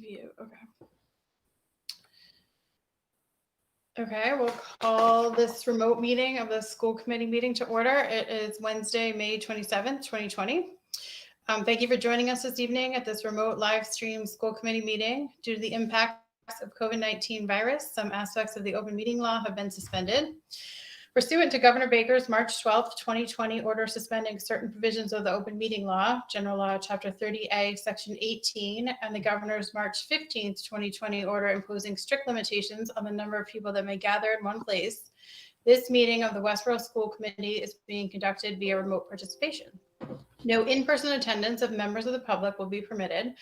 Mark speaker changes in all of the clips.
Speaker 1: View. Okay. Okay, we'll call this remote meeting of the school committee meeting to order. It is Wednesday, May 27th, 2020. Thank you for joining us this evening at this remote live stream school committee meeting. Due to the impacts of COVID-19 virus, some aspects of the open meeting law have been suspended. Pursuant to Governor Baker's March 12th, 2020 order suspending certain provisions of the open meeting law, General Law, Chapter 30A, Section 18, and the Governor's March 15th, 2020 order imposing strict limitations on the number of people that may gather in one place, this meeting of the Westborough School Committee is being conducted via remote participation. No in-person attendance of members of the public will be permitted,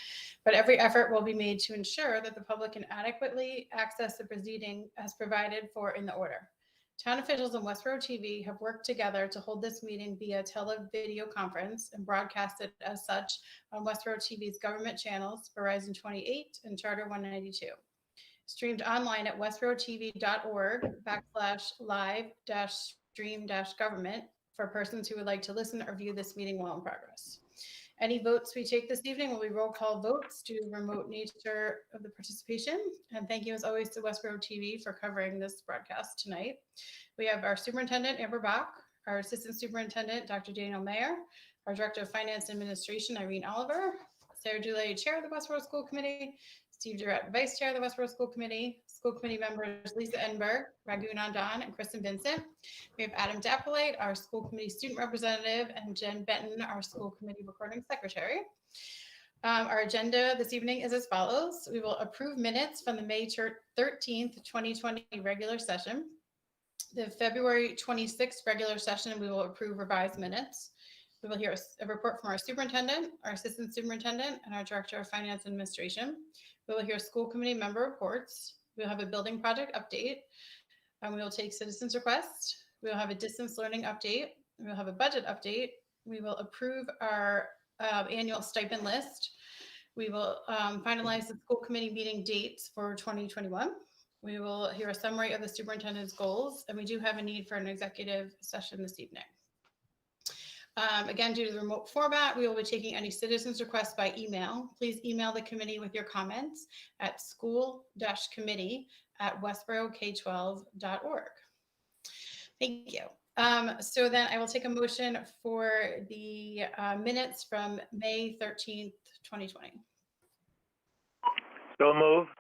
Speaker 1: but every effort will be made to ensure that the public can adequately access the proceeding as provided for in the order. Town officials and Westborough TV have worked together to hold this meeting via tele-video conference and broadcast it as such on Westborough TV's government channels, Verizon 28 and Charter 192. Streamed online at westboroughTV.org/live-stream-government for persons who would like to listen or view this meeting while in progress. Any votes we take this evening will be roll call votes due to the remote nature of the participation. And thank you as always to Westborough TV for covering this broadcast tonight. We have our Superintendent, Amber Bach, our Assistant Superintendent, Dr. Daniel Mayer, our Director of Finance and Administration, Irene Oliver, Sarah Dulay, Chair of the Westborough School Committee, Steve Durrett, Vice Chair of the Westborough School Committee members Lisa Enberg, Raghu Nandan, and Kristen Vincent. We have Adam Dappolite, our School Committee Student Representative, and Jen Benton, our School Committee Recording Secretary. Our agenda this evening is as follows. We will approve minutes from the May 13th, 2020 regular session. The February 26th regular session, we will approve revised minutes. We will hear a report from our superintendent, our assistant superintendent, and our director of finance and administration. We will hear school committee member reports. We'll have a building project update. We will take citizens' requests. We will have a distance learning update. We will have a budget update. We will approve our annual stipend list. We will finalize the school committee meeting dates for 2021. We will hear a summary of the superintendent's goals, and we do have a need for an executive session this evening. Again, due to the remote format, we will be taking any citizens' requests by email. Please email the committee with your comments at school-committee@westboroughk12.org. Thank you. So then I will take a motion for the minutes from May 13th, 2020.
Speaker 2: So move.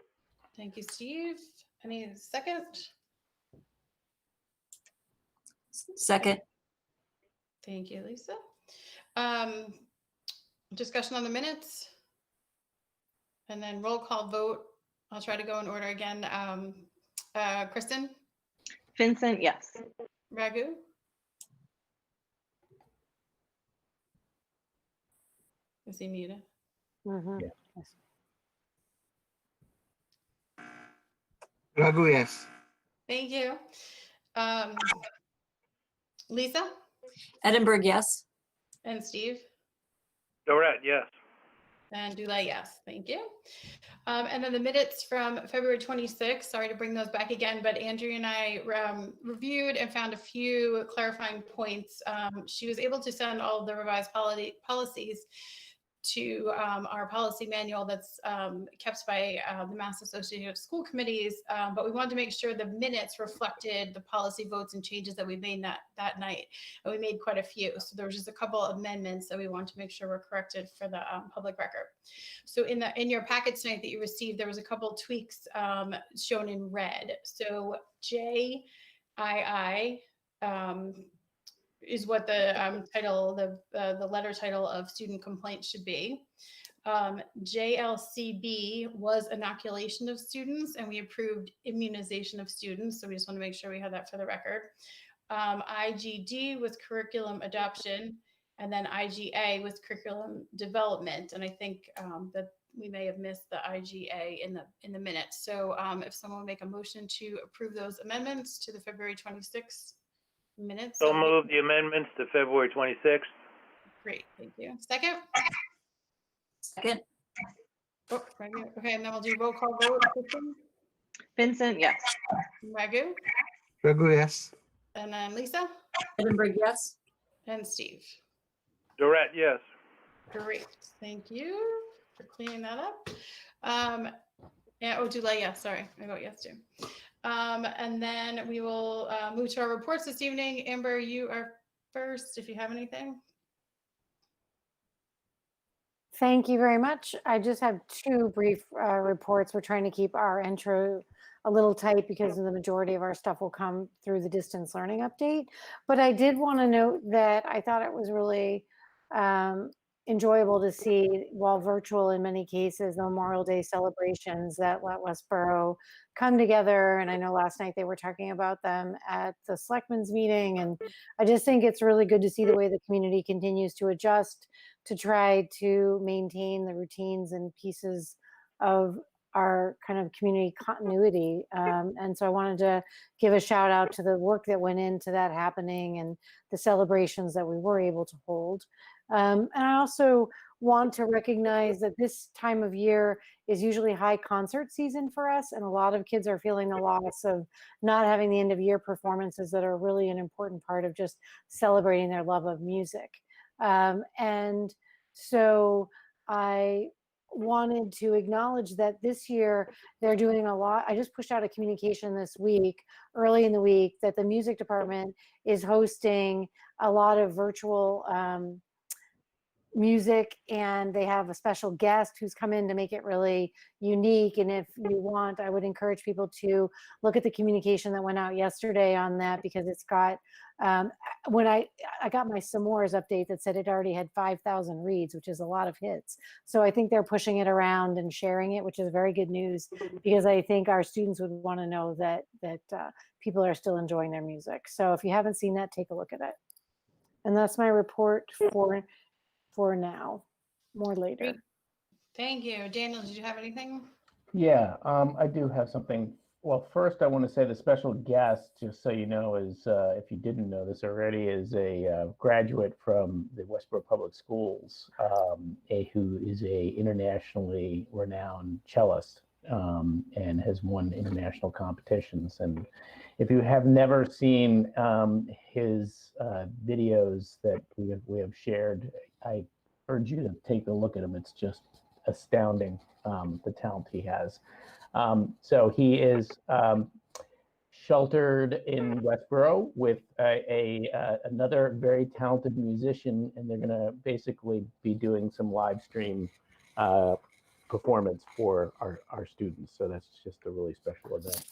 Speaker 1: Thank you, Steve. Any second?
Speaker 3: Second.
Speaker 1: Thank you, Lisa. Discussion on the minutes, and then roll call vote. I'll try to go in order again. Kristen?
Speaker 4: Vincent, yes.
Speaker 1: Raghu? Is he muted?
Speaker 4: Yeah.
Speaker 5: Raghu, yes.
Speaker 1: Thank you. Lisa?
Speaker 3: Edinburgh, yes.
Speaker 1: And Steve?
Speaker 2: Durrett, yes.
Speaker 1: And Dulay, yes. Thank you. And then the minutes from February 26th, sorry to bring those back again, but Andrea and I reviewed and found a few clarifying points. She was able to send all of the revised policies to our policy manual that's kept by the Mass Association of School Committees, but we wanted to make sure the minutes reflected the policy votes and changes that we made that night, and we made quite a few. So there was just a couple of amendments that we wanted to make sure were corrected for the public record. So in your packet tonight that you received, there was a couple tweaks shown in red. So JII is what the title, the letter title of student complaint should be. JLCB was inoculation of students, and we approved immunization of students. So we just want to make sure we have that for the record. IGD was curriculum adoption, and then IGA was curriculum development. And I think that we may have missed the IGA in the minutes. So if someone will make a motion to approve those amendments to the February 26th minutes.
Speaker 2: So move the amendments to February 26th.
Speaker 1: Great, thank you. Second?
Speaker 3: Second.
Speaker 1: Oh, Raghu. Okay, and then we'll do roll call vote. Kristen?
Speaker 4: Vincent, yes.
Speaker 1: Raghu?
Speaker 5: Raghu, yes.
Speaker 1: And then Lisa?
Speaker 3: Edinburgh, yes.
Speaker 1: And Steve?
Speaker 2: Durrett, yes.
Speaker 1: Great, thank you. for cleaning that up. Yeah, Dulay, yes, sorry, I vote yes too. And then we will move to our reports this evening. Amber, you are first if you have anything.
Speaker 6: Thank you very much. I just have two brief reports. We're trying to keep our intro a little tight because the majority of our stuff will come through the distance learning update. But I did want to note that I thought it was really enjoyable to see, while virtual in many cases, the Memorial Day celebrations that let Westborough come together. And I know last night they were talking about them at the Selectmen's meeting. And I just think it's really good to see the way the community continues to adjust to try to maintain the routines and pieces of our kind of community continuity. And so I wanted to give a shout out to the work that went into that happening and the celebrations that we were able to hold. And I also want to recognize that this time of year is usually high concert season for us. And a lot of kids are feeling the loss of not having the end of year performances that are really an important part of just celebrating their love of music. And so I wanted to acknowledge that this year they're doing a lot. I just pushed out a communication this week, early in the week, that the music department is hosting a lot of virtual music, and they have a special guest who's come in to make it really unique. And if you want, I would encourage people to look at the communication that went out yesterday on that, because it's got when I got my S'mores update that said it already had 5,000 reads, which is a lot of hits. So I think they're pushing it around and sharing it, which is very good news, because I think our students would want to know that people are still enjoying their music. So if you haven't seen that, take a look at it. And that's my report for now. More later.
Speaker 1: Great. Thank you. Daniel, did you have anything?
Speaker 7: Yeah, I do have something. Well, first I want to say the special guest, just so you know, is, if you didn't know this already, is a graduate from the Westborough Public Schools, who is a internationally renowned cellist, and has won international competitions. And if you have never seen his videos that we have shared, I urge you to take a look at him. It's just astounding, the talent he has. So he is sheltered in Westborough with another very talented musician, and they're going to basically be doing some live stream performance for our students. So that's just a really special event.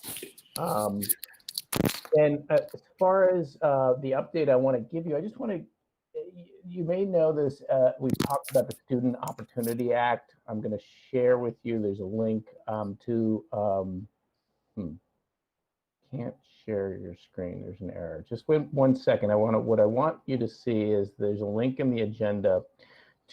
Speaker 7: And as far as the update I want to give you, I just want to, you may know this, we've talked about the Student Opportunity Act. I'm going to share with you, there's a link to, can't share your screen, there's an error. Just wait 1 second. What I want you to see is there's a link in the agenda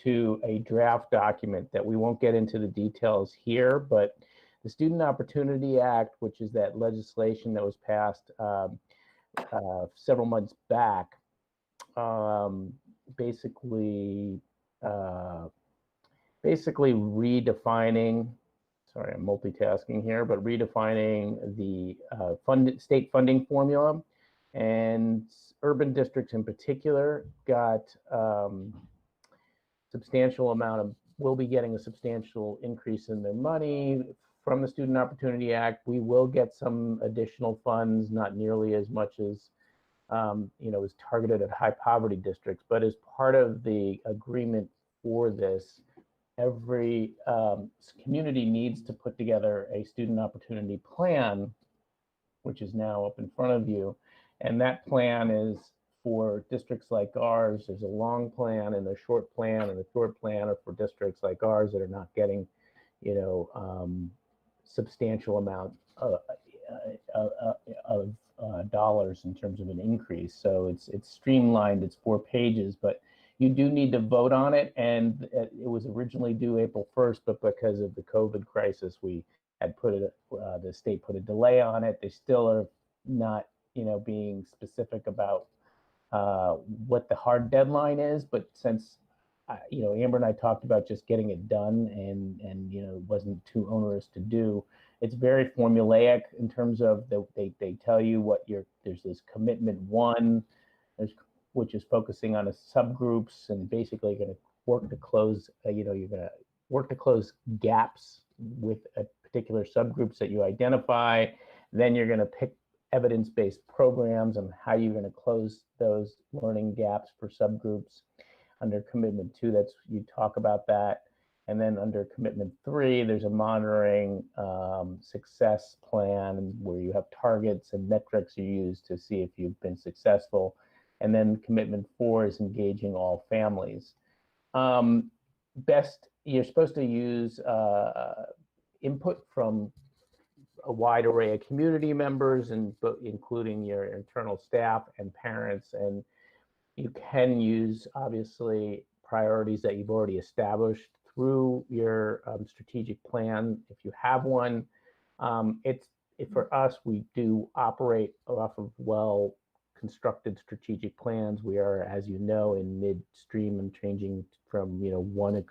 Speaker 7: to a draft document that we won't get into the details here, but the Student Opportunity Act, which is that legislation that was passed several months back, basically redefining, sorry, I'm multitasking here, but redefining the state funding formula, and urban districts in particular got will be getting a substantial increase in their money from the Student Opportunity Act. We will get some additional funds, not nearly as much as is targeted at high poverty districts, but as part of the agreement for this, every community needs to put together a student opportunity plan, which is now up in front of you. And that plan is for districts like ours. There's a long plan and a short plan, and the short plan are for districts like ours that are not getting, substantial amount of dollars in terms of an increase. So it's streamlined, it's 4 pages, but you do need to vote on it. And it was originally due April 1st, but because of the COVID crisis, we had the state put a delay on it. They still are not, being specific about what the hard deadline is. But since, Amber and I talked about just getting it done, and it wasn't too onerous to do. It's very formulaic in terms of they tell you what there's this commitment 1, which is focusing on subgroups and basically going to work to close, you're going to work to close gaps with a particular subgroups that you identify. Then you're going to pick evidence-based programs and how you're going to close those learning gaps for subgroups. Under commitment 2, that's you talk about that. And then under commitment 3, there's a monitoring success plan where you have targets and metrics you use to see if you've been successful. And then commitment 4 is engaging all families. You're supposed to use input from a wide array of community members, and including your internal staff and parents. And you can use, obviously, priorities that you've already established through your strategic plan, if you have one. For us, we do operate off of well-constructed strategic plans. We are, as you know, in midstream and changing from one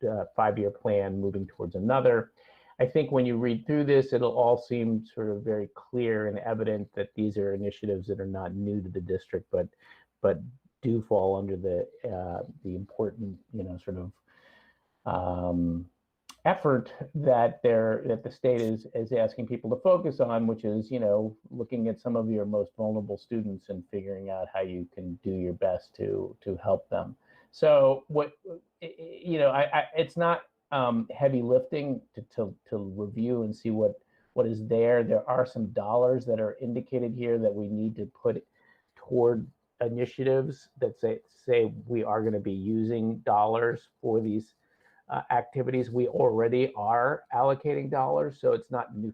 Speaker 7: 5-year plan moving towards another. I think when you read through this, it'll all seem sort of very clear and evident that these are initiatives that are not new to the district, but do fall under the important, sort of effort that the state is asking people to focus on, which is, looking at some of your most vulnerable students and figuring out how you can do your best to help them. So it's not heavy lifting to review and see what is there. There are some dollars that are indicated here that we need to put toward initiatives that say we are going to be using dollars for these activities. We already are allocating dollars, so it's not new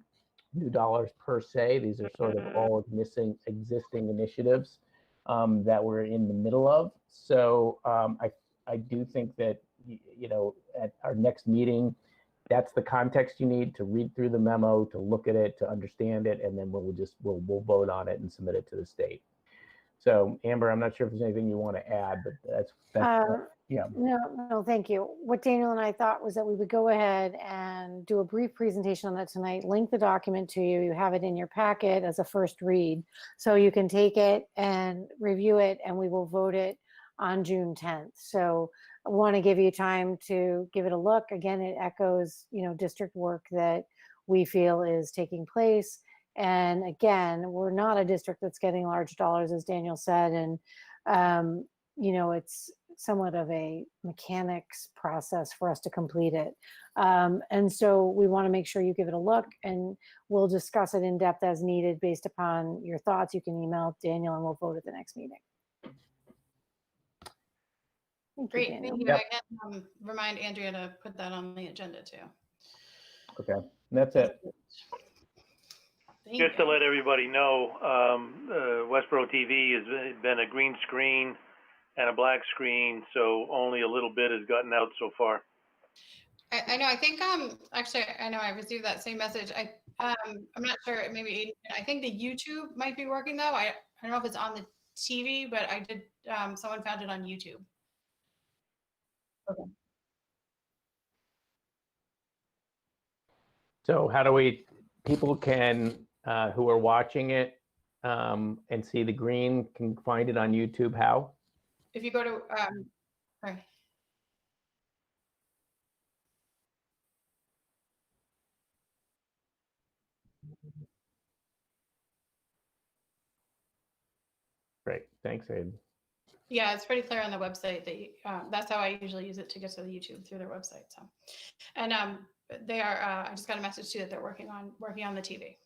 Speaker 7: dollars per se. These are sort of all existing initiatives that we're in the middle of. So I do think that at our next meeting, that's the context you need to read through the memo, to look at it, to understand it, and then we'll vote on it and submit it to the state. So Amber, I'm not sure if there's anything you want to add, but that's yeah.
Speaker 6: No, thank you. What Daniel and I thought was that we would go ahead and do a brief presentation on that tonight, link the document to you. You have it in your packet as a first read. So you can take it and review it, and we will vote it on June 10th. So I want to give you time to give it a look. Again, it echoes, district work that we feel is taking place. And again, we're not a district that's getting large dollars, as Daniel said, and it's somewhat of a mechanics process for us to complete it. And so we want to make sure you give it a look, and we'll discuss it in depth as needed based upon your thoughts. You can email Daniel and we'll vote at the next meeting.
Speaker 1: Great,
Speaker 6: Daniel.
Speaker 1: thank you.
Speaker 7: Yep.
Speaker 1: I can remind Andrea to put that on the agenda too.
Speaker 7: Okay, and that's it.
Speaker 1: Thank
Speaker 2: Just to
Speaker 1: you.
Speaker 2: let everybody know, Westborough TV has been a green screen and a black screen, so only a little bit has gotten out so far.
Speaker 1: I know. I think actually I know I received that same message. I'm not sure. Maybe I think the YouTube might be working though. I don't know if it's on the TV, but I did. Someone found it on YouTube. Okay.
Speaker 7: So how do people can, who are watching it and see the green, can find it on YouTube, how?
Speaker 1: If you go to sorry.
Speaker 7: Great, thanks, Aiden.
Speaker 1: Yeah, it's pretty clear on the website that that's how I usually use it to get to the YouTube through their website. So, and they are. I just got a message too that they're working on the TV.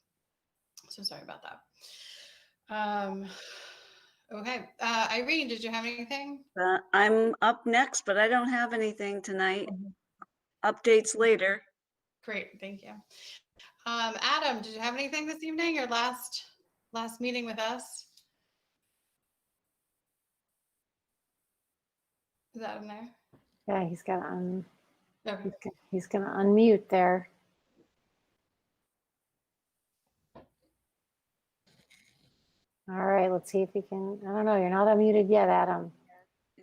Speaker 1: So sorry about that. Okay, Irene, did you have anything?
Speaker 8: I'm up next, but I don't have anything tonight. Updates later.
Speaker 1: Great, thank you. Adam, did you have anything this evening? Your last meeting with us? Is that in there?
Speaker 6: Yeah, he's got
Speaker 1: Okay.
Speaker 6: he's gonna unmute there. All right, let's see if he can. I don't know. You're not unmuted yet, Adam.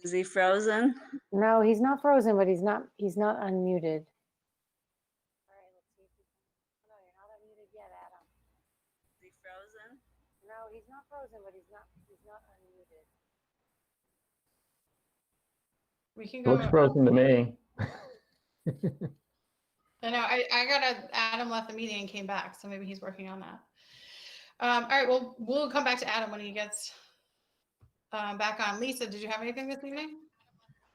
Speaker 8: Is he frozen?
Speaker 6: No, he's not frozen, but he's not unmuted. All right, let's see if he can. No, you're not unmuted yet, Adam.
Speaker 8: Is he frozen?
Speaker 6: No, he's not frozen, but he's not unmuted.
Speaker 1: We can
Speaker 7: It
Speaker 1: go.
Speaker 7: looks frozen to me.
Speaker 1: I know, I got Adam left the meeting and came back, so maybe he's working on that. All right, well, we'll come back to Adam when he gets back on. Lisa, did you have anything this evening?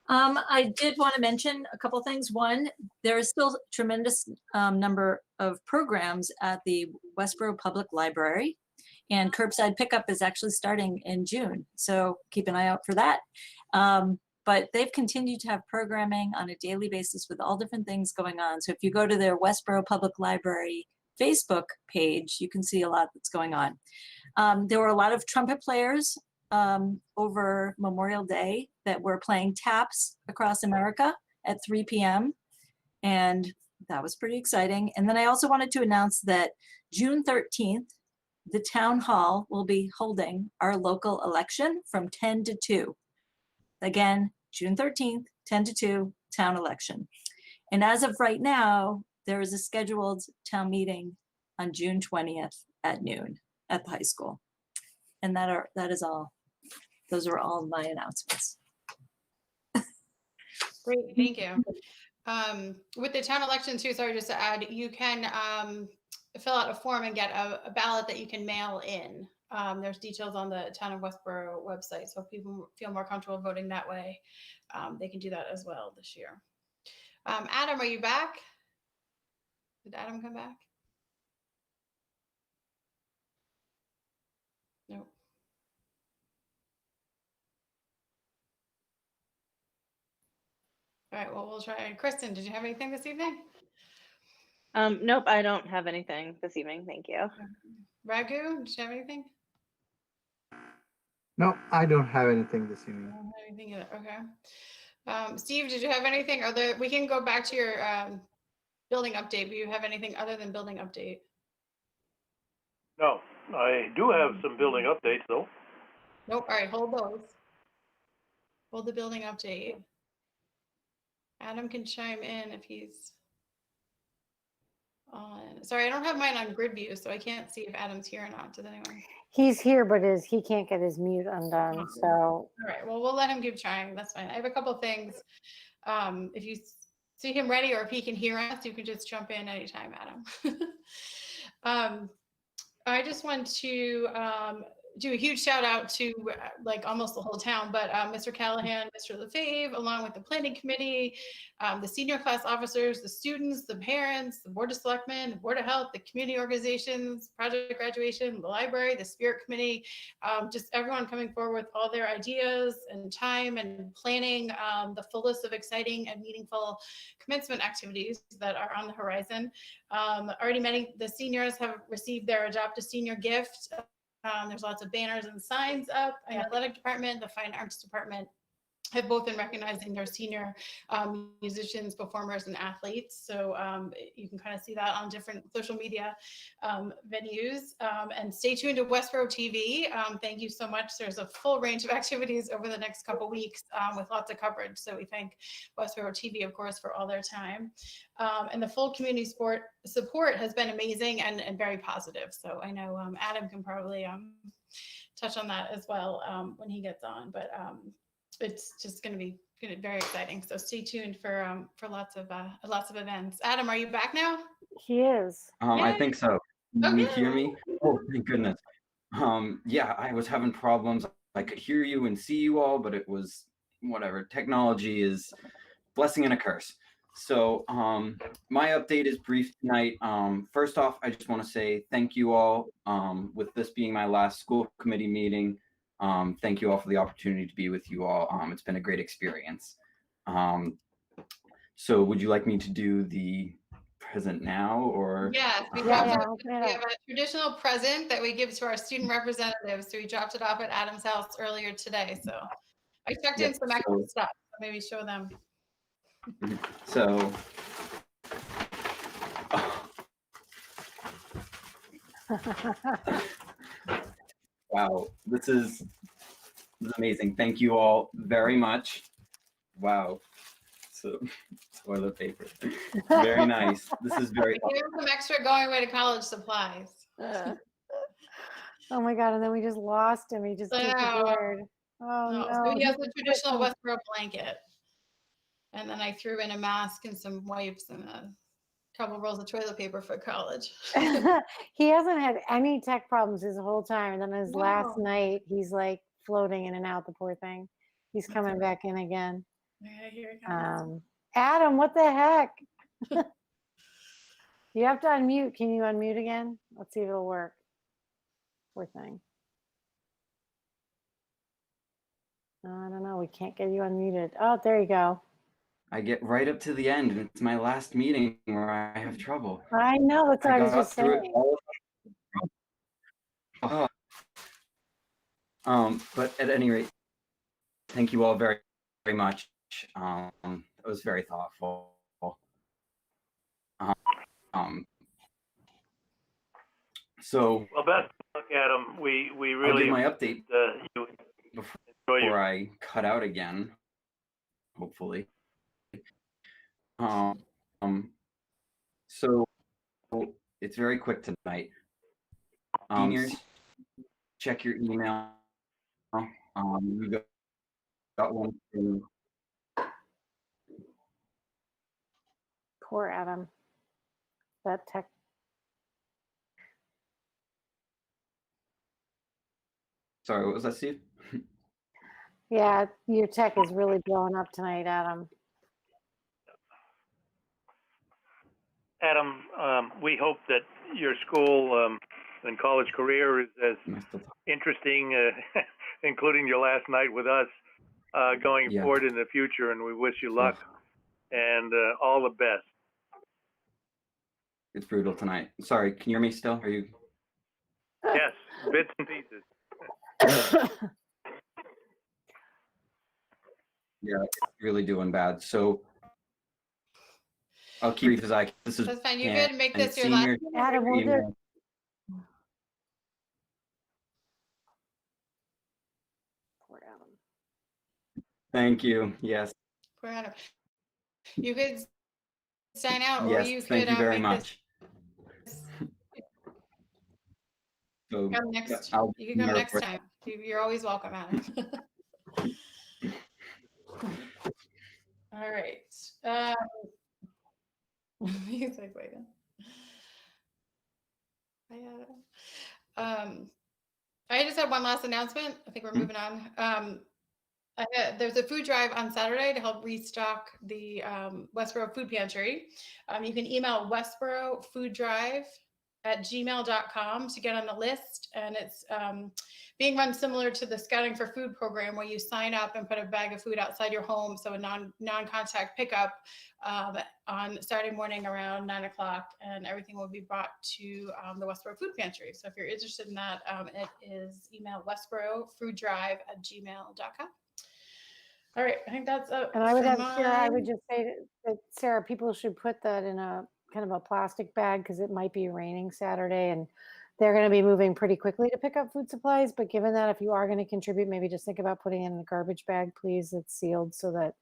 Speaker 3: I did want to mention a couple things. One, there is still a tremendous number of programs at the Westborough Public Library, and curbside pickup is actually starting in June. So keep an eye out for that. But they've continued to have programming on a daily basis with all different things going on. So if you go to their Westborough Public Library Facebook page, you can see a lot that's going on. There were a lot of trumpet players over Memorial Day that were playing taps across America at 3 p.m. And that was pretty exciting. And then I also wanted to announce that June 13th, the town hall will be holding our local election from 10 to 2. Again, June 13th, 10 to 2, town election. And as of right now, there is a scheduled town meeting on June 20th at noon at the high school. And that is all. Those are all my announcements.
Speaker 1: Great, thank you. With the town election too, sorry, just to add, you can fill out a form and get a ballot that you can mail in. There's details on the Town of Westborough website, so if people feel more comfortable voting that way, they can do that as well this year. Adam, are you back? Did Adam come back? Nope. All right, well, we'll try. Kristen, did you have anything this evening?
Speaker 4: Nope, I don't have anything this evening. Thank you.
Speaker 1: Raghu, did you have anything?
Speaker 5: No, I don't have anything this evening.
Speaker 1: I don't have anything either. Okay. Steve, did you have anything? We can go back to your building update. Do you have anything other than building update?
Speaker 2: No, I do have some building updates though.
Speaker 1: Nope. All right, hold those. Hold the building update. Adam can chime in if he's on. Sorry, I don't have mine on grid view, so I can't see if Adam's here or not. Does anyone?
Speaker 6: He's here, but he can't get his mute undone. So
Speaker 1: All right, well, we'll let him keep trying. That's fine. I have a couple things. If you see him ready or if he can hear us, you can just jump in anytime, Adam. I just want to do a huge shout out to like almost the whole town, but Mr. Callahan, Mr. LaFave, along with the planning committee, the senior class officers, the students, the parents, the board of selectmen, the board of health, the community organizations, project graduation, the library, the spirit committee, just everyone coming forward with all their ideas and time and planning the full list of exciting and meaningful commencement activities that are on the horizon. Already many, the seniors have received their Adopt a Senior gift. There's lots of banners and signs up. The athletic department, the fine arts department have both been recognizing their senior musicians, performers, and athletes. So you can kind of see that on different social media venues. And stay tuned to Westborough TV. Thank you so much. There's a full range of activities over the next couple weeks with lots of coverage. So we thank Westborough TV, of course, for all their time. And the full community support has been amazing and very positive. So I know Adam can probably touch on that as well when he gets on. But it's just going to be very exciting. So stay tuned for lots of events. Adam, are you back now?
Speaker 6: he is.
Speaker 9: I think so. Can you
Speaker 1: Okay.
Speaker 9: hear me? Oh, thank goodness. Yeah, I was having problems. I could hear you and see you all, but it was whatever. Technology is a blessing and a curse. So my update is brief tonight. First off, I just want to say thank you all. With this being my last school committee meeting, thank you all for the opportunity to be with you all. It's been a great experience. So would you like me to do the present now or?
Speaker 1: Yes, we
Speaker 6: Yeah,
Speaker 1: have
Speaker 6: open it
Speaker 1: a
Speaker 6: up.
Speaker 1: traditional present that we give to our student representatives. So we dropped it off at Adam's house earlier today. So I checked in
Speaker 9: Yep,
Speaker 1: some extra
Speaker 9: so-
Speaker 1: stuff. So maybe show them.
Speaker 9: So. Wow, this is amazing. Thank you all very much. Wow. So toilet paper. Very nice. This is very
Speaker 1: We gave him some extra going away to college supplies.
Speaker 6: Oh my God. And then we just lost him. He just
Speaker 1: I know.
Speaker 6: disappeared. Oh
Speaker 1: No,
Speaker 6: no.
Speaker 1: so he has the traditional Westborough blanket. And then I threw in a mask and some wipes and couple rolls of toilet paper for college.
Speaker 6: He hasn't had any tech problems his whole time. And then his last
Speaker 1: Wow.
Speaker 6: night, he's like floating in and out, the poor thing. He's coming back in again.
Speaker 1: Yeah, here it comes.
Speaker 6: Adam, what the heck? You have to unmute. Can you unmute again? Let's see if it'll work. Poor thing. I don't know. We can't get you unmuted. Oh, there you go.
Speaker 9: I get right up to the end, and it's my last meeting where I have trouble.
Speaker 6: I know. That's what I was
Speaker 9: got
Speaker 6: just
Speaker 9: through it
Speaker 6: saying.
Speaker 9: all. But at any rate, thank you all very, very much. It was very thoughtful. So
Speaker 2: Well, best of luck, Adam. We
Speaker 9: I'll
Speaker 2: really
Speaker 9: give my update
Speaker 2: you
Speaker 9: before
Speaker 2: enjoy your
Speaker 9: I cut out again, hopefully. So it's very quick tonight. Seniors, check your email. We got one from
Speaker 6: Poor Adam. That tech.
Speaker 9: sorry, what was that, Steve?
Speaker 6: Yeah, your tech is really blowing up tonight, Adam.
Speaker 2: Adam, we hope that your school and college career is as interesting, including your last night with us, going
Speaker 9: Yeah.
Speaker 2: forward in the future. And we wish you luck and all the best.
Speaker 9: It's brutal tonight. Sorry, can you hear me still? Are you?
Speaker 2: Yes, bits and pieces.
Speaker 9: Yeah, it's really doing bad. So I'll keep brief as I can. This is
Speaker 1: That's fine. You're good. Make this your
Speaker 9: senior
Speaker 1: last.
Speaker 6: Adam, we'll
Speaker 9: email.
Speaker 6: Poor Adam.
Speaker 9: Thank you. Yes.
Speaker 1: Poor Adam. You could sign out, or
Speaker 9: Yes.
Speaker 1: you could
Speaker 9: Thank you very
Speaker 1: make
Speaker 9: much.
Speaker 1: this.
Speaker 9: So
Speaker 1: Come next.
Speaker 9: I'll
Speaker 1: You can come
Speaker 9: be
Speaker 1: next
Speaker 9: there.
Speaker 1: time. You're always welcome, Adam. All right. He's like, wait. I just had one last announcement. I think we're moving on. There's a food drive on Saturday to help restock the Westborough Food Pantry. You can email westboroughfooddrive@gmail.com to get on the list. And it's being run similar to the Scouting for Food program, where you sign up and put a bag of food outside your home. So a non-contact pickup on Saturday morning around 9 o'clock, and everything will be brought to the Westborough Food Pantry. So if you're interested in that, it is email westboroughfooddrive@gmail.com. All right, I think that's it.
Speaker 6: And I would
Speaker 1: for
Speaker 6: have, Sarah, I would
Speaker 1: mine.
Speaker 6: just say that, Sarah, people should put that in a kind of a plastic bag because it might be raining Saturday and they're going to be moving pretty quickly to pick up food supplies. But given that, if you are going to contribute, maybe just think about putting it in a garbage bag, please. It's sealed so that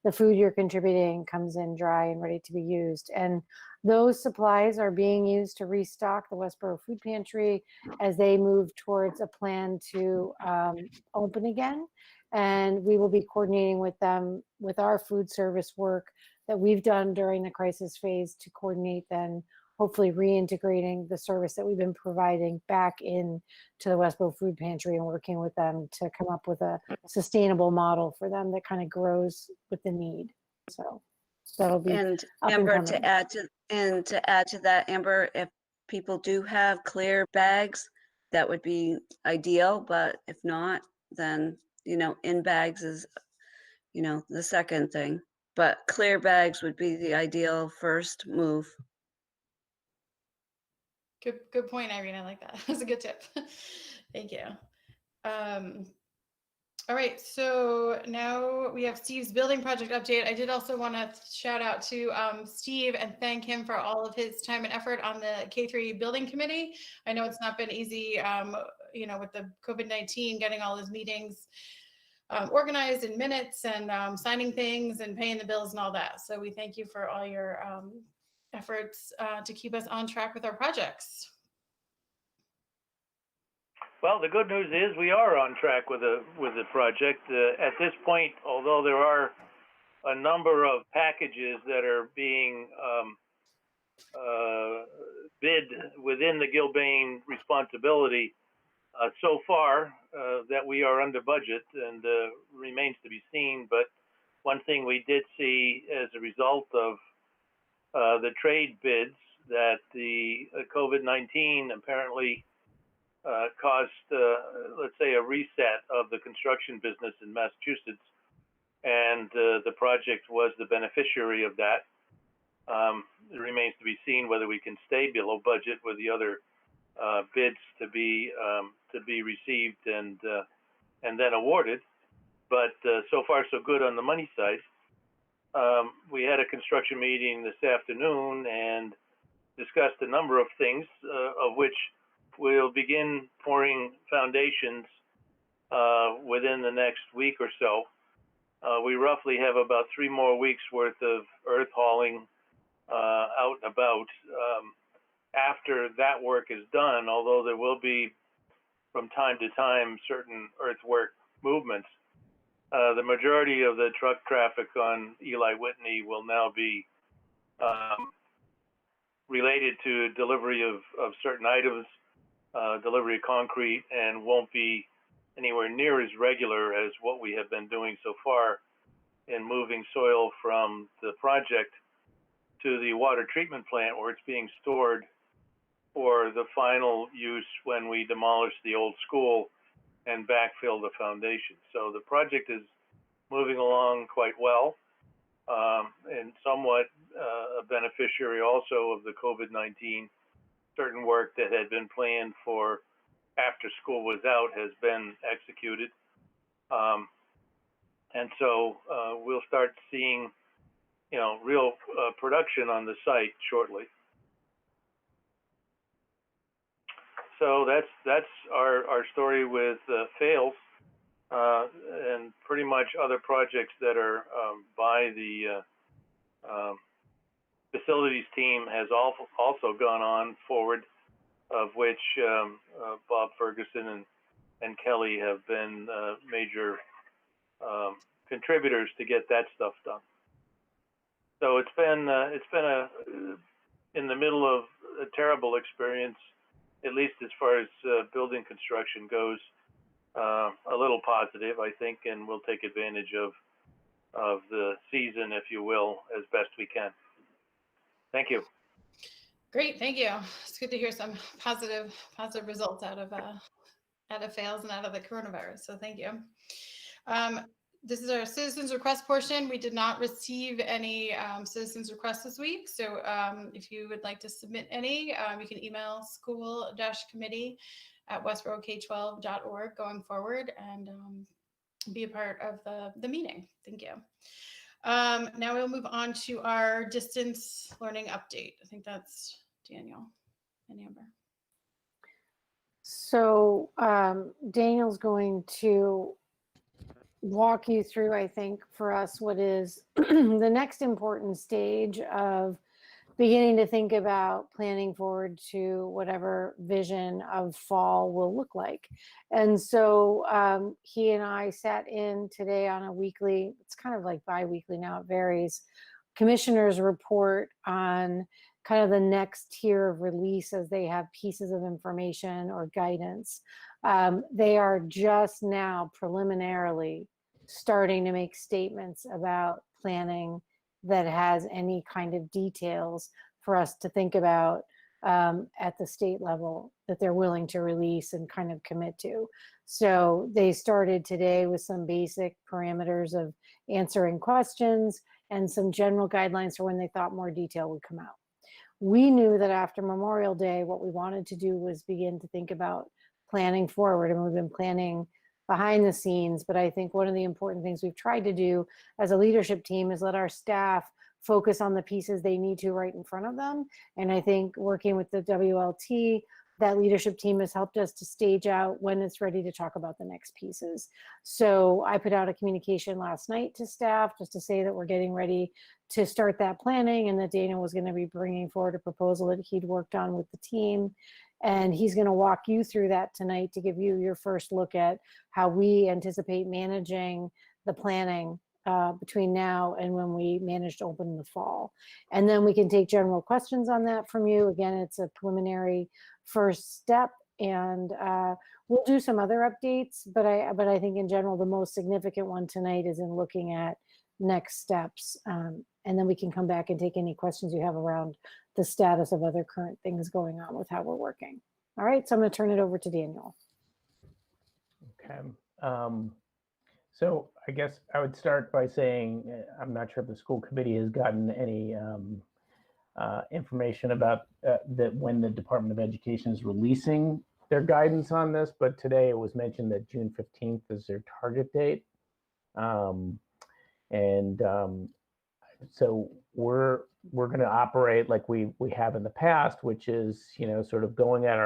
Speaker 6: the food you're contributing comes in dry and ready to be used. And those supplies are being used to restock the Westborough Food Pantry as they move towards a plan to open again. And we will be coordinating with them with our food service work that we've done during the crisis phase to coordinate then hopefully reintegrating the service that we've been providing back in to the Westborough Food Pantry and working with them to come up with a sustainable model for them that kind of grows with the need. So that'll be
Speaker 8: And
Speaker 6: up and
Speaker 8: Amber,
Speaker 6: coming.
Speaker 8: to add to that, Amber, if people do have clear bags, that would be ideal. But if not, then, in bags is, the second thing. But clear bags would be the ideal first move.
Speaker 1: Good point, Irene. I like that. That's a good tip. Thank you. All right, so now we have Steve's building project update. I did also want to shout out to Steve and thank him for all of his time and effort on the K3 building committee. I know it's not been easy, with the COVID-19, getting all his meetings organized in minutes and signing things and paying the bills and all that. So we thank you for all your efforts to keep us on track with our projects.
Speaker 2: Well, the good news is we are on track with the project. At this point, although there are a number of packages that are being bid within the Gilbane responsibility. So far, that we are under budget and remains to be seen. But one thing we did see as a result of the trade bids that the COVID-19 apparently caused, let's say, a reset of the construction business in Massachusetts, and the project was the beneficiary of that. It remains to be seen whether we can stay below budget with the other bids to be received and then awarded. But so far so good on the money side. We had a construction meeting this afternoon and discussed a number of things, of which we'll begin pouring foundations within the next week or so. We roughly have about 3 more weeks worth of earth hauling out and about. After that work is done, although there will be from time to time certain earthwork movements, the majority of the truck traffic on Eli Whitney will now be related to delivery of certain items, delivery of concrete, and won't be anywhere near as regular as what we have been doing so far in moving soil from the project to the water treatment plant where it's being stored for the final use when we demolish the old school and backfill the foundation. So the project is moving along quite well, and somewhat a beneficiary also of the COVID-19. Certain work that had been planned for after school was out has been executed. And so we'll start seeing, real production on the site shortly. So that's our story with Fails, and pretty much other projects that are by the facilities team has also gone on forward, of which Bob Ferguson and Kelly have been major contributors to get that stuff done. So it's been in the middle of a terrible experience, at least as far as building construction goes, a little positive, I think, and we'll take advantage of the season, if you will, as best we can. Thank you.
Speaker 1: Great, thank you. It's good to hear some positive results out of Fails and out of the coronavirus. So thank you. This is our citizens request portion. We did not receive any citizens requests this week. So if you would like to submit any, you can email school-committee@westboroughk12.org going forward and be a part of the meeting. Thank you. Now we'll move on to our distance learning update. I think that's Daniel and Amber.
Speaker 6: So Daniel's going to walk you through, I think, for us, what is the next important stage of beginning to think about planning forward to whatever vision of fall will look like. And so he and I sat in today on a weekly, it's kind of like bi-weekly now, it varies, commissioners report on kind of the next tier of release as they have pieces of information or guidance. They are just now preliminarily starting to make statements about planning that has any kind of details for us to think about at the state level that they're willing to release and kind of commit to. So they started today with some basic parameters of answering questions and some general guidelines for when they thought more detail would come out. We knew that after Memorial Day, what we wanted to do was begin to think about planning forward, and we've been planning behind the scenes. But I think one of the important things we've tried to do as a leadership team is let our staff focus on the pieces they need to right in front of them. And I think working with the WLT, that leadership team has helped us to stage out when it's ready to talk about the next pieces. So I put out a communication last night to staff just to say that we're getting ready to start that planning, and that Dana was going to be bringing forward a proposal that he'd worked on with the team. And he's going to walk you through that tonight to give you your first look at how we anticipate managing the planning between now and when we manage to open in the fall. And then we can take general questions on that from you. Again, it's a preliminary first step, and we'll do some other updates, but I think in general, the most significant one tonight is in looking at next steps. And then we can come back and take any questions you have around the status of other current things going on with how we're working. All right, so I'm going to turn it over to Daniel.
Speaker 7: Okay. So I guess I would start by saying, I'm not sure if the school committee has gotten any information about that when the Department of Education is releasing their guidance on this, but today it was mentioned that June 15th is their target date. So we're going to operate like we have in the past, which is, sort of going at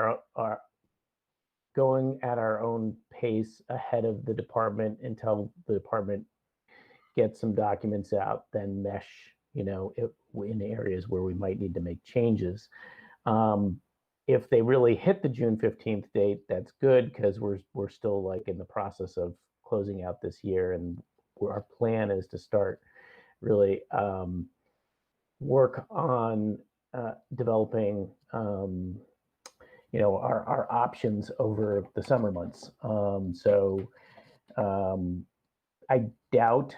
Speaker 7: our own pace ahead of the department until the department gets some documents out, then mesh, in areas where we might need to make changes. If they really hit the June 15th date, that's good, because we're still like in the process of closing out this year, and our plan is to start really work on developing our options over the summer months. I doubt,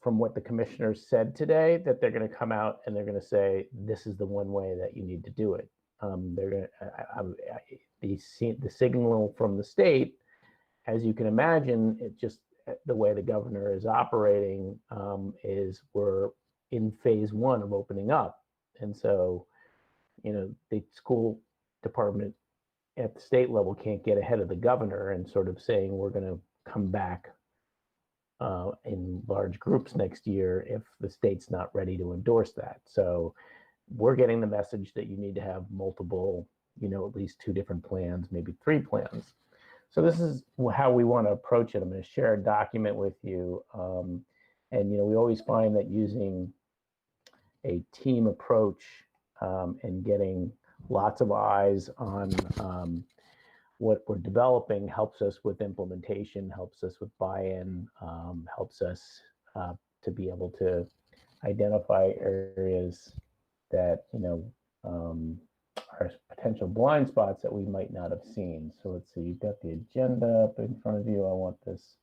Speaker 7: from what the commissioners said today, that they're going to come out and they're going to say, this is the one way that you need to do it. They're going to, the signal from the state, as you can imagine, it just the way the governor is operating is we're in phase one of opening up. And so, the school department at the state level can't get ahead of the governor and sort of saying we're going to come back in large groups next year if the state's not ready to endorse that. So we're getting the message that you need to have multiple, at least 2 different plans, maybe 3 plans. So this is how we want to approach it. I'm going to share a document with you. And, we always find that using a team approach and getting lots of eyes on what we're developing helps us with implementation, helps us with buy-in, helps us to be able to identify areas that, are potential blind spots that we might not have seen. So let's see, you've got the agenda up in front of you. I want this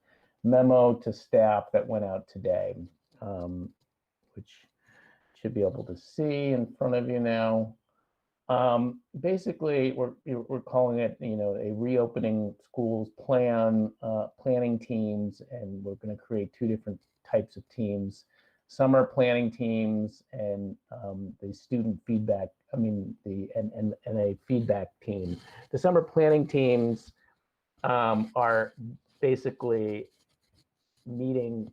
Speaker 7: memo to staff that went out today, which should be able to see in front of you now. Basically, we're calling it, a reopening schools plan, planning teams, and we're going to create 2 different types of teams: summer planning teams and the student feedback. And a feedback team. The summer planning teams are basically meeting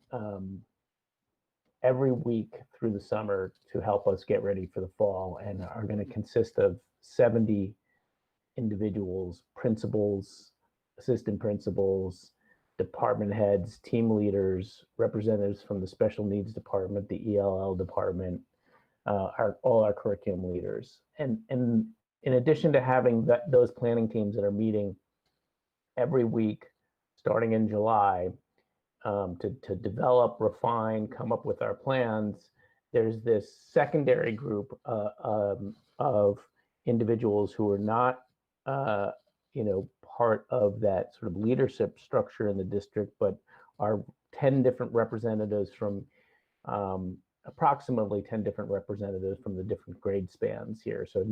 Speaker 7: every week through the summer to help us get ready for the fall, and are going to consist of 70 individuals, principals, assistant principals, department heads, team leaders, representatives from the special needs department, the ELL department, all our curriculum leaders. And in addition to having those planning teams that are meeting every week starting in July, to develop, refine, come up with our plans, there's this secondary group of individuals who are not, part of that sort of leadership structure in the district, but are 10 different representatives from, approximately 10 different representatives from the different grade spans here. So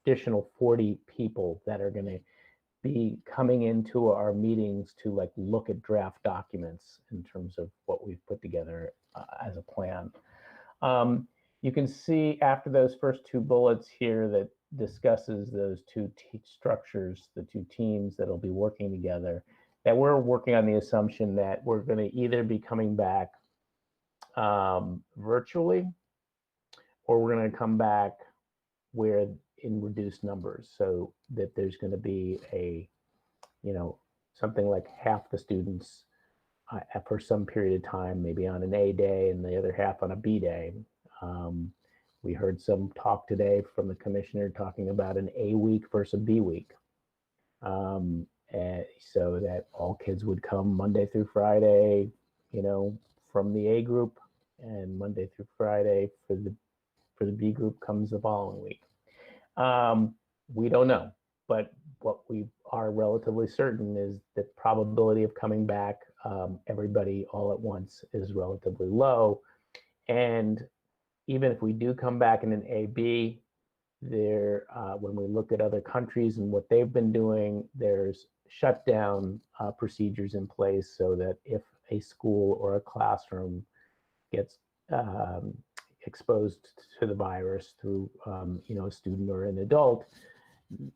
Speaker 7: additional 40 people that are going to be coming into our meetings to look at draft documents in terms of what we've put together as a plan. You can see after those first 2 bullets here that discusses those 2 structures, the 2 teams that'll be working together, that we're working on the assumption that we're going to either be coming back virtually, or we're going to come back in reduced numbers, so that there's going to be something like half the students for some period of time, maybe on an A day and the other half on a B day. We heard some talk today from the commissioner talking about an A week versus a B week. So that all kids would come Monday through Friday, from the A group, and Monday through Friday for the B group comes the following week. We don't know, but what we are relatively certain is the probability of coming back, everybody all at once, is relatively low. And even if we do come back in an A/B, there, when we look at other countries and what they've been doing, there's shutdown procedures in place so that if a school or a classroom gets exposed to the virus through, a student or an adult,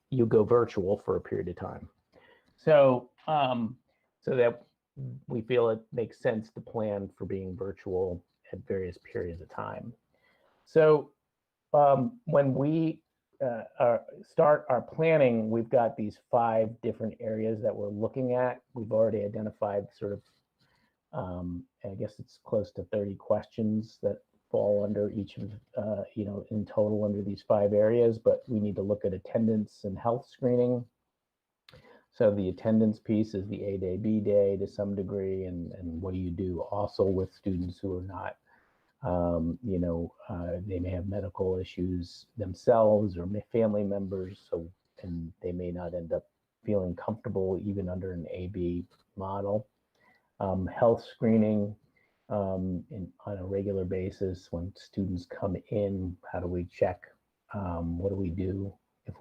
Speaker 7: you go virtual for a period of time. So, so that we feel it makes sense to plan for being virtual at various periods of time. So when we start our planning, we've got these 5 different areas that we're looking at. We've already identified sort of, I guess it's close to 30 questions that fall under each of, in total under these 5 areas, but we need to look at attendance and health screening. So the attendance piece is the A day, B day to some degree, and what do you do also with students who are not, they may have medical issues themselves or family members, so, and they may not end up feeling comfortable even under an A/B model. Health screening on a regular basis when students come in, how do we check? What do we do if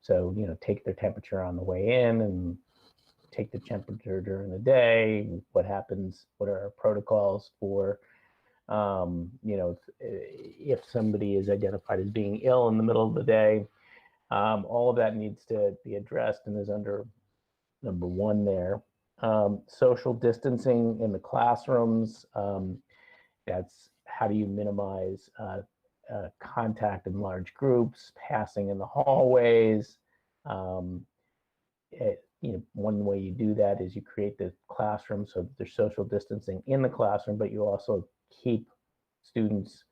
Speaker 7: so, take their temperature on the way in and take the temperature during the day. What happens? What are our protocols for, if somebody is identified as being ill in the middle of the day? All of that needs to be addressed and is under number 1 there. Social distancing in the classrooms. That's how do you minimize contact in large groups, passing in the hallways. One way you do that is you create the classroom so that there's social distancing in the classroom, but you also keep students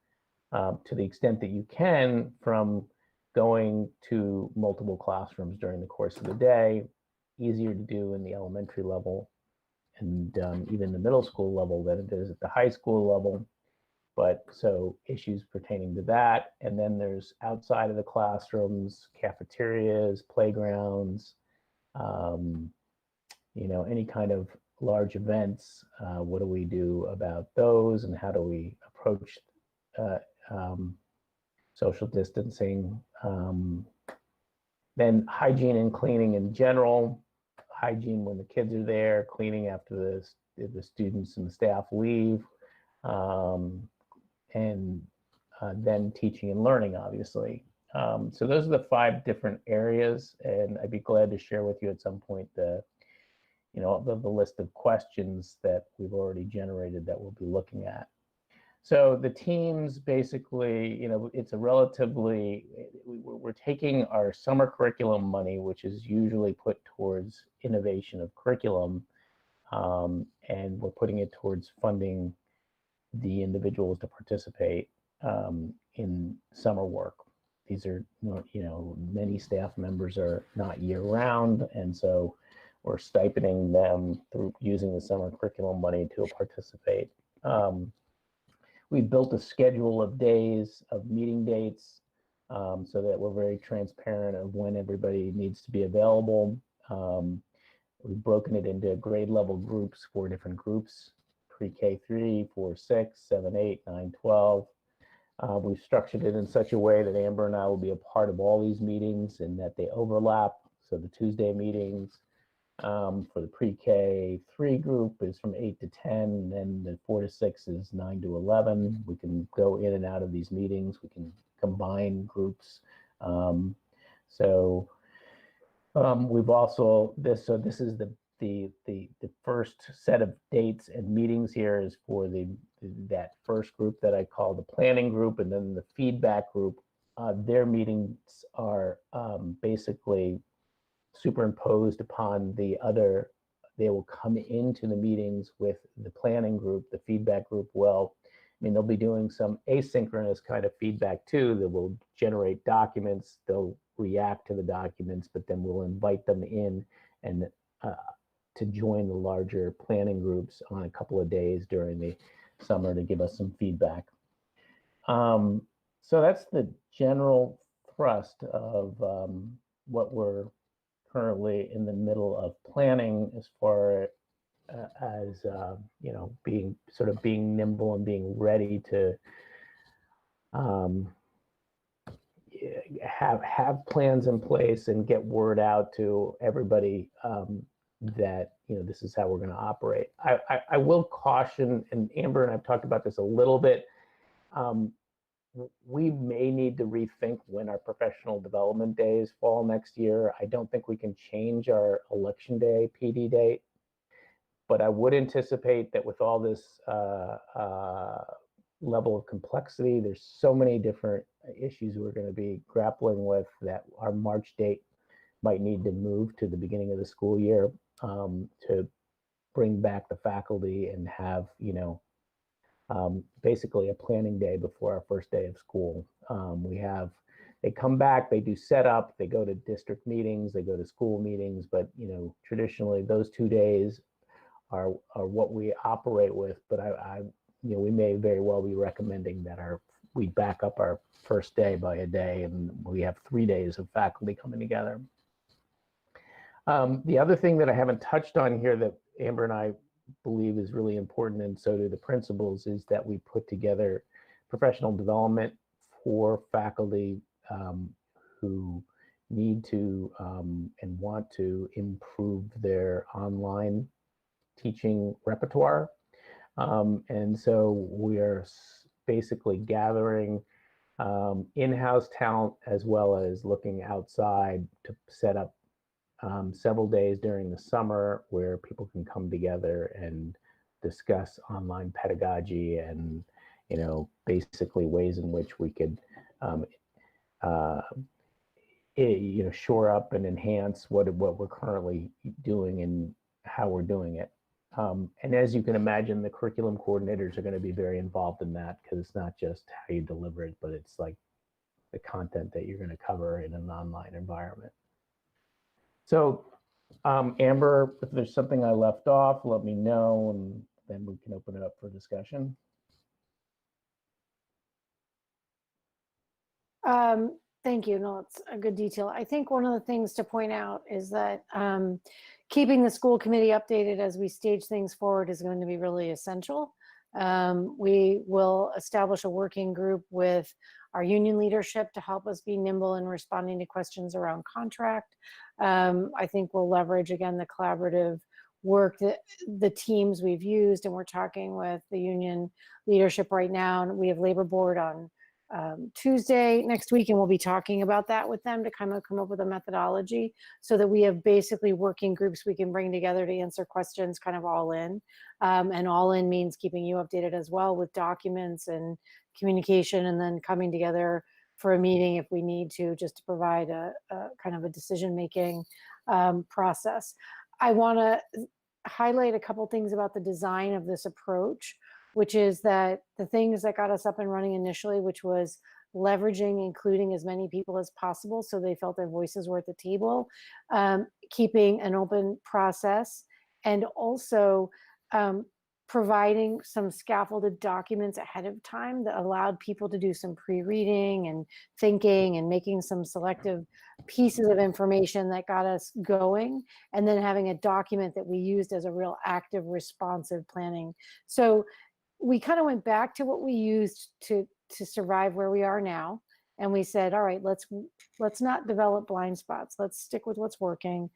Speaker 7: to the extent that you can from going to multiple classrooms during the course of the day. Easier to do in the elementary level and even the middle school level than it is at the high school level. But so issues pertaining to that. And then there's outside of the classrooms, cafeterias, playgrounds, any kind of large events. What do we do about those and how do we approach social distancing? Then hygiene and cleaning in general, hygiene when the kids are there, cleaning after the students and the staff leave, and then teaching and learning, obviously. So those are the 5 different areas, and I'd be glad to share with you at some point the list of questions that we've already generated that we'll be looking at. So the teams basically, it's a relatively, we're taking our summer curriculum money, which is usually put towards innovation of curriculum, and we're putting it towards funding the individuals to participate in summer work. These are, many staff members are not year-round, and so we're stipending them through using the summer curriculum money to participate. We built a schedule of days, of meeting dates, so that we're very transparent of when everybody needs to be available. We've broken it into grade level groups, 4 different groups: pre-K 3, 4, 6, 7, 8, 9, 12. We've structured it in such a way that Amber and I will be a part of all these meetings and that they overlap. So the Tuesday meetings for the pre-K 3 group is from 8 to 10, and then the 4 to 6 is 9 to 11. We can go in and out of these meetings. We can combine groups. We've also, this is the first set of dates and meetings here is for that first group that I call the planning group, and then the feedback group. Their meetings are basically superimposed upon the other. They will come into the meetings with the planning group. The feedback group will, they'll be doing some asynchronous kind of feedback too that will generate documents. They'll react to the documents, but then we'll invite them in and to join the larger planning groups on a couple of days during summer to give us some feedback. So that's the general thrust of what we're currently in the middle of planning as far as being nimble and being ready to have plans in place and get word out to everybody that this is how we're going to operate. I will caution, and Amber and I've talked about this a little bit. We may need to rethink when our professional development days fall next year. I don't think we can change our election day PD date, but I would anticipate that with all this level of complexity, there's so many different issues we're going to be grappling with that our March date might need to move to the beginning of the school year to bring back the faculty and have, basically a planning day before our first day of school. They come back, they do setup, they go to district meetings, they go to school meetings, but traditionally those 2 days are what we operate with. But we may very well be recommending that we back up our first day by a day, and we have 3 days of faculty coming together. The other thing that I haven't touched on here that Amber and I believe is really important, and so do the principals, is that we put together professional development for faculty who need to and want to improve their online teaching repertoire. And so we are basically gathering in-house talent as well as looking outside to set up several days during the summer where people can come together and discuss online pedagogy and, basically ways in which we could, shore up and enhance what we're currently doing and how we're doing it. And as you can imagine, the curriculum coordinators are going to be very involved in that, because it's not just how you deliver it, but it's like the content that you're going to cover in an online environment. So, Amber, if there's something I left off, let me know, and then we can open it up for discussion.
Speaker 6: Thank you. No, it's a good detail. I think one of the things to point out is that keeping the school committee updated as we stage things forward is going to be really essential. We will establish a working group with our union leadership to help us be nimble in responding to questions around contract. I think we'll leverage, again, the collaborative work that the teams we've used, and we're talking with the union leadership right now, and we have labor board on Tuesday next week, and we'll be talking about that with them to kind of come up with a methodology so that we have basically working groups we can bring together to answer questions kind of all in. And all in means keeping you updated as well with documents and communication, and then coming together for a meeting if we need to, just to provide a kind of a decision-making process. I want to highlight a couple things about the design of this approach, which is that the things that got us up and running initially, which was leveraging, including as many people as possible so they felt their voices were at the table, keeping an open process, and also providing some scaffolded documents ahead of time that allowed people to do some pre-reading and thinking and making some selective pieces of information that got us going, and then having a document that we used as a real active, responsive planning. So we kind of went back to what we used to survive where we are now. And we said, all right, let's not develop blind spots. Let's stick with what's working,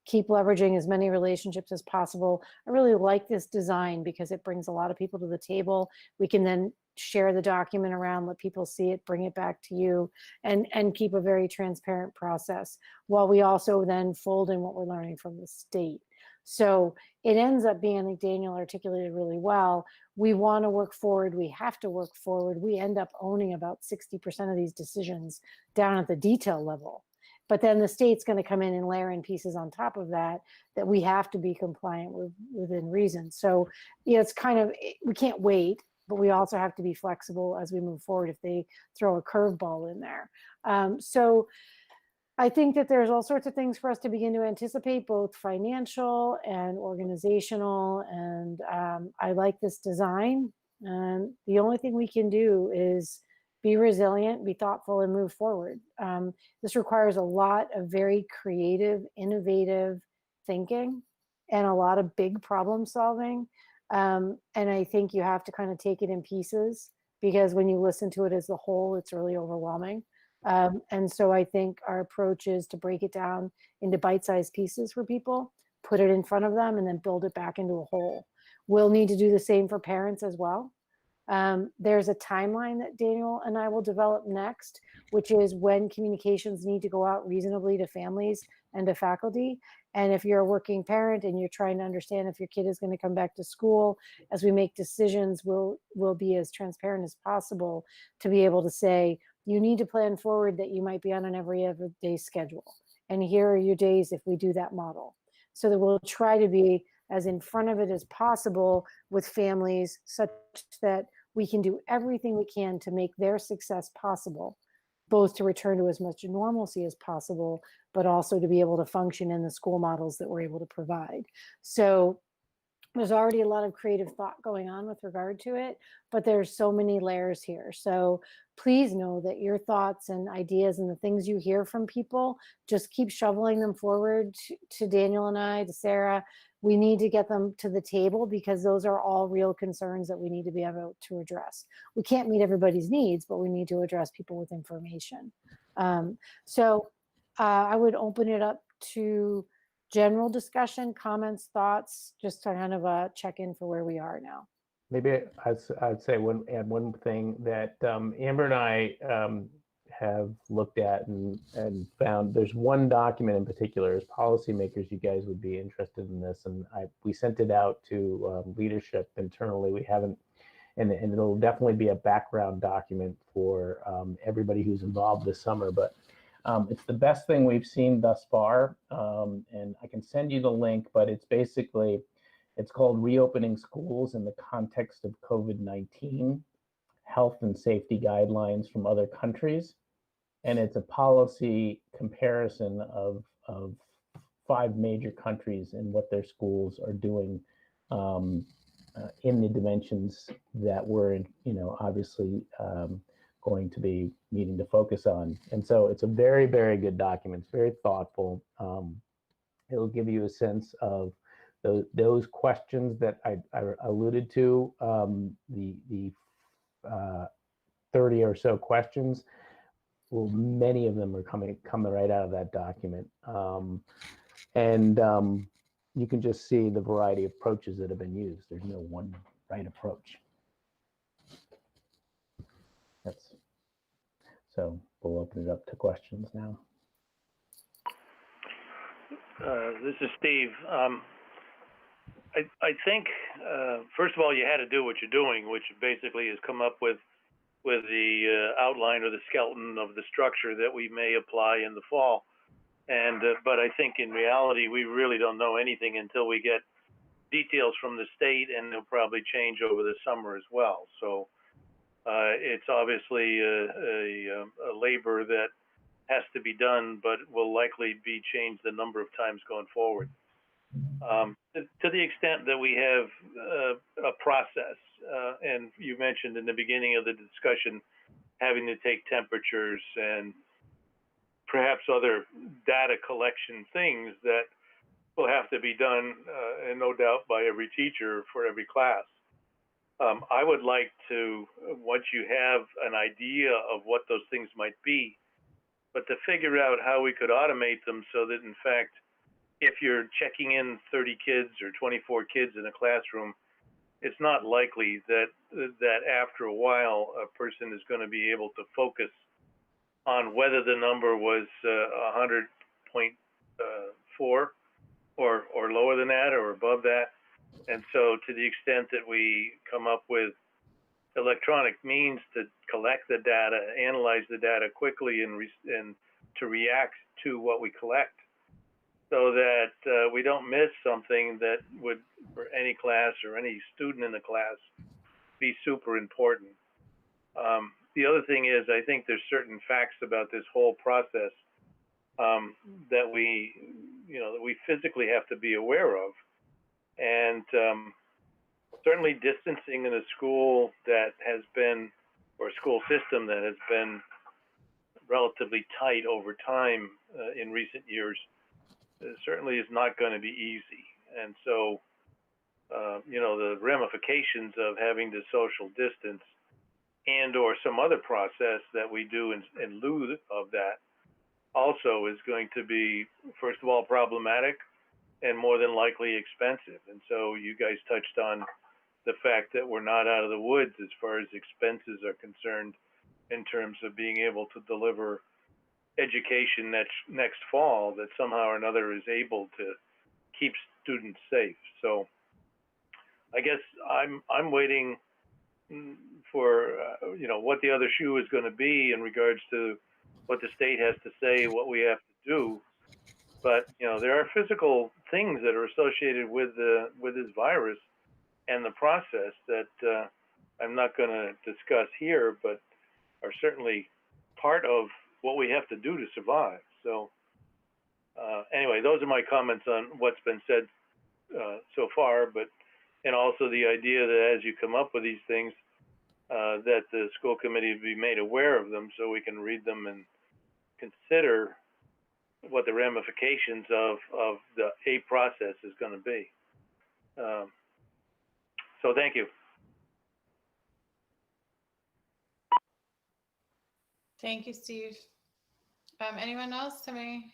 Speaker 6: keep leveraging as many relationships as possible. I really like this design because it brings a lot of people to the table. We can then share the document around, let people see it, bring it back to you, and keep a very transparent process, while we also then fold in what we're learning from the state. So it ends up being, I think Daniel articulated really well, we want to work forward, we have to work forward. We end up owning about 60% of these decisions down at the detail level. But then the state's going to come in and layer in pieces on top of that we have to be compliant with within reason. So it's kind of, we can't wait, but we also have to be flexible as we move forward if they throw a curveball in there. So I think that there's all sorts of things for us to begin to anticipate, both financial and organizational. And I like this design. And the only thing we can do is be resilient, be thoughtful, and move forward. This requires a lot of very creative, innovative thinking and a lot of big problem solving. And I think you have to kind of take it in pieces, because when you listen to it as a whole, it's really overwhelming. And so I think our approach is to break it down into bite-sized pieces for people, put it in front of them, and then build it back into a whole. We'll need to do the same for parents as well. There's a timeline that Daniel and I will develop next, which is when communications need to go out reasonably to families and to faculty. And if you're a working parent and you're trying to understand if your kid is going to come back to school, as we make decisions, we'll be as transparent as possible to be able to say, you need to plan forward that you might be on an every other day schedule. And here are your days if we do that model. So that we'll try to be as in front of it as possible with families, such that we can do everything we can to make their success possible, both to return to as much normalcy as possible, but also to be able to function in the school models that we're able to provide. So there's already a lot of creative thought going on with regard to it, but there's so many layers here. So please know that your thoughts and ideas and the things you hear from people, just keep shoveling them forward to Daniel and I, to Sarah. We need to get them to the table, because those are all real concerns that we need to be able to address. We can't meet everybody's needs, but we need to address people with information. So I would open it up to general discussion, comments, thoughts, just to kind of check in for where we are now.
Speaker 7: Maybe I'd say add one thing that Amber and I have looked at and found. There's one document in particular. As policymakers, you guys would be interested in this, and we sent it out to leadership internally. We haven't, and it'll definitely be a background document for everybody who's involved this summer. But it's the best thing we've seen thus far, and I can send you the link. But it's basically, it's called Reopening Schools in the Context of COVID-19, Health and Safety Guidelines from Other Countries. And it's a policy comparison of 5 major countries and what their schools are doing in the dimensions that we're, obviously going to be needing to focus on. And so it's a very, very good document. It's very thoughtful. It'll give you a sense of those questions that I alluded to, the 30 or so questions. Well, many of them are coming right out of that document. You can just see the variety of approaches that have been used. There's no one right approach. So we'll open it up to questions now.
Speaker 2: This is Steve. I think, first of all, you had to do what you're doing, which basically is come up with the outline or the skeleton of the structure that we may apply in the fall. But I think in reality, we really don't know anything until we get details from the state, and they'll probably change over the summer as well. So it's obviously a labor that has to be done, but will likely be changed a number of times going forward. To the extent that we have a process, and you mentioned in the beginning of the discussion having to take temperatures and perhaps other data collection things that will have to be done, and no doubt by every teacher for every class. I would like to, once you have an idea of what those things might be, but to figure out how we could automate them so that, in fact, if you're checking in 30 kids or 24 kids in a classroom, it's not likely that after a while a person is going to be able to focus on whether the number was 100.4 or lower than that or above that. And so to the extent that we come up with electronic means to collect the data, analyze the data quickly, and to react to what we collect, so that we don't miss something that would, for any class or any student in the class, be super important. The other thing is, I think there's certain facts about this whole process that we physically have to be aware of. And certainly distancing in a school that has been, or a school system that has been relatively tight over time in recent years, certainly is not going to be easy. And so, the ramifications of having to social distance and or some other process that we do in lieu of that also is going to be, first of all, problematic and more than likely expensive. And so you guys touched on the fact that we're not out of the woods as far as expenses are concerned in terms of being able to deliver education next fall that somehow or another is able to keep students safe. So I guess I'm waiting for what the other shoe is going to be in regards to what the state has to say, what we have to do. But there are physical things that are associated with this virus and the process that I'm not going to discuss here, but are certainly part of what we have to do to survive. So anyway, those are my comments on what's been said so far, and also the idea that as you come up with these things, that the school committee be made aware of them so we can read them and consider what the ramifications of the process is going to be. So thank you.
Speaker 1: Thank you, Steve. Anyone else have any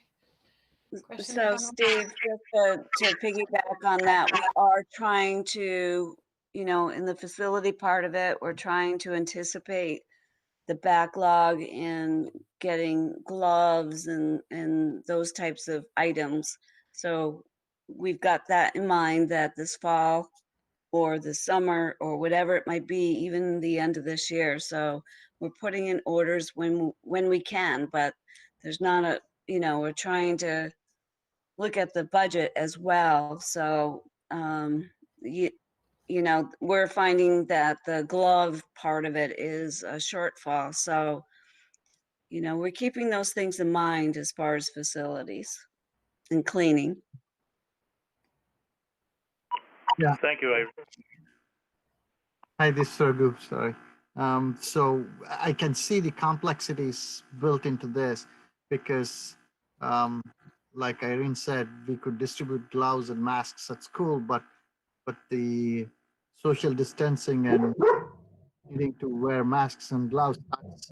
Speaker 1: questions?
Speaker 8: So
Speaker 1: comments?
Speaker 8: Steve, just to piggyback on that, we are trying to, in the facility part of it, we're trying to anticipate the backlog in getting gloves and those types of items. So we've got that in mind, that this fall or the summer or whatever it might be, even the end of this year. So we're putting in orders when we can, but there's not a, we're trying to look at the budget as well. So, we're finding that the glove part of it is a shortfall. So, we're keeping those things in mind as far as facilities and cleaning.
Speaker 5: Yeah.
Speaker 2: Thank you.
Speaker 5: Hi, this is Raghu, sorry. So I can see the complexities built into this because, like Irene said, we could distribute gloves and masks at school, but the social distancing and needing to wear masks and gloves starts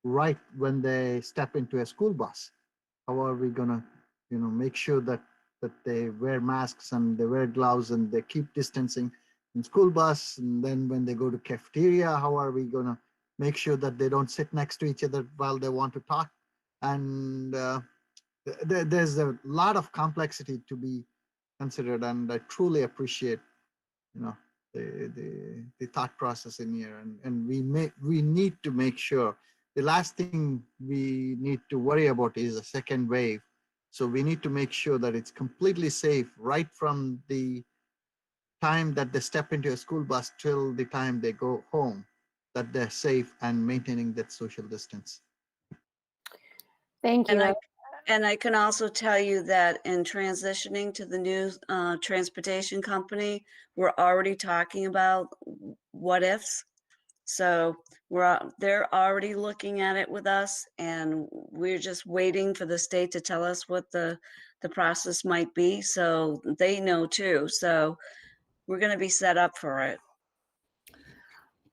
Speaker 5: right when they step into a school bus. How are we gonna, make sure that they wear masks and they wear gloves and they keep distancing in school bus? And then when they go to cafeteria, how are we gonna make sure that they don't sit next to each other while they want to talk? And there's a lot of complexity to be considered, and I truly appreciate, the thought process in here. And we need to make sure. The last thing we need to worry about is a second wave. So we need to make sure that it's completely safe right from the time that they step into a school bus till the time they go home, that they're safe and maintaining that social distance.
Speaker 6: Thank you.
Speaker 8: And I can also tell you that in transitioning to the new transportation company, we're already talking about what ifs. So they're already looking at it with us, and we're just waiting for the state to tell us what the process might be. So they know too. So we're going to be set up for it.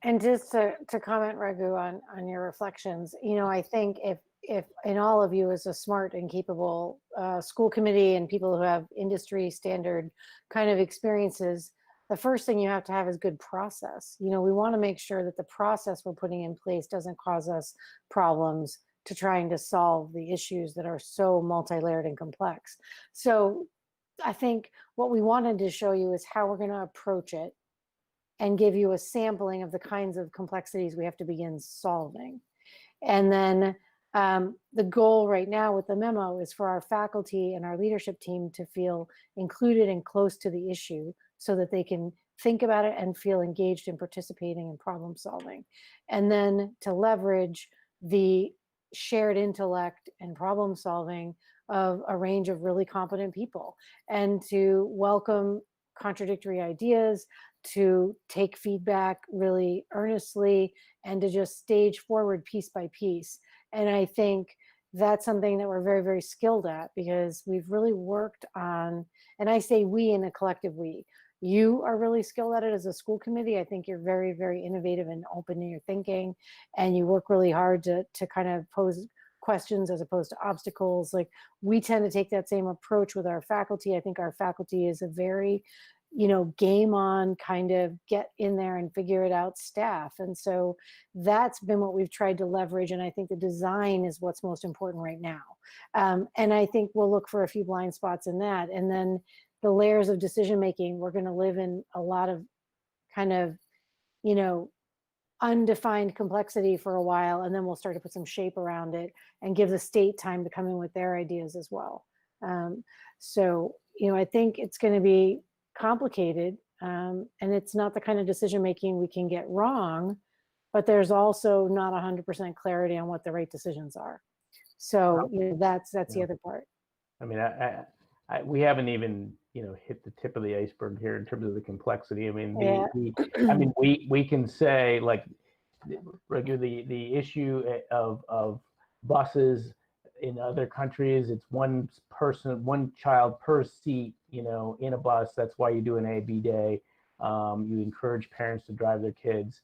Speaker 6: And just to comment, Raghu, on your reflections, I think if in all of you is a smart and capable school committee and people who have industry standard kind of experiences, the first thing you have to have is good process. We want to make sure that the process we're putting in place doesn't cause us problems to trying to solve the issues that are so multi-layered and complex. So I think what we wanted to show you is how we're going to approach it and give you a sampling of the kinds of complexities we have to begin solving. And then the goal right now with the memo is for our faculty and our leadership team to feel included and close to the issue so that they can think about it and feel engaged in participating in problem solving. And then to leverage the shared intellect and problem solving of a range of really competent people, and to welcome contradictory ideas, to take feedback really earnestly and to just stage forward piece by piece. And I think that's something that we're very, very skilled at, because we've really worked on, and I say we in a collective we. You are really skilled at it as a school committee. I think you're very, very innovative and open in your thinking, and you work really hard to kind of pose questions as opposed to obstacles. Like, we tend to take that same approach with our faculty. I think our faculty is a very, game on, kind of get in there and figure it out staff. And so that's been what we've tried to leverage. And I think the design is what's most important right now. And I think we'll look for a few blind spots in that. And then the layers of decision making, we're going to live in a lot of kind of, undefined complexity for a while, and then we'll start to put some shape around it and give the state time to come in with their ideas as well. So, I think it's going to be complicated, and it's not the kind of decision making we can get wrong, but there's also not 100% clarity on what the right decisions are. So that's the other part.
Speaker 7: I mean, we haven't even hit the tip of the iceberg here in terms of the complexity. I mean, we can say, like, the issue of buses in other countries, it's one child per seat, in a bus. That's why you do an A/B day. You encourage parents to drive their kids.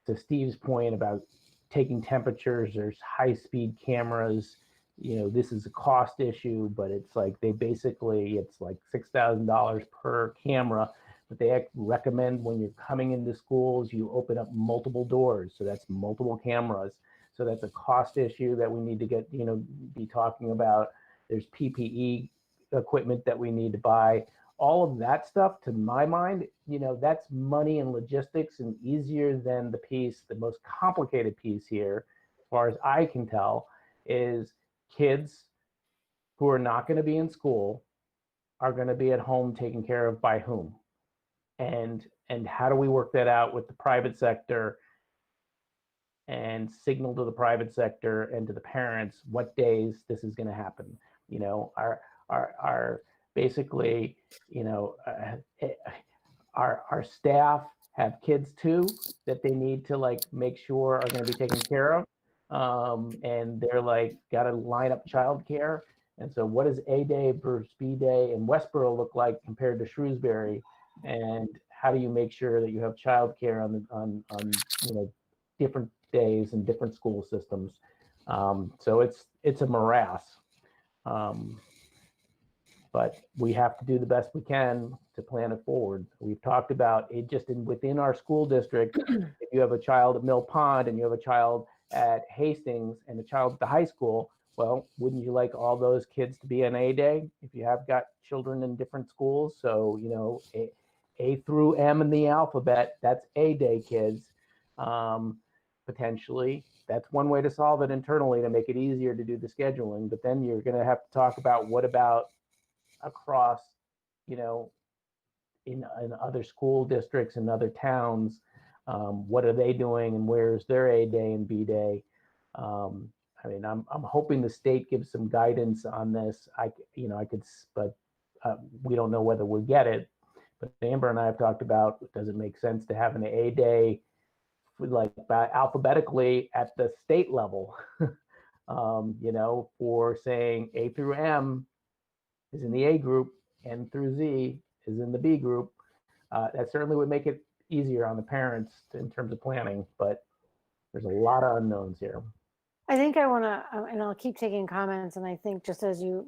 Speaker 7: To Steve's point about taking temperatures, there's high-speed cameras. This is a cost issue, but it's like it's like $6,000 per camera. But they recommend when you're coming into schools, you open up multiple doors. So that's multiple cameras. So that's a cost issue that we need to get, be talking about. There's PPE equipment that we need to buy. All of that stuff, to my mind, that's money and logistics, and easier than the most complicated piece here, as far as I can tell, is kids who are not going to be in school are going to be at home taken care of by whom? And how do we work that out with the private sector and signal to the private sector and to the parents what days this is going to happen? Our basically, our staff have kids too that they need to make sure are going to be taken care of. And they're got to line up childcare. And so what does A day versus B day in Westborough look like compared to Shrewsbury? And how do you make sure that you have childcare on different days and different school systems? So it's a morass. But we have to do the best we can to plan it forward. We've talked about it just within our school district. If you have a child at Mill Pond and you have a child at Hastings and a child at the high school, well, wouldn't you like all those kids to be on A day if you have got children in different schools? So, A through M in the alphabet, that's A day kids. Potentially, that's one way to solve it internally to make it easier to do the scheduling. But then you're going to have to talk about what about across, in other school districts and other towns. What are they doing and where's their A day and B day? I'm hoping the state gives some guidance on this. But we don't know whether we'll get it. But Amber and I have talked about, does it make sense to have an A day alphabetically at the state level? For saying A through M is in the A group, N through Z is in the B group. That certainly would make it easier on the parents in terms of planning, but there's a lot of unknowns here.
Speaker 6: I think I want to, and I'll keep taking comments, and I think just as you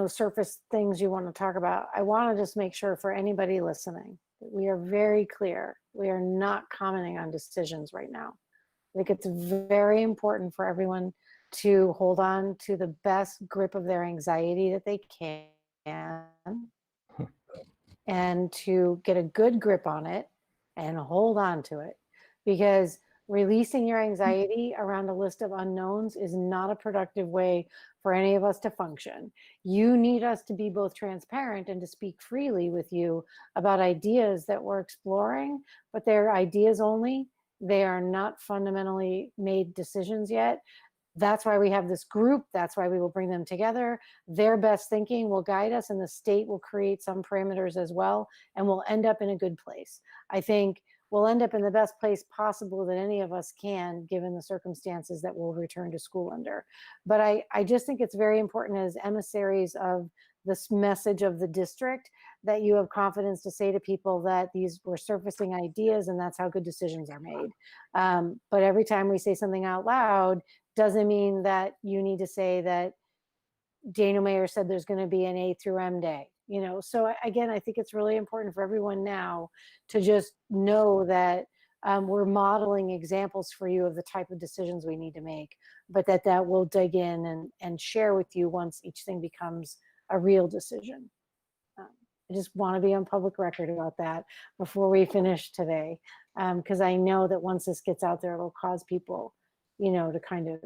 Speaker 6: surface things you want to talk about, I want to just make sure for anybody listening that we are very clear. We are not commenting on decisions right now. I think it's very important for everyone to hold on to the best grip of their anxiety that they can and to get a good grip on it and hold on to it, because releasing your anxiety around a list of unknowns is not a productive way for any of us to function. You need us to be both transparent and to speak freely with you about ideas that we're exploring, but they're ideas only. They are not fundamentally made decisions yet. That's why we have this group. That's why we will bring them together. Their best thinking will guide us, and the state will create some parameters as well, and we'll end up in a good place. I think we'll end up in the best place possible that any of us can, given the circumstances that we'll return to school under. But I just think it's very important as emissaries of this message of the district that you have confidence to say to people that these were surfacing ideas and that's how good decisions are made. But every time we say something out loud doesn't mean that you need to say that Daniel Mayer said there's going to be an A through M day. So again, I think it's really important for everyone now to just know that we're modeling examples for you of the type of decisions we need to make, but that we'll dig in and share with you once each thing becomes a real decision. I just want to be on public record about that before we finish today, because I know that once this gets out there, it'll cause people, to kind of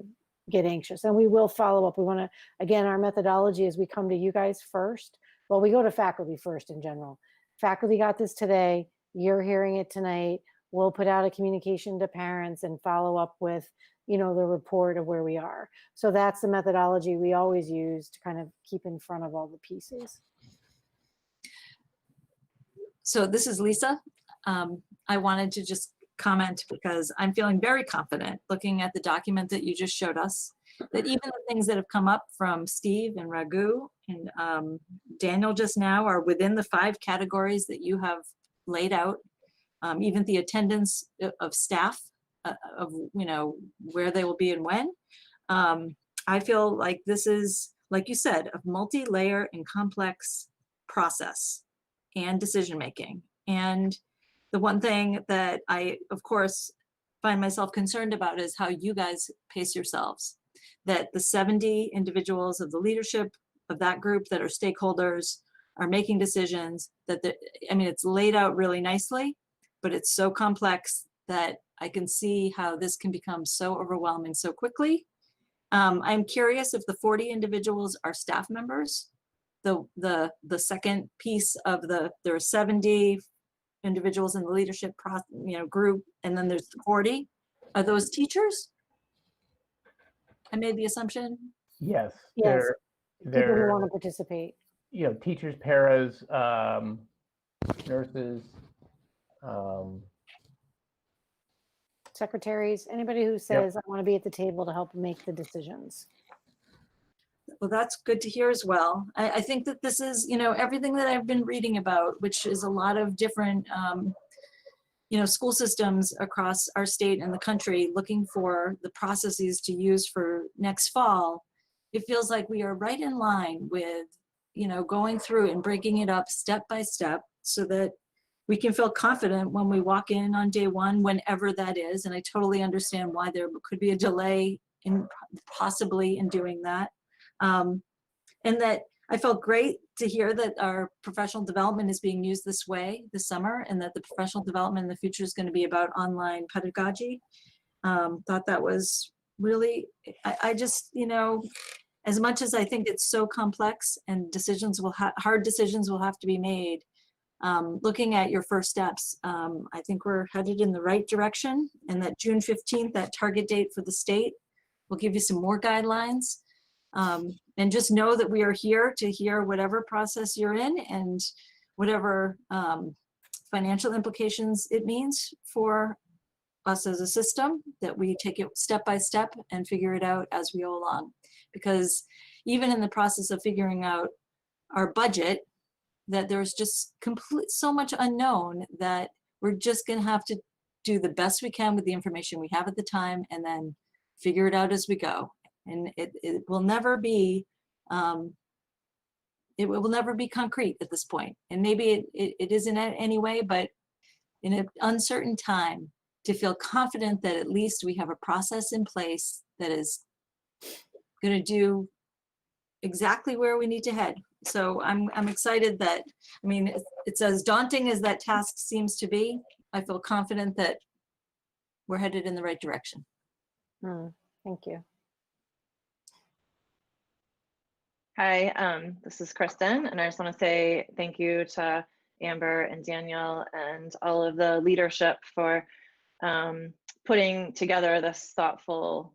Speaker 6: get anxious. And we will follow up. We want to, again, our methodology is we come to you guys first. Well, we go to faculty first in general. Faculty got this today. You're hearing it tonight. We'll put out a communication to parents and follow up with, the report of where we are. So that's the methodology we always use to kind of keep in front of all the pieces.
Speaker 3: So this is Lisa. I wanted to just comment because I'm feeling very confident looking at the document that you just showed us, that even the things that have come up from Steve and Raghu and Daniel just now are within the 5 categories that you have laid out. Even the attendance of staff, of where they will be and when. I feel like this is, like you said, a multi-layer and complex process and decision-making. And the one thing that I, of course, find myself concerned about is how you guys pace yourselves. That the 70 individuals of the leadership of that group that are stakeholders are making decisions that, it's laid out really nicely, but it's so complex that I can see how this can become so overwhelming so quickly. I'm curious if the 40 individuals are staff members. The second piece of there are 70 individuals in the leadership group, and then there's 40. Are those teachers? I made the assumption.
Speaker 7: Yes,
Speaker 6: Yes. People who want to
Speaker 7: they're
Speaker 6: participate.
Speaker 7: teachers, paras, nurses,
Speaker 6: Secretaries, anybody who says, I want to be at the table to help make the decisions.
Speaker 3: Well, that's good to hear as well. I think that this is, everything that I've been reading about, which is a lot of different, school systems across our state and the country looking for the processes to use for next fall. It feels like we are right in line with, going through and breaking it up step by step so that we can feel confident when we walk in on day one, whenever that is. And I totally understand why there could be a delay possibly in doing that. And that I felt great to hear that our professional development is being used this way this summer, and that the professional development in the future is going to be about online pedagogy. Thought that was really, I just, as much as I think it's so complex and hard decisions will have to be made, looking at your first steps, I think we're headed in the right direction, and that June 15th, that target date for the state, will give you some more guidelines. And just know that we are here to hear whatever process you're in and whatever financial implications it means for us as a system, that we take it step by step and figure it out as we go along. Because even in the process of figuring out our budget, that there's just so much unknown that we're just going to have to do the best we can with the information we have at the time and then figure it out as we go. And it will never be, it will never be concrete at this point. And maybe it isn't anyway, but in an uncertain time, to feel confident that at least we have a process in place that is going to do exactly where we need to head. So I'm excited that, it's as daunting as that task seems to be. I feel confident that we're headed in the right direction.
Speaker 6: Thank you.
Speaker 4: Hi, this is Kristen, and I just want to say thank you to Amber and Daniel and all of the leadership for putting together this thoughtful,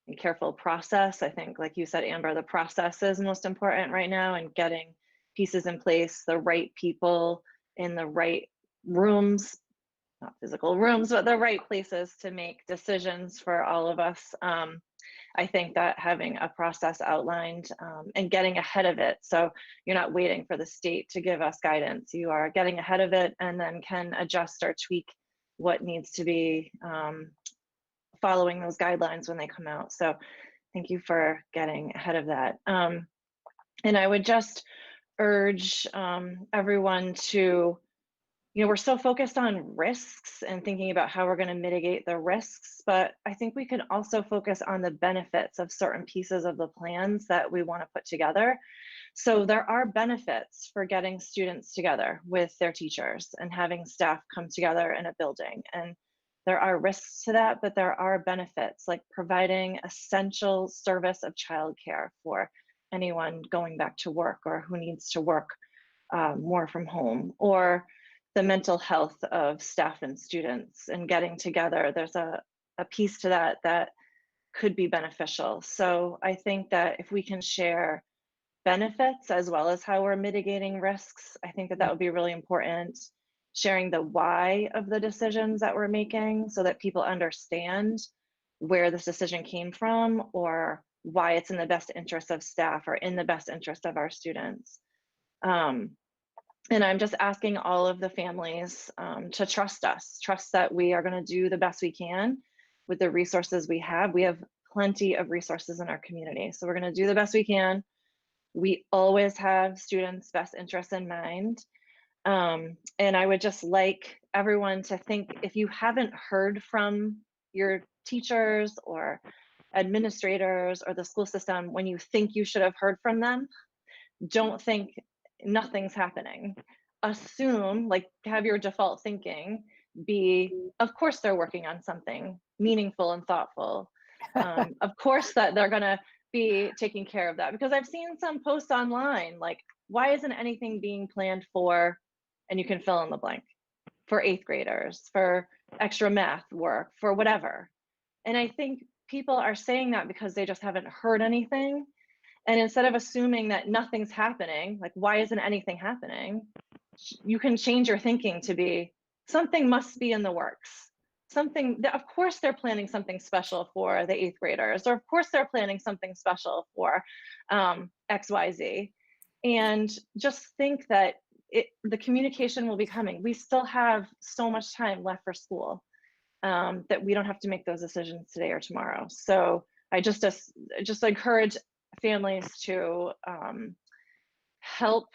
Speaker 4: and careful process. I think, like you said, Amber, the process is most important right now, and getting pieces in place, the right people in the right rooms, not physical rooms, but the right places to make decisions for all of us. I think that having a process outlined and getting ahead of it, so you're not waiting for the state to give us guidance, you are getting ahead of it and then can adjust or tweak what needs to be following those guidelines when they come out. So thank you for getting ahead of that. And I would just urge everyone to, we're so focused on risks and thinking about how we're going to mitigate the risks, but I think we can also focus on the benefits of certain pieces of the plans that we want to put together. So there are benefits for getting students together with their teachers and having staff come together in a building. And there are risks to that, but there are benefits, like providing essential service of childcare for anyone going back to work or who needs to work more from home, or the mental health of staff and students and getting together. There's a piece to that that could be beneficial. So I think that if we can share benefits as well as how we're mitigating risks, I think that that would be really important. Sharing the why of the decisions that we're making so that people understand where this decision came from or why it's in the best interest of staff or in the best interest of our students. And I'm just asking all of the families to trust us, trust that we are going to do the best we can with the resources we have. We have plenty of resources in our community, so we're going to do the best we can. We always have students' best interests in mind. And I would just like everyone to think, if you haven't heard from your teachers or administrators or the school system when you think you should have heard from them, don't think nothing's happening. Assume, like, have your default thinking be, of course they're working on something meaningful and thoughtful. Of course that they're gonna be taking care of that, because I've seen some posts online like, why isn't anything being planned for, and you can fill in the blank, for 8th graders, for extra math work, for whatever. And I think people are saying that because they just haven't heard anything. And instead of assuming that nothing's happening, like, why isn't anything happening? You can change your thinking to be, something must be in the works. Something, of course they're planning something special for the 8th graders, or of course they're planning something special for XYZ. And just think that the communication will be coming. We still have so much time left for school that we don't have to make those decisions today or tomorrow. So I just encourage families to help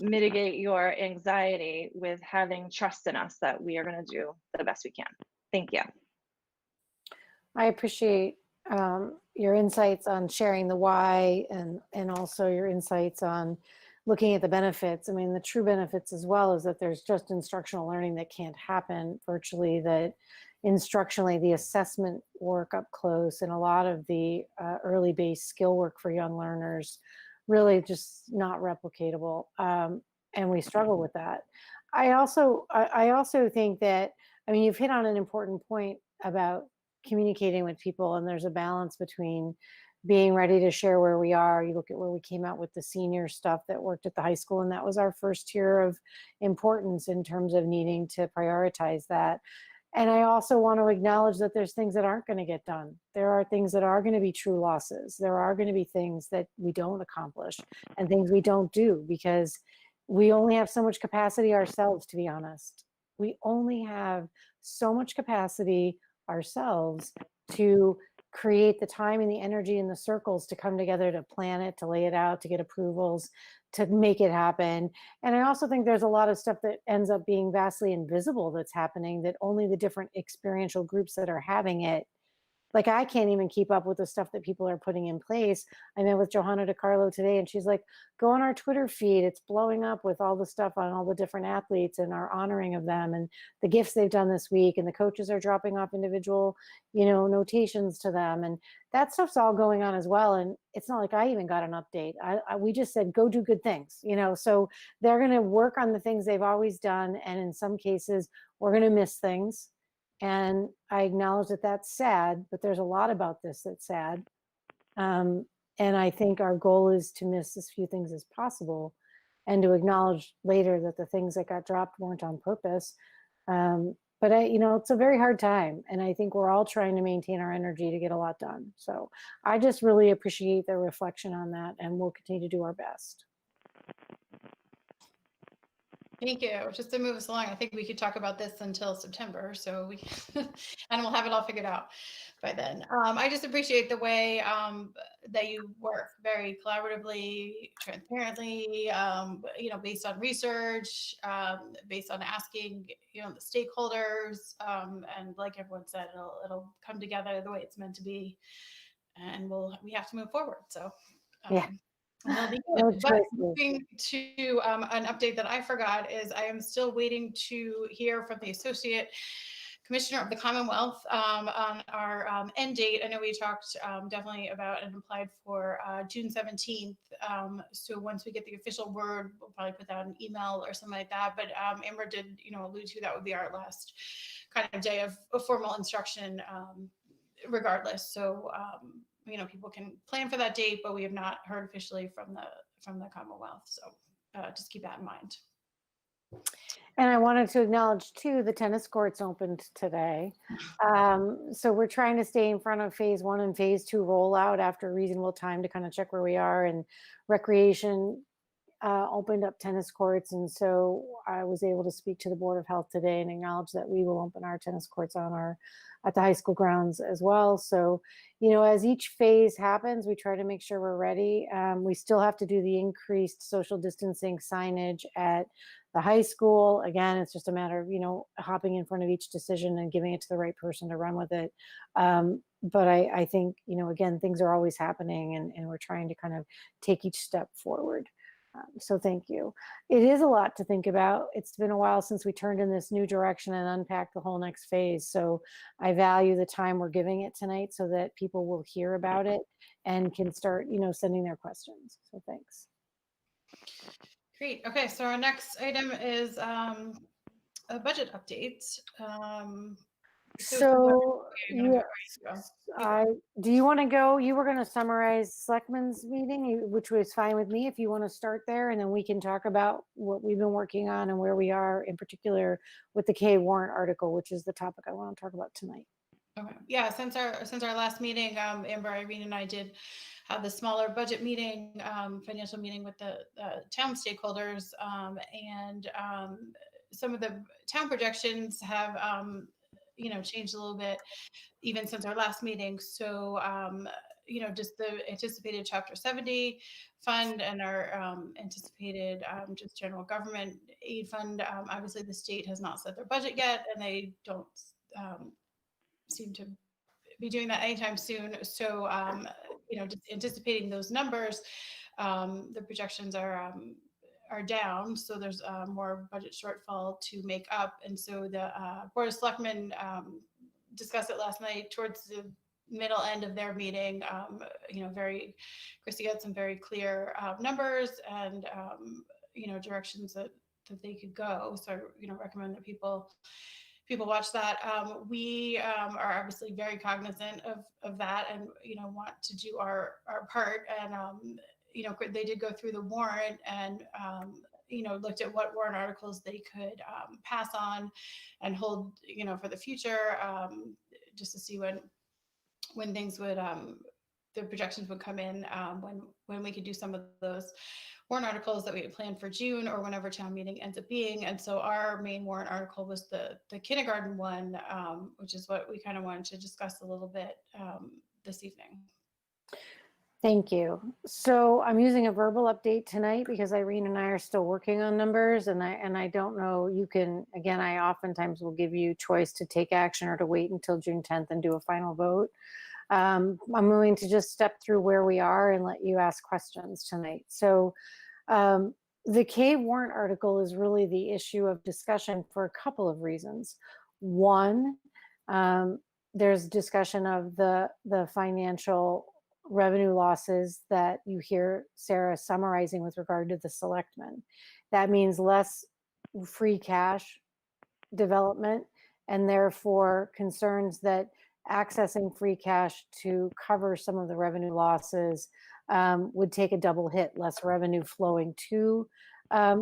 Speaker 4: mitigate your anxiety with having trust in us that we are going to do the best we can. Thank you.
Speaker 6: I appreciate your insights on sharing the why, and also your insights on looking at the benefits. I mean, the true benefits as well is that there's just instructional learning that can't happen virtually, that instructionally the assessment work up close and a lot of the early based skill work for young learners really just not replicatable. And we struggle with that. I also think that, I mean, you've hit on an important point about communicating with people, and there's a balance between being ready to share where we are. You look at where we came out with the senior stuff that worked at the high school, and that was our first tier of importance in terms of needing to prioritize that. And I also want to acknowledge that there's things that aren't going to get done. There are things that are going to be true losses. There are going to be things that we don't accomplish and things we don't do because we only have so much capacity ourselves, to be honest. We only have so much capacity ourselves to create the time and the energy and the circles to come together, to plan it, to lay it out, to get approvals, to make it happen. And I also think there's a lot of stuff that ends up being vastly invisible that's happening, that only the different experiential groups that are having it. Like, I can't even keep up with the stuff that people are putting in place. I met with Johanna DiCarlo today, and she's like, go on our Twitter feed. It's blowing up with all the stuff on all the different athletes and our honoring of them and the gifts they've done this week. And the coaches are dropping off individual, notations to them. And that stuff's all going on as well. And it's not like I even got an update. We just said, go do good things, so they're going to work on the things they've always done. And in some cases, we're going to miss things. And I acknowledge that that's sad, but there's a lot about this that's sad. And I think our goal is to miss as few things as possible and to acknowledge later that the things that got dropped weren't on purpose. But it's a very hard time. And I think we're all trying to maintain our energy to get a lot done. So I just really appreciate the reflection on that, and we'll continue to do our best.
Speaker 1: Thank you. Just to move us along, I think we could talk about this until September, so we and we'll have it all figured out by then. I just appreciate the way that you work very collaboratively, transparently, based on research, based on asking, the stakeholders, and like everyone said, it'll come together the way it's meant to be, and we have to move forward. So.
Speaker 6: Yeah.
Speaker 1: That'll be
Speaker 6: No
Speaker 1: good. But
Speaker 6: choices.
Speaker 1: moving to an update that I forgot is I am still waiting to hear from the Associate Commissioner of the Commonwealth on our end date. I know we talked definitely about and applied for June 17th. So once we get the official word, we'll probably put that in an email or something like that. But Amber did, allude to that would be our last kind of day of formal instruction regardless. So people can plan for that date, but we have not heard officially from the Commonwealth. So just keep that in mind.
Speaker 6: And I wanted to acknowledge too, the tennis courts opened today. So we're trying to stay in front of phase 1 and phase 2 rollout after a reasonable time to kind of check where we are. And recreation opened up tennis courts. And so I was able to speak to the Board of Health today and acknowledge that we will open our tennis courts at the high school grounds as well. So, as each phase happens, we try to make sure we're ready. We still have to do the increased social distancing signage at the high school. Again, it's just a matter of, hopping in front of each decision and giving it to the right person to run with it. But I think, again, things are always happening, and we're trying to kind of take each step forward. So thank you. It is a lot to think about. It's been a while since we turned in this new direction and unpacked the whole next phase. So I value the time we're giving it tonight so that people will hear about it and can start, sending their questions. So thanks.
Speaker 1: Great. Okay, so our next item is a budget update.
Speaker 6: So
Speaker 1: yeah,
Speaker 6: do you want to go? You were going to summarize Selectmen's meeting, which was fine with me. If you want to start there, and then we can talk about what we've been working on and where we are, in particular with the K warrant article, which is the topic I want to talk about tonight.
Speaker 1: Okay. Yeah. Since our last meeting, Amber, Irene, and I did have the smaller budget meeting, financial meeting with the town stakeholders, and some of the town projections have changed a little bit even since our last meeting. So just the anticipated Chapter 70 fund and our anticipated just general government aid fund. Obviously, the state has not set their budget yet, and they don't seem to be doing that anytime soon. So just anticipating those numbers, the projections are down, so there's more budget shortfall to make up. And so the Board of Selectmen discussed it last night towards the middle end of their meeting. Christy had some very clear numbers and directions that they could go. So recommend that people watch that. We are obviously very cognizant of that, and want to do our part. And they did go through the warrant and looked at what warrant articles they could pass on and hold for the future, just to see when things would the projections would come in, when we could do some of those warrant articles that we had planned for June or whenever town meeting ends up being. And so our main warrant article was the kindergarten one, which is what we kind of wanted to discuss a little bit this evening.
Speaker 6: Thank you. So I'm using a verbal update tonight because Irene and I are still working on numbers, and I don't know, you can, again, I oftentimes will give you choice to take action or to wait until June 10th and do a final vote. I'm willing to just step through where we are and let you ask questions tonight. So the K warrant article is really the issue of discussion for a couple of reasons. One, there's discussion of the financial revenue losses that you hear Sarah summarizing with regard to the selectmen. That means less free cash development and therefore concerns that accessing free cash to cover some of the revenue losses would take a double hit, less revenue flowing to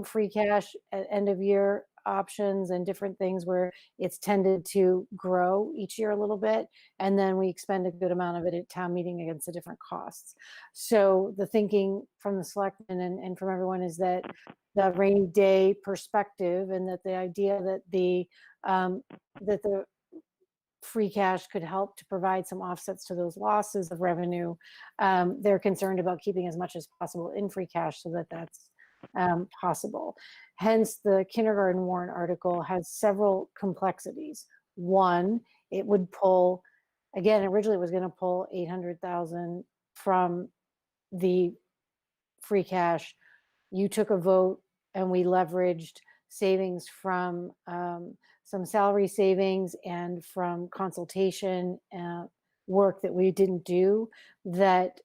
Speaker 6: free cash at end of year options and different things where it's tended to grow each year a little bit. And then we expend a good amount of it at town meeting against the different costs. So the thinking from the selectmen and from everyone is that the rainy day perspective, and that the idea that the free cash could help to provide some offsets to those losses of revenue. They're concerned about keeping as much as possible in free cash so that that's possible. Hence, the kindergarten warrant article has several complexities. One, it would pull, again, originally it was going to pull 800,000 from the free cash. You took a vote and we leveraged savings from some salary savings and from consultation work that we didn't do that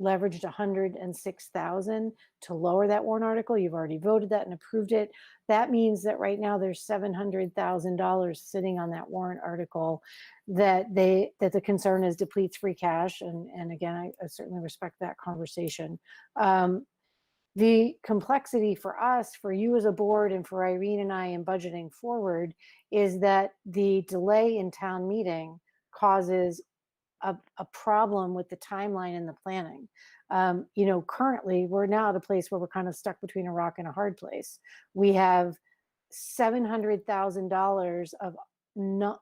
Speaker 6: leveraged 106,000 to lower that warrant article. You've already voted that and approved it. That means that right now there's $700,000 sitting on that warrant article that the concern is depletes free cash. And again, I certainly respect that conversation. The complexity for us, for you as a board, and for Irene and I in budgeting forward is that the delay in town meeting causes a problem with the timeline and the planning. Currently we're now at a place where we're kind of stuck between a rock and a hard place. We have $700,000 of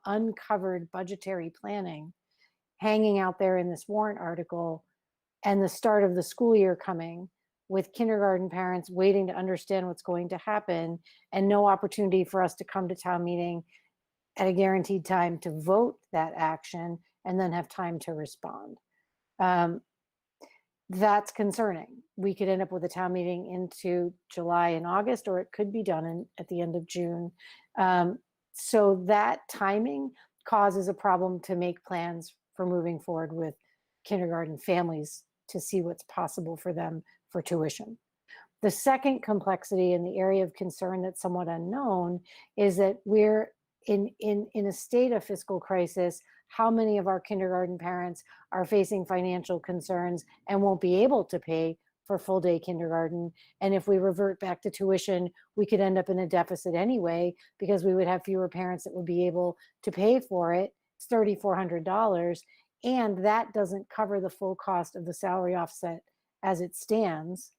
Speaker 6: uncovered budgetary planning hanging out there in this warrant article, and the start of the school year coming, with kindergarten parents waiting to understand what's going to happen, and no opportunity for us to come to town meeting at a guaranteed time to vote that action and then have time to respond. That's concerning. We could end up with a town meeting into July and August, or it could be done at the end of June. So that timing causes a problem to make plans for moving forward with kindergarten families to see what's possible for them for tuition. The second complexity in the area of concern that's somewhat unknown is that we're in a state of fiscal crisis. How many of our kindergarten parents are facing financial concerns and won't be able to pay for full day kindergarten? And if we revert back to tuition, we could end up in a deficit anyway, because we would have fewer parents that would be able to pay for it. It's $3,400. And that doesn't cover the full cost of the salary offset as it stands.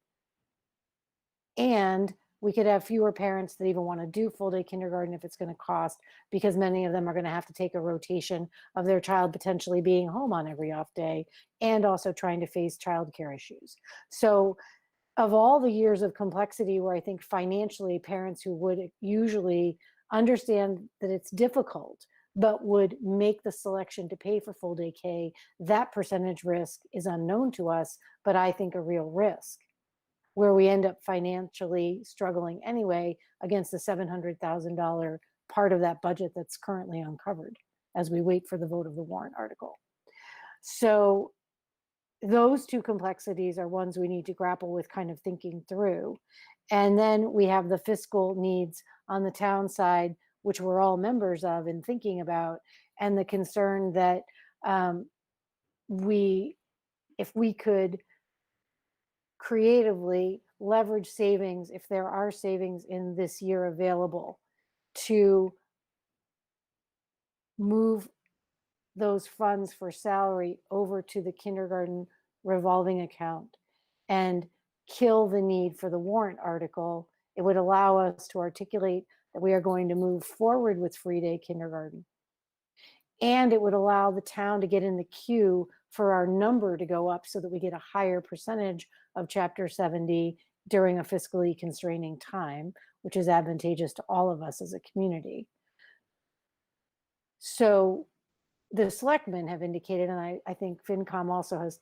Speaker 6: And we could have fewer parents that even want to do full day kindergarten if it's going to cost, because many of them are going to have to take a rotation of their child potentially being home on every off day and also trying to face childcare issues. So of all the years of complexity where I think financially parents who would usually understand that it's difficult but would make the selection to pay for full day K, that percentage risk is unknown to us, but I think a real risk, where we end up financially struggling anyway against the $700,000 part of that budget that's currently uncovered as we wait for the vote of the warrant article. So those two complexities are ones we need to grapple with, kind of thinking through. And then we have the fiscal needs on the town side, which we're all members of and thinking about, and the concern that if we could creatively leverage savings, if there are savings in this year available, to move those funds for salary over to the kindergarten revolving account and kill the need for the warrant article, it would allow us to articulate that we are going to move forward with free day kindergarten. And it would allow the town to get in the queue for our number to go up so that we get a higher percentage of Chapter 70 during a fiscally constraining time, which is advantageous to all of us as a community. So the selectmen have indicated, and I think FinCom also has,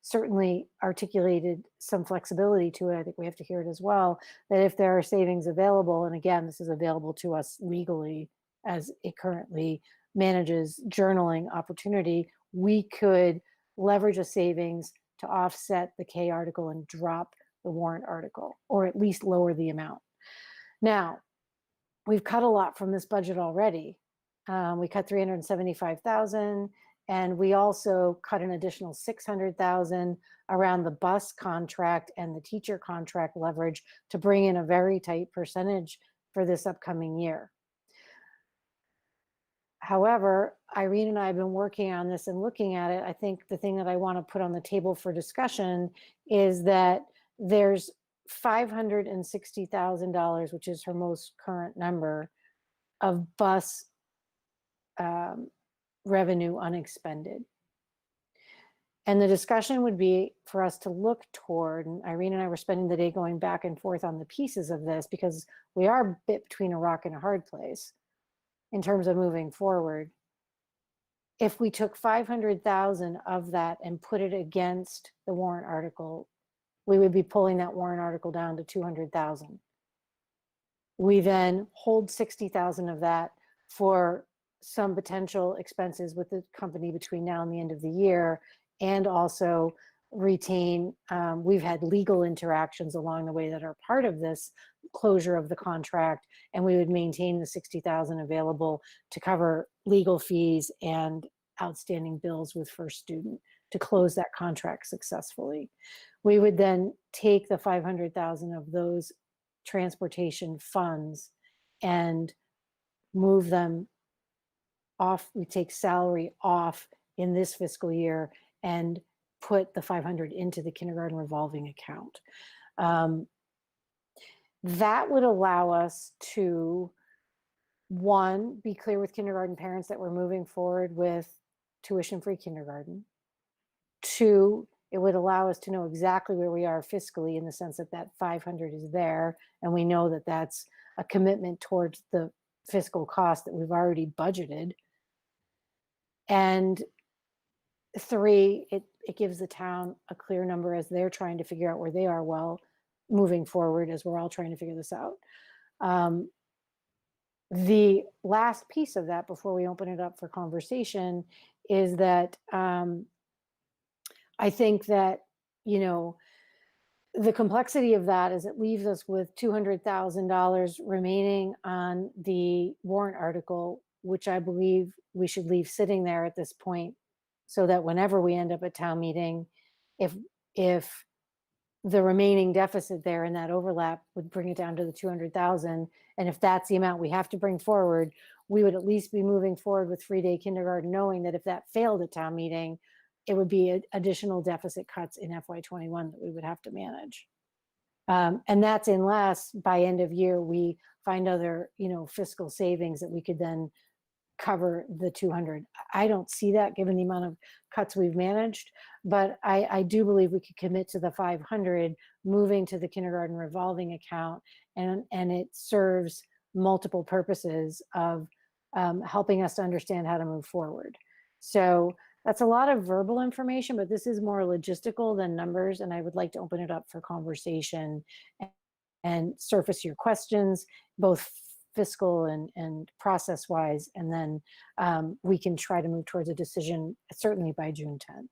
Speaker 6: certainly articulated some flexibility to it. I think we have to hear it as well, that if there are savings available, and again, this is available to us legally as it currently manages journaling opportunity, we could leverage a savings to offset the K article and drop the warrant article, or at least lower the amount. Now, we've cut a lot from this budget already. We cut 375,000, and we also cut an additional 600,000 around the bus contract and the teacher contract leverage to bring in a very tight percentage for this upcoming year. However, Irene and I have been working on this and looking at it. I think the thing that I want to put on the table for discussion is that there's $560,000, which is her most current number, of bus revenue unexpended. And the discussion would be for us to look toward, and Irene and I were spending the day going back and forth on the pieces of this because we are a bit between a rock and a hard place in terms of moving forward. If we took 500,000 of that and put it against the warrant article, we would be pulling that warrant article down to 200,000. We then hold 60,000 of that for some potential expenses with the company between now and the end of the year, and also retain, we've had legal interactions along the way that are part of this closure of the contract, and we would maintain the 60,000 available to cover legal fees and outstanding bills with First Student to close that contract successfully. We would then take the 500,000 of those transportation funds and move them off. We take salary off in this fiscal year and put the 500 into the kindergarten revolving account. That would allow us to, one, be clear with kindergarten parents that we're moving forward with tuition-free kindergarten. Two, it would allow us to know exactly where we are fiscally, in the sense that that 500 is there, and we know that that's a commitment towards the fiscal cost that we've already budgeted. And three, it gives the town a clear number as they're trying to figure out where they are well moving forward, as we're all trying to figure this out. The last piece of that before we open it up for conversation is that I think that, you know, the complexity of that is it leaves us with $200,000 remaining on the warrant article, which I believe we should leave sitting there at this point, so that whenever we end up at town meeting, if the remaining deficit there and that overlap would bring it down to the 200,000, and if that's the amount we have to bring forward, we would at least be moving forward with free-day kindergarten, knowing that if that failed at town meeting, it would be additional deficit cuts in FY21 that we would have to manage. And that's unless by end of year, we find other, you know, fiscal savings that we could then cover the 200. I don't see that given the amount of cuts we've managed, but I do believe we could commit to the 500 moving to the kindergarten revolving account, and it serves multiple purposes of helping us to understand how to move forward. So that's a lot of verbal information, but this is more logistical than numbers, and I would like to open it up for conversation and surface your questions, both fiscal and process wise, and then we can try to move towards a decision certainly by June 10th.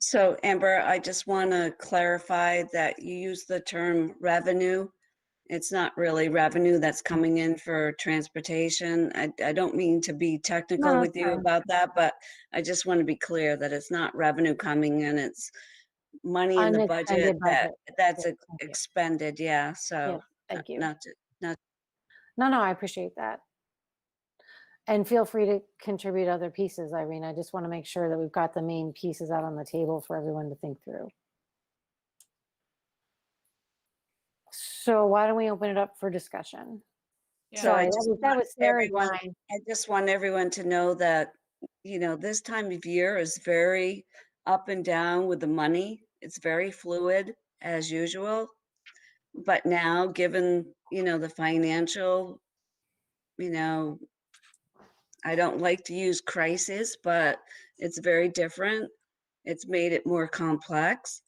Speaker 8: So Amber, I just want to clarify that you use the term revenue. It's not really revenue that's coming in for transportation. I don't mean to be technical with you about that, but I just want to be clear that it's not revenue coming in, it's money in the budget that's expended. Yeah, so
Speaker 6: thank you.
Speaker 8: No,
Speaker 6: I appreciate that. And feel free to contribute other pieces, Irene. I just want to make sure that we've got the main pieces out on the table for everyone to think through. So why don't we open it up for discussion?
Speaker 1: Yeah.
Speaker 8: So I
Speaker 6: just
Speaker 8: want everyone to know that, you know, this time of year is very up and down with the money. It's very fluid as usual. But now, given, you know, the financial, you know, I don't like to use crisis, but it's very different. It's made it more complex.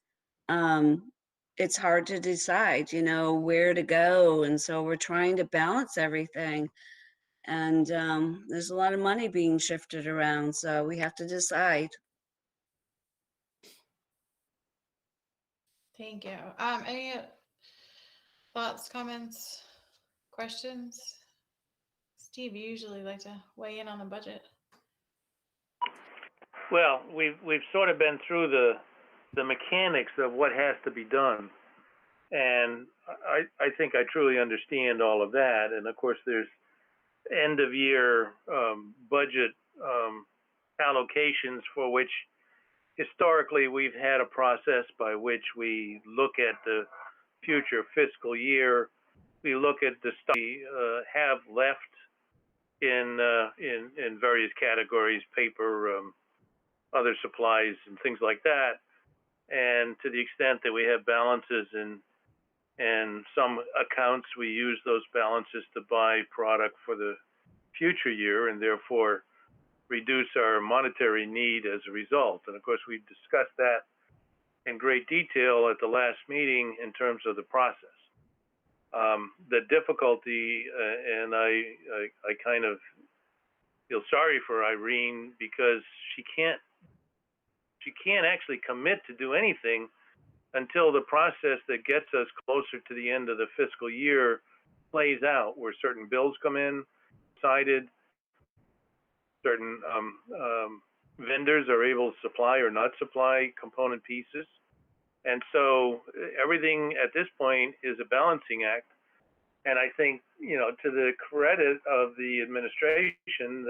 Speaker 8: It's hard to decide, you know, where to go. And so we're trying to balance everything. And there's a lot of money being shifted around. So we have to decide.
Speaker 1: Thank you. Any thoughts, comments, questions? Steve, you usually like to weigh in on the budget.
Speaker 2: Well, we've sort of been through the mechanics of what has to be done, and I think I truly understand all of that. And of course, there's end of year budget allocations for which historically we've had a process by which we look at the future fiscal year. We look at the stuff we have left in various categories, paper, other supplies, and things like that. And to the extent that we have balances in some accounts, we use those balances to buy product for the future year, and therefore reduce our monetary need as a result. And of course, we discussed that in great detail at the last meeting in terms of the process. The difficulty, and I kind of feel sorry for Irene because she can't actually commit to do anything until the process that gets us closer to the end of the fiscal year plays out, where certain bills come in, decided, certain vendors are able to supply or not supply component pieces. And so everything at this point is a balancing act. And I think, to the credit of the administration,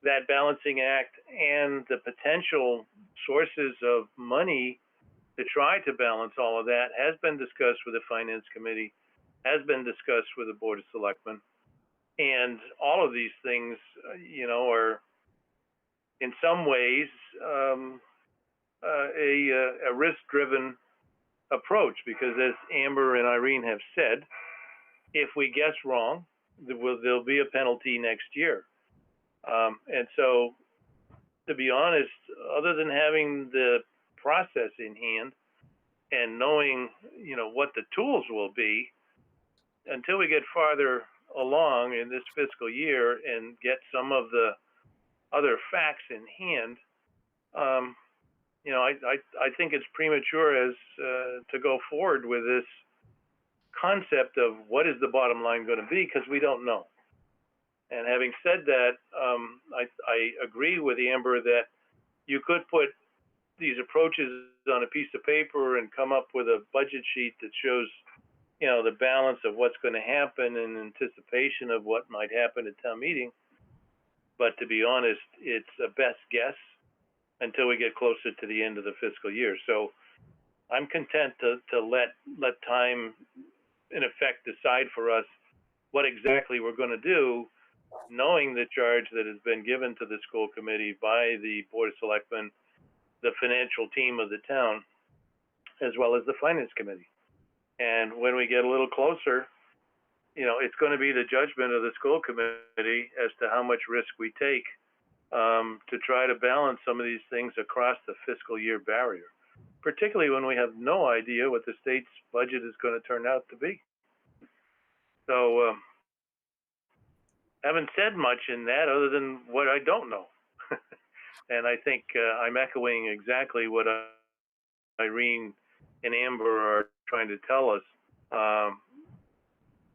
Speaker 2: that balancing act and the potential sources of money to try to balance all of that has been discussed with the Finance Committee, has been discussed with the Board of Selectmen. And all of these things, are in some ways a risk-driven approach, because as Amber and Irene have said, if we guess wrong, there'll be a penalty next year. And so, to be honest, other than having the process in hand and knowing, what the tools will be, until we get farther along in this fiscal year and get some of the other facts in hand, I think it's premature as to go forward with this concept of what is the bottom line going to be, because we don't know. And having said that, I agree with Amber that you could put these approaches on a piece of paper and come up with a budget sheet that shows, the balance of what's going to happen in anticipation of what might happen at town meeting. But to be honest, it's a best guess until we get closer to the end of the fiscal year. So I'm content to let time, in effect, decide for us what exactly we're going to do, knowing the charge that has been given to the school committee by the Board of Selectmen, the financial team of the town, as well as the Finance Committee. And when we get a little closer, it's going to be the judgment of the school committee as to how much risk we take to try to balance some of these things across the fiscal year barrier, particularly when we have no idea what the state's budget is going to turn out to be. So, haven't said much in that other than what I don't know. And I think I'm echoing exactly what Irene and Amber are trying to tell us.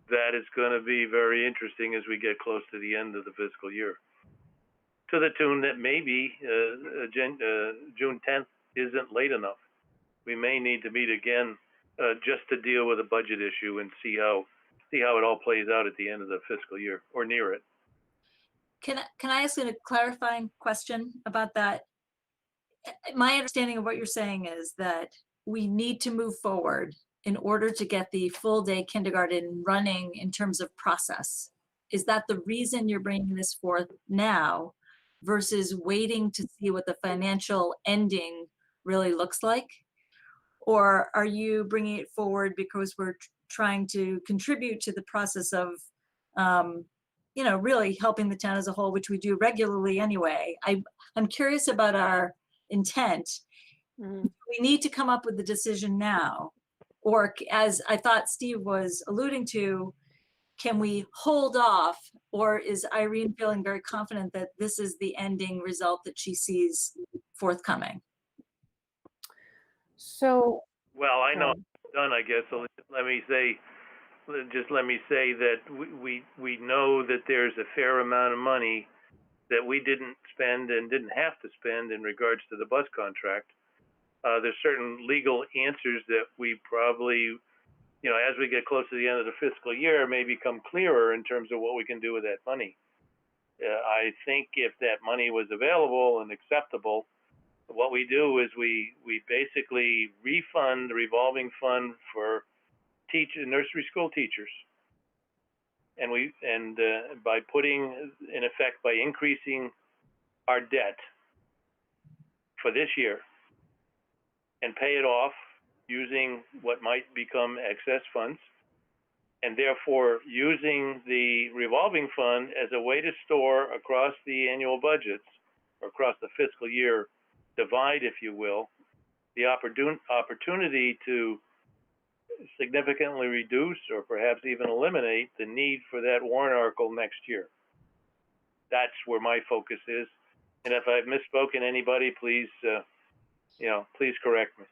Speaker 2: That is going to be very interesting as we get close to the end of the fiscal year. To the tune that maybe June 10th isn't late enough. We may need to meet again just to deal with a budget issue and see how it all plays out at the end of the fiscal year or near it.
Speaker 3: Can I ask a clarifying question about that? My understanding of what you're saying is that we need to move forward in order to get the full day kindergarten running in terms of process. Is that the reason you're bringing this forth now versus waiting to see what the financial ending really looks like? Or are you bringing it forward because we're trying to contribute to the process of, really helping the town as a whole, which we do regularly anyway? I'm curious about our intent.
Speaker 6: Mhm.
Speaker 3: We need to come up with the decision now, or as I thought Steve was alluding to, can we hold off, or is Irene feeling very confident that this is the ending result that she sees forthcoming?
Speaker 6: So,
Speaker 2: Well, I know it's done, I guess. So let me say, just let me say that we know that there's a fair amount of money that we didn't spend and didn't have to spend in regards to the bus contract. There's certain legal answers that we probably, as we get close to the end of the fiscal year, may become clearer in terms of what we can do with that money. I think if that money was available and acceptable, what we do is we basically refund the revolving fund for nursery school teachers, and by putting, in effect, by increasing our debt for this year and pay it off using what might become excess funds, and therefore using the revolving fund as a way to store across the annual budgets, or across the fiscal year divide, if you will, the opportunity to significantly reduce or perhaps even eliminate the need for that warrant article next year. That's where my focus is. And if I've misspoken anybody, please, please correct me.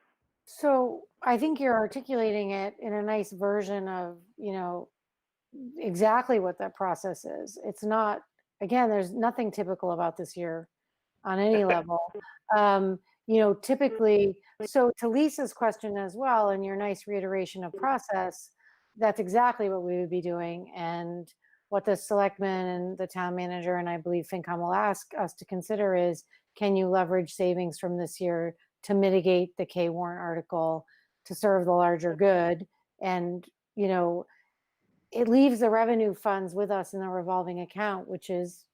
Speaker 6: So I think you're articulating it in a nice version of, exactly what that process is. It's not, again, there's nothing typical about this year on any level. Typically, so to Lisa's question as well, and your nice reiteration of process, that's exactly what we would be doing. And what the selectmen and the town manager, and I believe FinCom will ask us to consider is, can you leverage savings from this year to mitigate the K warrant article to serve the larger good? And, it leaves the revenue funds with us in the revolving account, which is,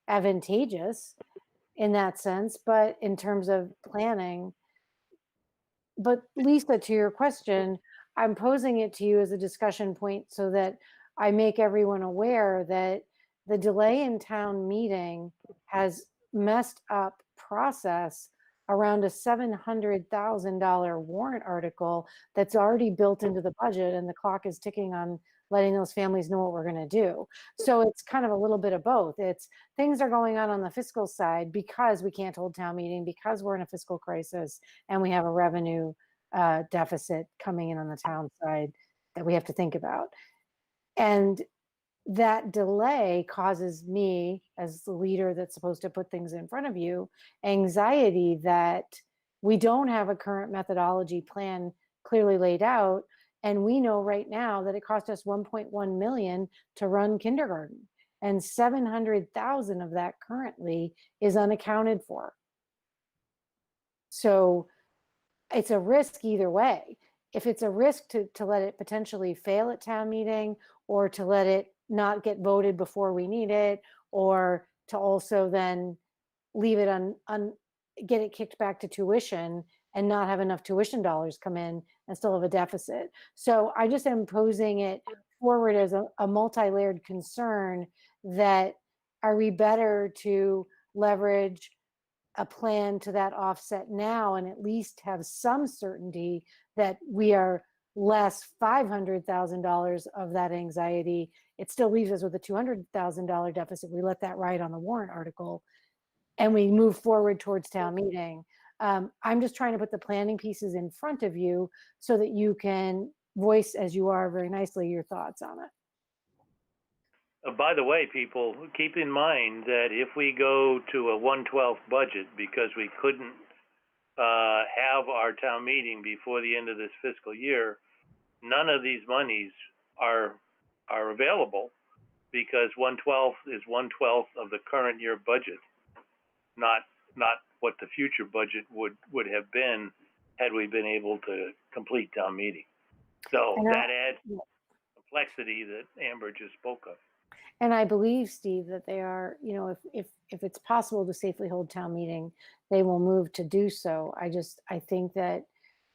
Speaker 6: advantageous in that sense, but in terms of planning. But Lisa, to your question, I'm posing it to you as a discussion point so that I make everyone aware that the delay in town meeting has messed up process around a $700,000 warrant article that's already built into the budget, and the clock is ticking on letting those families know what we're going to do. So it's kind of a little bit of both. It's things are going on the fiscal side because we can't hold town meeting, because we're in a fiscal crisis and we have a revenue deficit coming in on the town side that we have to think about. And that delay causes me, as the leader that's supposed to put things in front of you, anxiety that we don't have a current methodology plan clearly laid out. And we know right now that it cost us 1.1 million to run kindergarten, and 700,000 of that currently is unaccounted for. So it's a risk either way. If it's a risk to let it potentially fail at town meeting, or to let it not get voted before we need it, or to also then leave it get it kicked back to tuition and not have enough tuition dollars come in and still have a deficit. So I just am posing it forward as a multi-layered concern that, are we better to leverage a plan to that offset now and at least have some certainty that we are less $500,000 of that anxiety? It still leaves us with a $200,000 deficit. We let that ride on the warrant article and we move forward towards town meeting. I'm just trying to put the planning pieces in front of you so that you can voice, as you are very nicely, your thoughts on it.
Speaker 2: By the way, people, keep in mind that if we go to a 1/12 budget because we couldn't have our town meeting before the end of this fiscal year, none of these monies are available, because 1/12 is 1/12 of the current year budget, not what the future budget would have been had we been able to complete town meeting. So that adds complexity that Amber just spoke of.
Speaker 6: And I believe, Steve, that they are, if it's possible to safely hold town meeting, they will move to do so. I think that,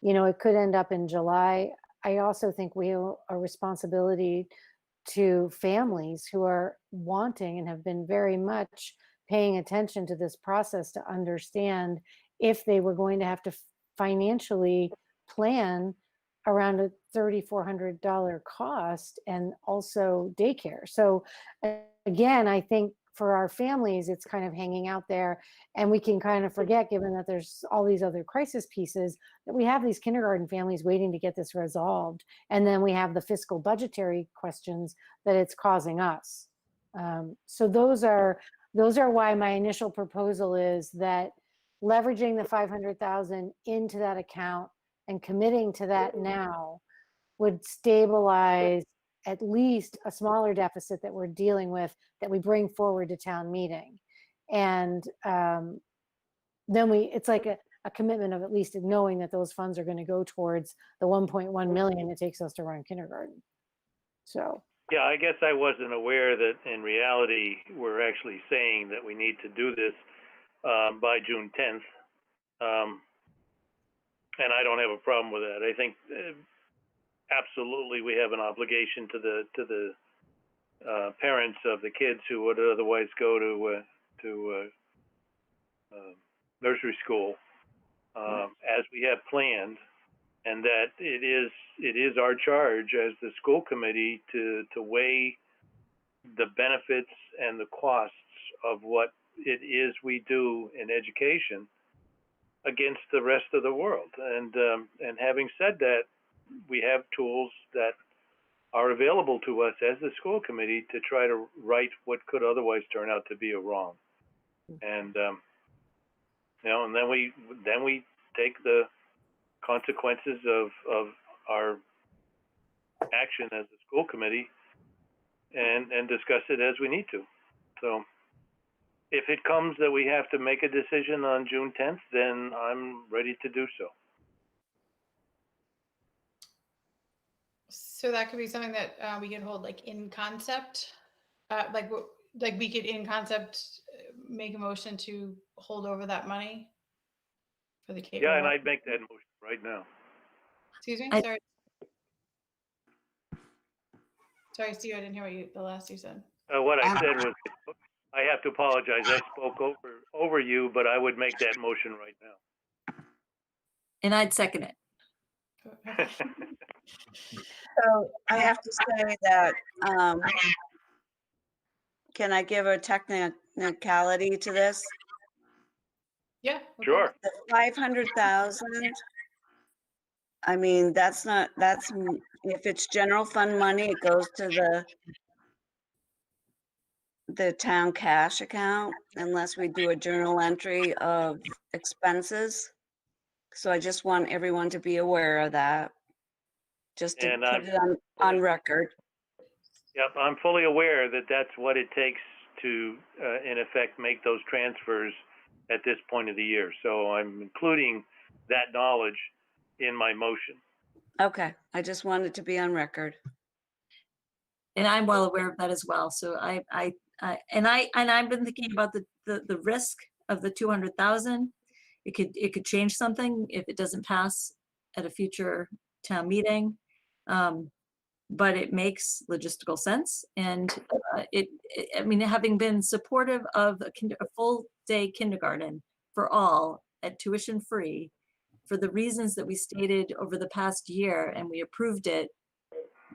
Speaker 6: it could end up in July. I also think we have a responsibility to families who are wanting and have been very much paying attention to this process to understand if they were going to have to financially plan around a $3,400 cost, and also daycare. So again, I think for our families, it's kind of hanging out there, and we can kind of forget, given that there's all these other crisis pieces, that we have these kindergarten families waiting to get this resolved. And then we have the fiscal budgetary questions that it's causing us. So those are why my initial proposal is that leveraging the 500,000 into that account and committing to that now would stabilize at least a smaller deficit that we're dealing with, that we bring forward to town meeting. And then it's like a commitment of at least knowing that those funds are going to go towards the 1.1 million it takes us to run kindergarten. So.
Speaker 2: Yeah, I guess I wasn't aware that in reality, we're actually saying that we need to do this by June 10th. And I don't have a problem with that. I think absolutely we have an obligation to the parents of the kids who would otherwise go to nursery school as we have planned, and that it is our charge as the school committee to weigh the benefits and the costs of what it is we do in education against the rest of the world. And having said that, we have tools that are available to us as the school committee to try to right what could otherwise turn out to be a wrong. And and then we take the consequences of our action as a school committee and discuss it as we need to. So if it comes that we have to make a decision on June 10th, then I'm ready to do so.
Speaker 1: So that could be something that we could hold like in concept, like we could in concept make a motion to hold over that money for the K.
Speaker 2: Yeah, and I'd make that motion right now.
Speaker 1: Excuse me, sorry. Sorry, Steve, I didn't hear the last you said.
Speaker 2: What I said was, I have to apologize. I spoke over you, but I would make that motion right now.
Speaker 3: And I'd second it.
Speaker 8: So I have to say that, can I give a technicality to this?
Speaker 1: Yeah. okay.
Speaker 2: Sure.
Speaker 8: The 500,000, I mean, that's if it's general fund money, it goes to the town cash account unless we do a journal entry of expenses. So I just want everyone to be aware of that, just to
Speaker 2: And,
Speaker 8: put it on record.
Speaker 2: Yep, I'm fully aware that that's what it takes to, in effect, make those transfers at this point of the year. So I'm including that knowledge in my motion.
Speaker 8: Okay, I just wanted to be on record.
Speaker 3: And I'm well aware of that as well. So I've been thinking about the risk of the 200,000. It could change something if it doesn't pass at a future town meeting. But it makes logistical sense. And I mean, having been supportive of a full day kindergarten for all at tuition free, for the reasons that we stated over the past year, and we approved it,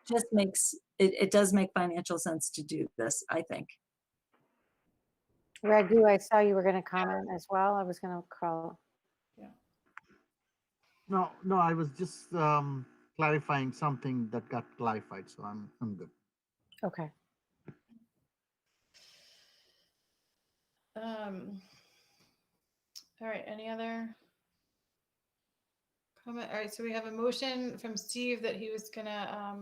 Speaker 3: just makes, it does make financial sense to do this, I think.
Speaker 6: Raghu, I saw you were going to comment as well. I was going to call.
Speaker 5: No, I was just clarifying something that got clarified, so I'm good.
Speaker 6: Okay.
Speaker 1: All right, any other comment? All right, so we have a motion from Steve that he was gonna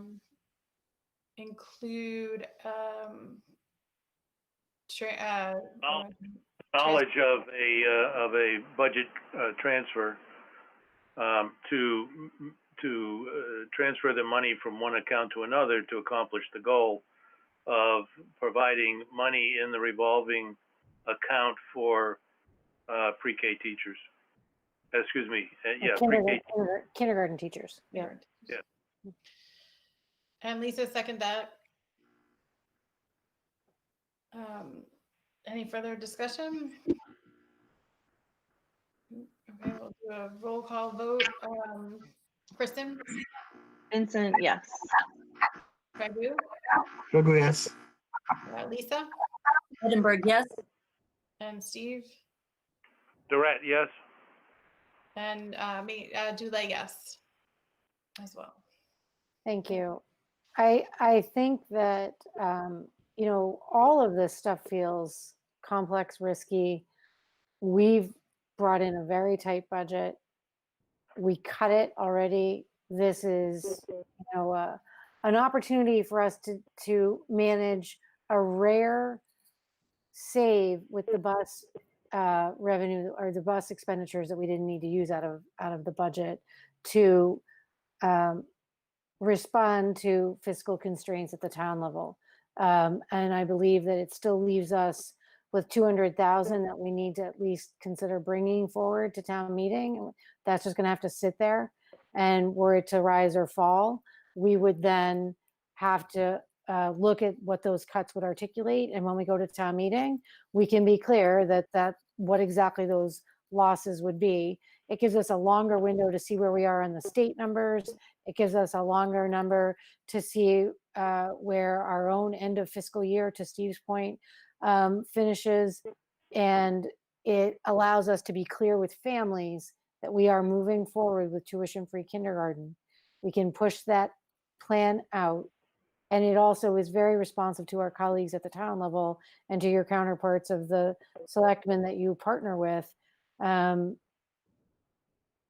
Speaker 1: include
Speaker 2: Knowledge of a budget transfer to transfer the money from one account to another to accomplish the goal of providing money in the revolving account for pre-K teachers. Excuse me, yeah, pre-K.
Speaker 6: Kindergarten teachers. Yeah.
Speaker 2: Yeah.
Speaker 1: And Lisa, second that. Any further discussion? Okay, we'll do a roll call vote. Kristen?
Speaker 4: Vincent, yes.
Speaker 1: Raghu?
Speaker 5: Raghu, yes.
Speaker 1: Lisa?
Speaker 3: Edinburgh, yes.
Speaker 1: And Steve,
Speaker 2: Durrett, yes.
Speaker 1: and me, Dulé, yes, as well.
Speaker 6: Thank you. I think that, you know, all of this stuff feels complex, risky. We've brought in a very tight budget. We cut it already. This is, you know, an opportunity for us to manage a rare save with the bus revenue or the bus expenditures that we didn't need to use out of the budget to respond to fiscal constraints at the town level. And I believe that it still leaves us with 200,000 that we need to at least consider bringing forward to town meeting. That's just gonna have to sit there. And were it to rise or fall, we would then have to look at what those cuts would articulate. And when we go to town meeting, we can be clear that what exactly those losses would be. It gives us a longer window to see where we are on the state numbers. It gives us a longer number to see where our own end of fiscal year, to Steve's point, finishes. And it allows us to be clear with families that we are moving forward with tuition-free kindergarten. We can push that plan out. And it also is very responsive to our colleagues at the town level and to your counterparts of the selectmen that you partner with.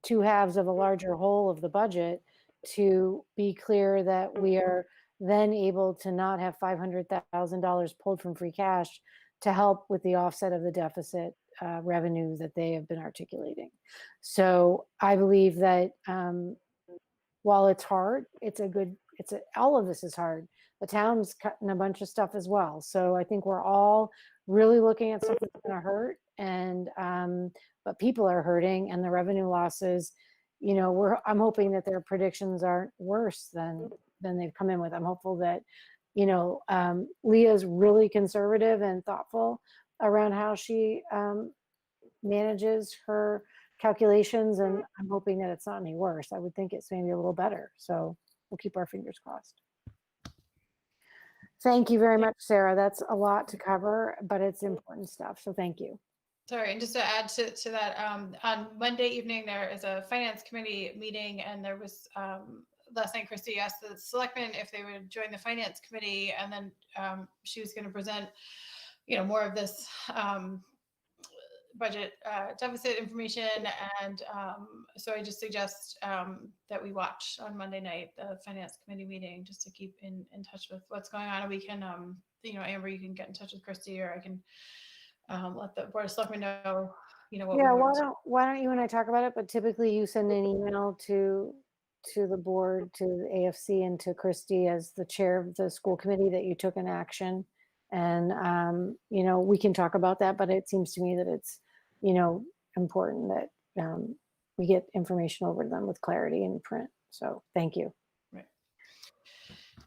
Speaker 6: Two halves of a larger whole of the budget, to be clear that we are then able to not have $500,000 pulled from free cash to help with the offset of the deficit revenue that they have been articulating. So I believe that while it's hard, all of this is hard. The town's cutting a bunch of stuff as well. So I think we're all really looking at stuff that's gonna hurt, and but people are hurting, and the revenue losses, you know, I'm hoping that their predictions aren't worse than they've come in with. I'm hopeful that, you know, Leah's really conservative and thoughtful around how she manages her calculations, and I'm hoping that it's not any worse. I would think it's maybe a little better. So we'll keep our fingers crossed. Thank you very much, Sarah. That's a lot to cover, but it's important stuff. So thank you.
Speaker 1: Sorry, and just to add to that, on Monday evening, there is a finance committee meeting, and there was, last night, Christy asked the selectmen if they would join the finance committee, and then she was gonna present, you know, more of this budget deficit information. And so I just suggest that we watch on Monday night the finance committee meeting, just to keep in touch with what's going on. And we can, you know, Amber, you can get in touch with Christy, or I can let the board of selectmen know, you know, what
Speaker 6: Yeah,
Speaker 1: we want.
Speaker 6: why don't you and I talk about it? But typically you send an email to the board, to the AFC, and to Christy as the chair of the school committee that you took an action. And, you know, we can talk about that, but it seems to me that it's, you know, important that we get information over to them with clarity in print. So thank you.
Speaker 1: Right.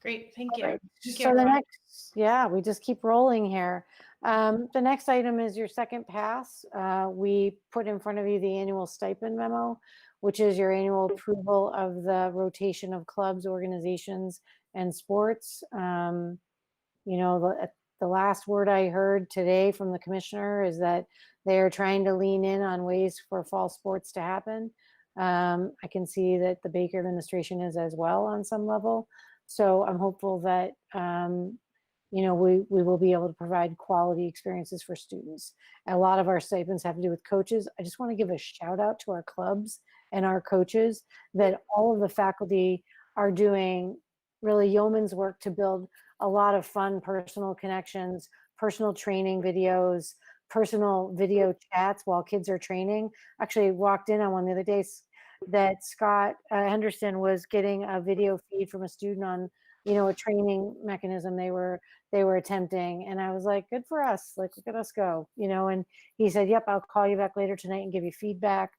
Speaker 1: Great, thank you.
Speaker 6: Right.
Speaker 1: Thank you,
Speaker 6: So the
Speaker 1: everyone.
Speaker 6: next, yeah, we just keep rolling here. The next item is your second pass. We put in front of you the annual stipend memo, which is your annual approval of the rotation of clubs, organizations, and sports. You know, the last word I heard today from the commissioner is that they're trying to lean in on ways for fall sports to happen. I can see that the Baker administration is as well on some level. So I'm hopeful that, you know, we will be able to provide quality experiences for students. And a lot of our stipends have to do with coaches. I just want to give a shout out to our clubs and our coaches, that all of the faculty are doing really yeoman's work to build a lot of fun personal connections, personal training videos, personal video chats while kids are training. Actually walked in on one the other day that Scott Henderson was getting a video feed from a student on, you know, a training mechanism they were attempting. And I was like, good for us. Like, look at us go, you know. And he said, yep, I'll call you back later tonight and give you feedback.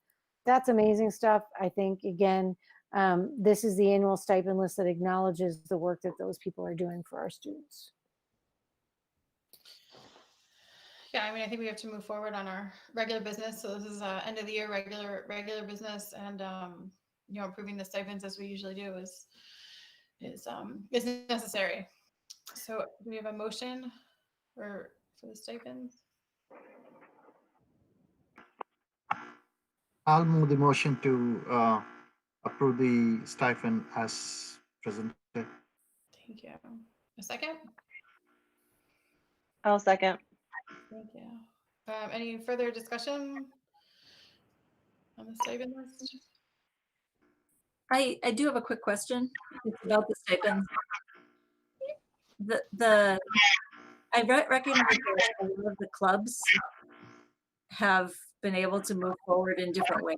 Speaker 6: That's amazing stuff. I think, again, this is the annual stipend list that acknowledges the work that those people are doing for our students.
Speaker 1: Yeah, I mean, I think we have to move forward on our regular business. So this is end of the year regular business, and you know, approving the stipends as we usually do is necessary. So do we have a motion, or for the stipends?
Speaker 5: I'll move the motion to approve the stipend as presented.
Speaker 1: Thank you. A second?
Speaker 4: I'll second.
Speaker 1: Thank you. Any further discussion on the stipend list?
Speaker 3: I do have a quick question. It's about the stipends. I recognize that a lot of the clubs have been able to move forward in different ways,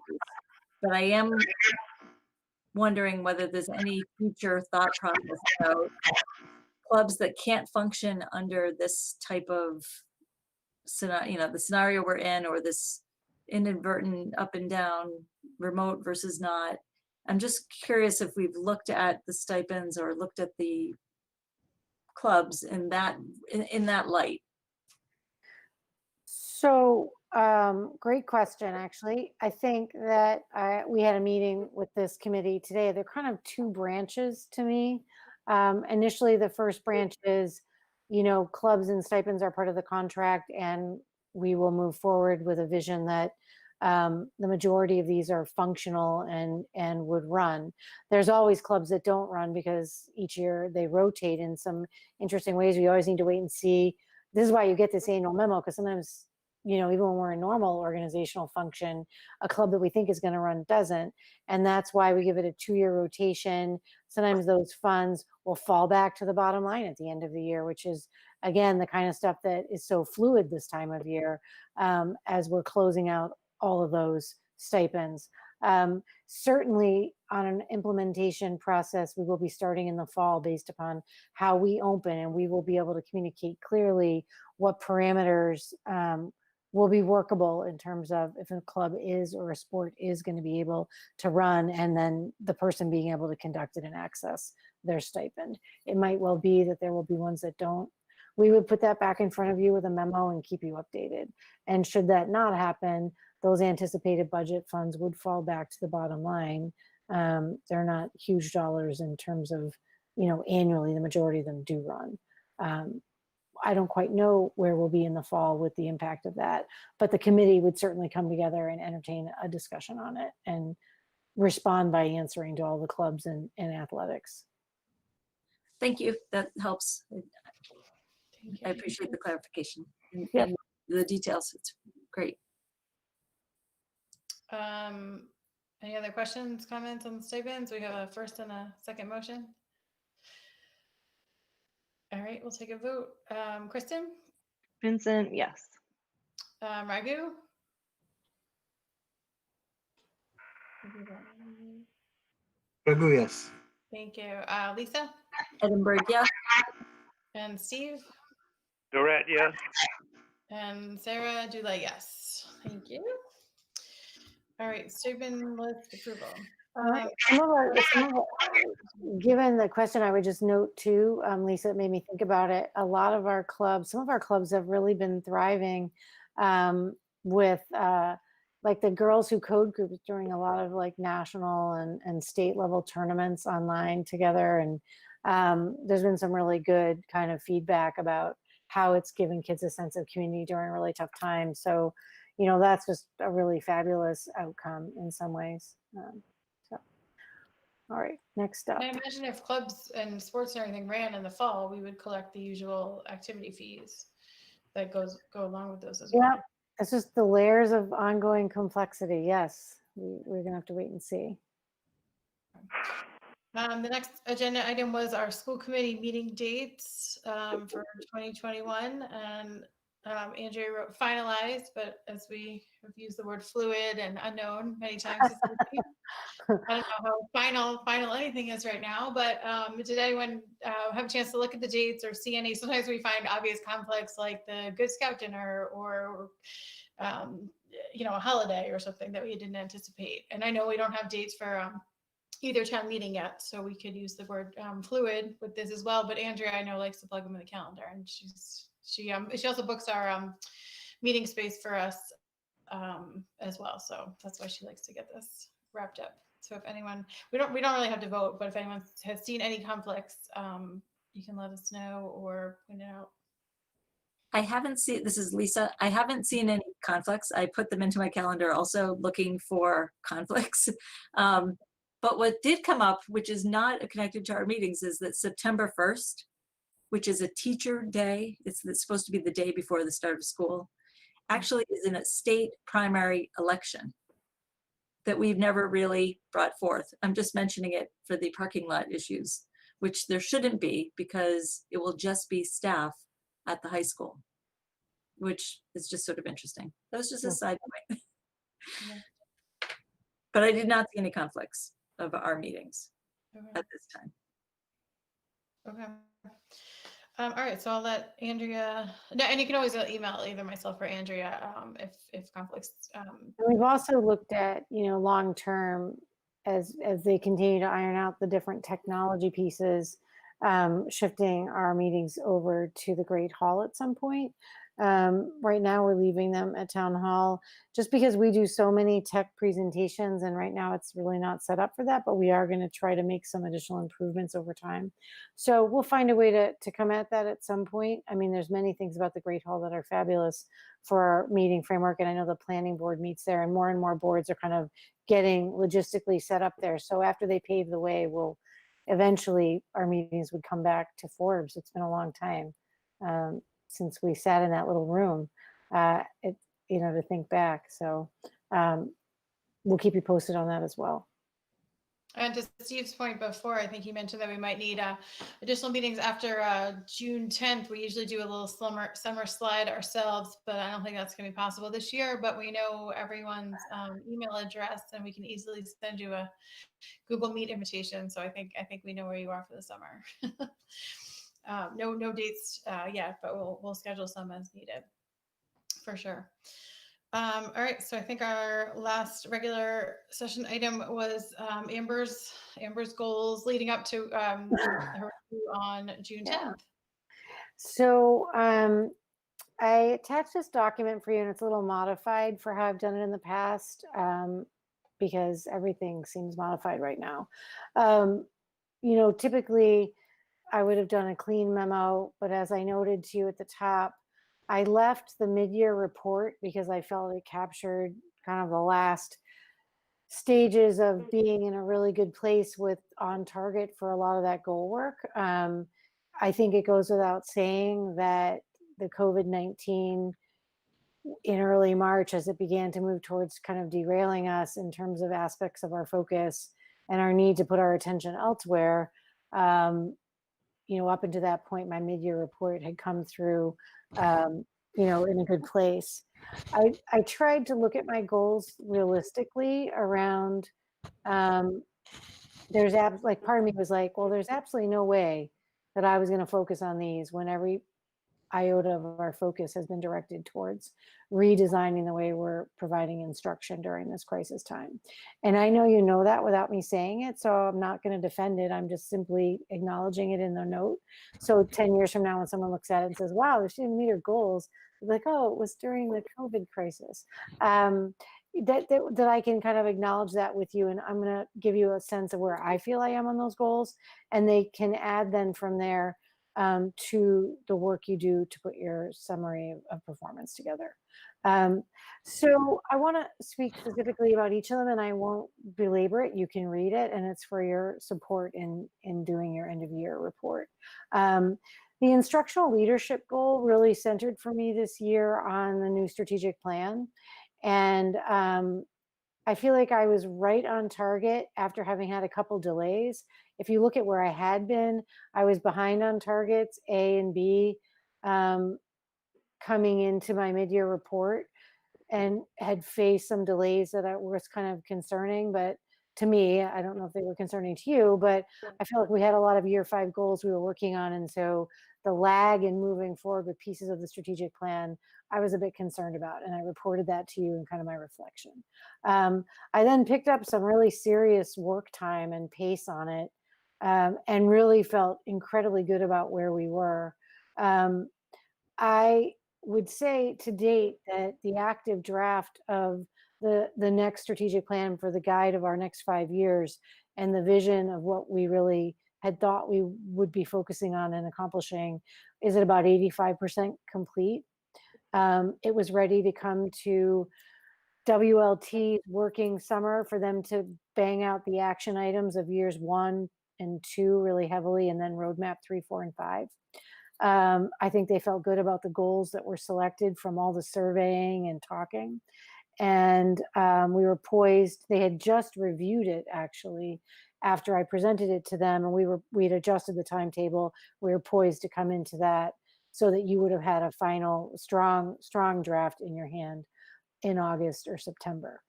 Speaker 3: but I am wondering whether there's any future thought process about clubs that can't function under this type of scenario, the scenario we're in, or this inadvertent up and down, remote versus not. I'm just curious if we've looked at the stipends or looked at the clubs in that light.
Speaker 6: So, great question, actually. I think that we had a meeting with this committee today. They're kind of two branches to me. Initially, the first branch is, clubs and stipends are part of the contract, and we will move forward with a vision that the majority of these are functional and would run. There's always clubs that don't run because each year they rotate in some interesting ways. We always need to wait and see. This is why you get this annual memo, because sometimes, even when we're a normal organizational function, a club that we think is going to run doesn't. And that's why we give it a 2-year rotation. Sometimes those funds will fall back to the bottom line at the end of the year, which is, again, the kind of stuff that is so fluid this time of year as we're closing out all of those stipends. Certainly on an implementation process, we will be starting in the fall based upon how we open, and we will be able to communicate clearly what parameters will be workable in terms of if a club is or a sport is going to be able to run, and then the person being able to conduct it and access their stipend. It might well be that there will be ones that don't. We would put that back in front of you with a memo and keep you updated. And should that not happen, those anticipated budget funds would fall back to the bottom line. They're not huge dollars in terms of, annually, the majority of them do run. I don't quite know where we'll be in the fall with the impact of that, but the committee would certainly come together and entertain a discussion on it and respond by answering to all the clubs and athletics.
Speaker 3: Thank you. That helps.
Speaker 1: Thank
Speaker 3: I
Speaker 1: you.
Speaker 3: appreciate the clarification
Speaker 6: Yep.
Speaker 3: and the details. It's great.
Speaker 1: Any other questions, comments on the stipends? We have a first and a second motion. All right, we'll take a vote. Kristen?
Speaker 4: Vincent, yes.
Speaker 1: Raghu?
Speaker 5: Raghu, yes.
Speaker 1: Thank you. Lisa?
Speaker 3: Edinburgh, yeah.
Speaker 1: And Steve?
Speaker 2: Durrett, yes.
Speaker 6: Mm-hmm.
Speaker 1: And Sarah Dulay, yes. Thank you. All right, stipend list approval.
Speaker 6: Given the question, I would just note too, Lisa, it made me think about it. A lot of our clubs, some of our clubs have really been thriving with like the Girls Who Code group is doing a lot of like national and state level tournaments online together. And there's been some really good kind of feedback about how it's giving kids a sense of community during really tough times. So, that's just a really fabulous outcome in some ways. All right, next up.
Speaker 1: I imagine if clubs and sports and everything ran in the fall, we would collect the usual activity fees that go along with those as well.
Speaker 6: Yeah, it's just the layers of ongoing complexity. Yes, we're gonna have to wait and see.
Speaker 1: The next agenda item was our school committee meeting dates for 2021, and Andrea wrote finalized, but as we have used the word fluid and unknown many times, I don't know how final anything is right now, but did anyone have a chance to look at the dates or see any? Sometimes we find obvious conflicts like the Good Scout dinner or a holiday or something that we didn't anticipate. And I know we don't have dates for either town meeting yet, so we could use the word fluid with this as well. But Andrea, I know, likes to plug them in the calendar, and she also books our meeting space for us as well. So that's why she likes to get this wrapped up. So if anyone, we don't really have to vote, but if anyone has seen any conflicts, you can let us know or point it out.
Speaker 3: I haven't seen, this is Lisa, I haven't seen any conflicts. I put them into my calendar also looking for conflicts. But what did come up, which is not connected to our meetings, is that September 1st, which is a teacher day, it's supposed to be the day before the start of school, actually is in a state primary election that we've never really brought forth. I'm just mentioning it for the parking lot issues, which there shouldn't be because it will just be staff at the high school, which is just sort of interesting. That was just a side point.
Speaker 1: Yeah.
Speaker 3: But I did not see any conflicts of our meetings
Speaker 1: Okay.
Speaker 3: at this time.
Speaker 1: Okay. All right, so I'll let Andrea, no, and you can always email either myself or Andrea if conflicts.
Speaker 6: And we've also looked at, long term as they continue to iron out the different technology pieces, shifting our meetings over to the Great Hall at some point. Right now we're leaving them at Town Hall just because we do so many tech presentations, and right now it's really not set up for that, but we are going to try to make some additional improvements over time. So we'll find a way to come at that at some point. I mean, there's many things about the Great Hall that are fabulous for our meeting framework, and I know the planning board meets there, and more boards are kind of getting logistically set up there. So after they pave the way, we'll eventually, our meetings would come back to Forbes. It's been a long time since we sat in that little room, to think back. So we'll keep you posted on that as well.
Speaker 1: And to Steve's point before, I think he mentioned that we might need additional meetings after June 10th. We usually do a little summer slide ourselves, but I don't think that's going to be possible this year. But we know everyone's email address, and we can easily send you a Google Meet invitation. So I think we know where you are for the summer. No dates yet, but we'll schedule some as needed for sure. All right, so I think our last regular session item was Amber's goals leading up to her review on June 10th.
Speaker 6: Yeah. So I attached this document for you, and it's a little modified for how I've done it in the past, because everything seems modified right now. Typically I would have done a clean memo, but as I noted to you at the top, I left the mid-year report because I felt it captured kind of the last stages of being in a really good place with on target for a lot of that goal work. I think it goes without saying that the COVID-19 in early March, as it began to move towards kind of derailing us in terms of aspects of our focus and our need to put our attention elsewhere, up until that point, my mid-year report had come through, in a good place. I tried to look at my goals realistically around, part of me was like, well, there's absolutely no way that I was going to focus on these when every iota of our focus has been directed towards redesigning the way we're providing instruction during this crisis time. And I know you know that without me saying it, so I'm not going to defend it. I'm just simply acknowledging it in the note. So 10 years from now, when someone looks at it and says, wow, she didn't meet her goals, they're like, oh, it was during the COVID crisis. That I can kind of acknowledge that with you, and I'm going to give you a sense of where I feel I am on those goals, and they can add then from there to the work you do to put your summary of performance together. So I want to speak specifically about each of them, and I won't belabor it. You can read it, and it's for your support in doing your end of year report. The instructional leadership goal really centered for me this year on the new strategic plan. And I feel like I was right on target after having had a couple delays. If you look at where I had been, I was behind on targets A and B coming into my mid-year report, and had faced some delays that was kind of concerning. But to me, I don't know if they were concerning to you, but I feel like we had a lot of year 5 goals we were working on. And so the lag in moving forward with pieces of the strategic plan, I was a bit concerned about, and I reported that to you in kind of my reflection. I then picked up some really serious work time and pace on it, and really felt incredibly good about where we were. I would say to date that the active draft of the next strategic plan for the guide of our next 5 years and the vision of what we really had thought we would be focusing on and accomplishing is at about 85% complete. It was ready to come to WLT's working summer for them to bang out the action items of years 1 and 2 really heavily, and then roadmap 3, 4, and 5. I think they felt good about the goals that were selected from all the surveying and talking. And we were poised. They had just reviewed it actually after I presented it to them, and we had adjusted the timetable. We were poised to come into that so that you would have had a final strong draft in your hand in August or September.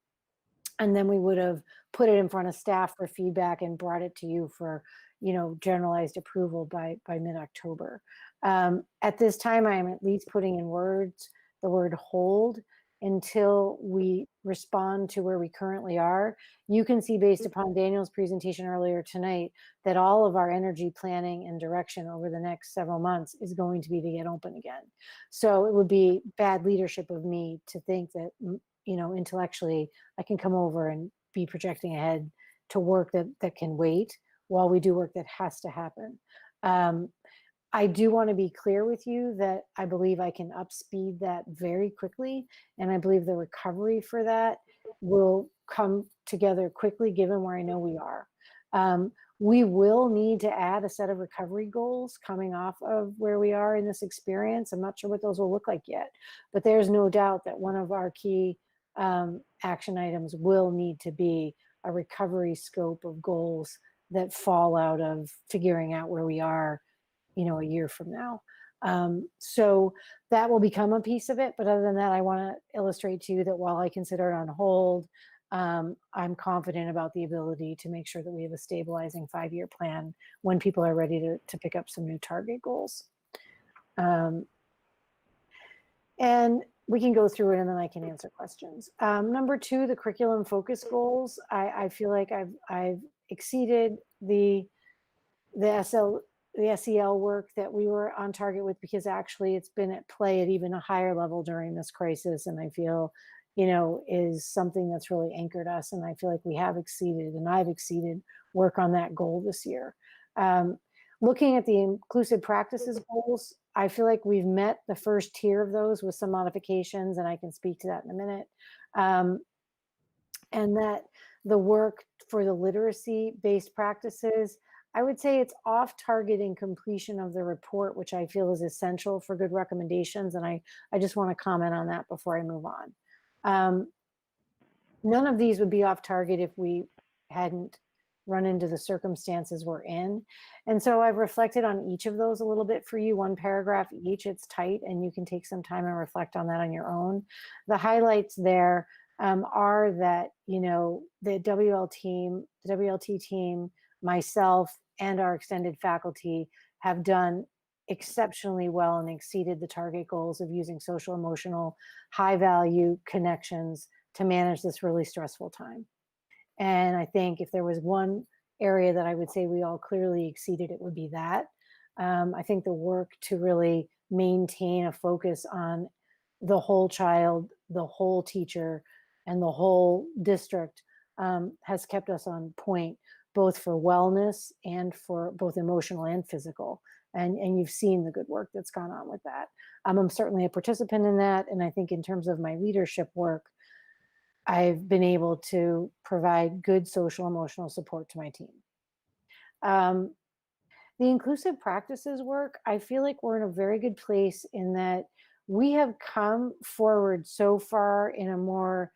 Speaker 6: And then we would have put it in front of staff for feedback and brought it to you for, generalized approval by mid-October. At this time, I am at least putting in words the word hold until we respond to where we currently are. You can see based upon Daniel's presentation earlier tonight that all of our energy planning and direction over the next several months is going to be to get open again. So it would be bad leadership of me to think that, intellectually I can come over and be projecting ahead to work that can wait while we do work that has to happen. I do want to be clear with you that I believe I can upspeed that very quickly. And I believe the recovery for that will come together quickly given where I know we are. We will need to add a set of recovery goals coming off of where we are in this experience. I'm not sure what those will look like yet, but there's no doubt that one of our key action items will need to be a recovery scope of goals that fall out of figuring out where we are a year from now. So that will become a piece of it. But other than that, I want to illustrate to you that while I consider it on hold, I'm confident about the ability to make sure that we have a stabilizing 5-year plan when people are ready to pick up some new target goals. And we can go through it and then I can answer questions. Number 2, the curriculum focus goals. I feel like I've exceeded the SEL work that we were on target with, because actually it's been at play at even a higher level during this crisis. And I feel, is something that's really anchored us. And I feel like we have exceeded, and I've exceeded work on that goal this year. Looking at the inclusive practices goals, I feel like we've met the first tier of those with some modifications, and I can speak to that in a minute. And that the work for the literacy-based practices, I would say it's off target in completion of the report, which I feel is essential for good recommendations. And I just want to comment on that before I move on. None of these would be off target if we hadn't run into the circumstances we're in. And so I've reflected on each of those a little bit for you, 1 paragraph each. It's tight and you can take some time and reflect on that on your own. The highlights there are that, the WLT team, myself, and our extended faculty have done exceptionally well and exceeded the target goals of using social emotional high value connections to manage this really stressful time. And I think if there was one area that I would say we all clearly exceeded, it would be that. I think the work to really maintain a focus on the whole child, the whole teacher, and the whole district has kept us on point, both for wellness and for both emotional and physical. And you've seen the good work that's gone on with that. I'm certainly a participant in that. And I think in terms of my leadership work, I've been able to provide good social emotional support to my team. The inclusive practices work, I feel like we're in a very good place in that we have come forward so far in a more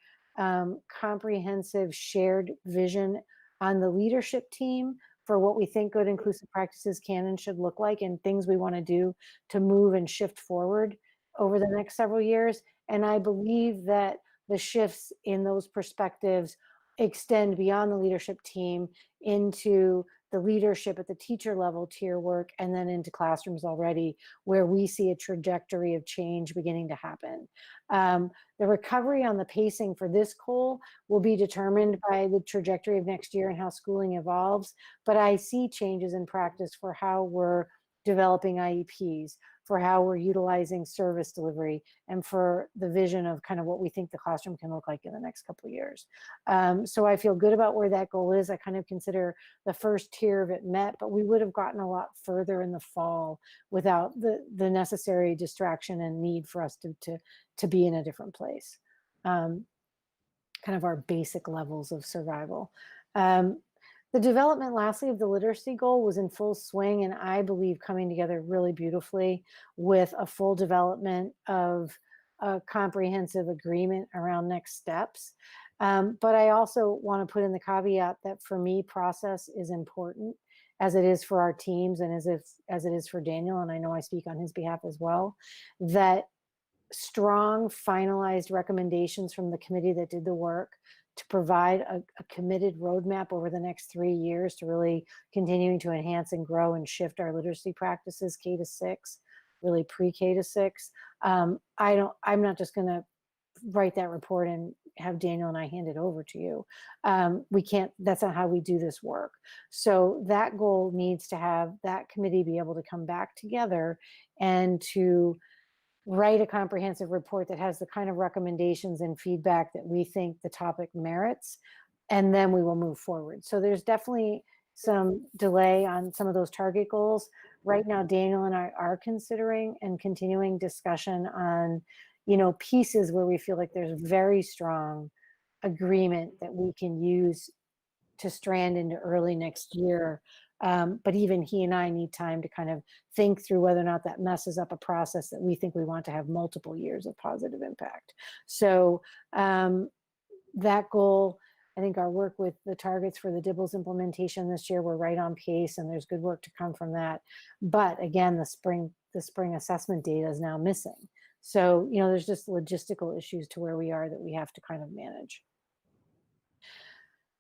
Speaker 6: comprehensive shared vision on the leadership team for what we think good inclusive practices can and should look like, and things we want to do to move and shift forward over the next several years. And I believe that the shifts in those perspectives extend beyond the leadership team into the leadership at the teacher level tier work, and then into classrooms already, where we see a trajectory of change beginning to happen. The recovery on the pacing for this goal will be determined by the trajectory of next year and how schooling evolves, but I see changes in practice for how we're developing IEPs, for how we're utilizing service delivery, and for the vision of kind of what we think the classroom can look like in the next couple of years. So I feel good about where that goal is. I kind of consider the first tier of it met, but we would have gotten a lot further in the fall without the necessary distraction and need for us to be in a different place. Kind of our basic levels of survival. The development, lastly, of the literacy goal was in full swing, and I believe coming together really beautifully with a full development of a comprehensive agreement around next steps. But I also want to put in the caveat that for me, process is important, as it is for our teams and as it is for Daniel, and I know I speak on his behalf as well, that strong finalized recommendations from the committee that did the work to provide a committed roadmap over the next 3 years to really continuing to enhance and grow and shift our literacy practices K to 6, really pre-K to 6. I'm not just going to write that report and have Daniel and I hand it over to you. We can't, that's not how we do this work. So that goal needs to have that committee be able to come back together and to write a comprehensive report that has the kind of recommendations and feedback that we think the topic merits, and then we will move forward. So there's definitely some delay on some of those target goals. Right now, Daniel and I are considering and continuing discussion on, pieces where we feel like there's very strong agreement that we can use to strand into early next year. But even he and I need time to kind of think through whether or not that messes up a process that we think we want to have multiple years of positive impact. So that goal, I think our work with the targets for the DIBELS implementation this year, we're right on pace, and there's good work to come from that. But again, the spring assessment data is now missing. So, there's just logistical issues to where we are that we have to kind of manage.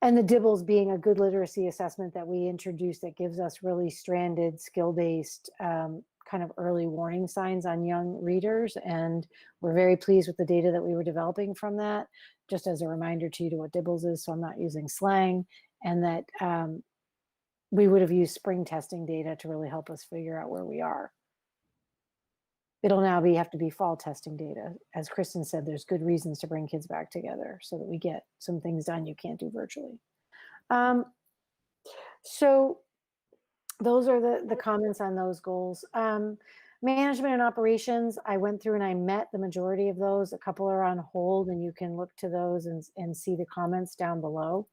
Speaker 6: And the DIBELS being a good literacy assessment that we introduced that gives us really stranded, skill-based kind of early warning signs on young readers. And we're very pleased with the data that we were developing from that. Just as a reminder to you to what DIBELS is, so I'm not using slang, and that we would have used spring testing data to really help us figure out where we are. It'll now have to be fall testing data. As Kristen said, there's good reasons to bring kids back together so that we get some things done you can't do virtually. So those are the comments on those goals. Management and operations, I went through and I met the majority of those. A couple are on hold, and you can look to those and see the comments down below.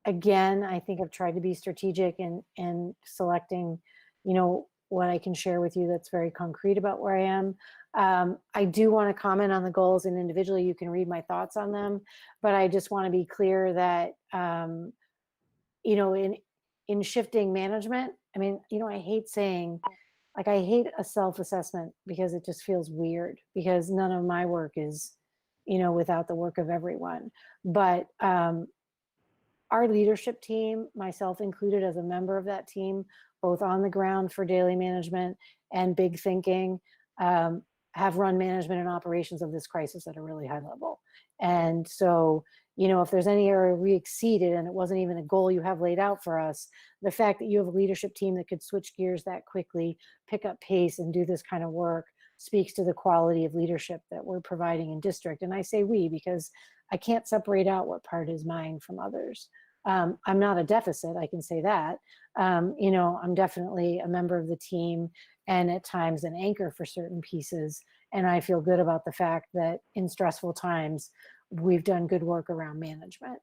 Speaker 6: Again, I think I've tried to be strategic in selecting, what I can share with you that's very concrete about where I am. I do want to comment on the goals, and individually you can read my thoughts on them, but I just want to be clear that, in shifting management, I hate saying, I hate a self-assessment because it just feels weird, because none of my work is, without the work of everyone. But our leadership team, myself included as a member of that team, both on the ground for daily management and big thinking, have run management and operations of this crisis at a really high level. And so, if there's any area we exceeded and it wasn't even a goal you have laid out for us, the fact that you have a leadership team that could switch gears that quickly, pick up pace, and do this kind of work speaks to the quality of leadership that we're providing in district. And I say we because I can't separate out what part is mine from others. I'm not a deficit, I can say that. I'm definitely a member of the team and at times an anchor for certain pieces. And I feel good about the fact that in stressful times, we've done good work around management.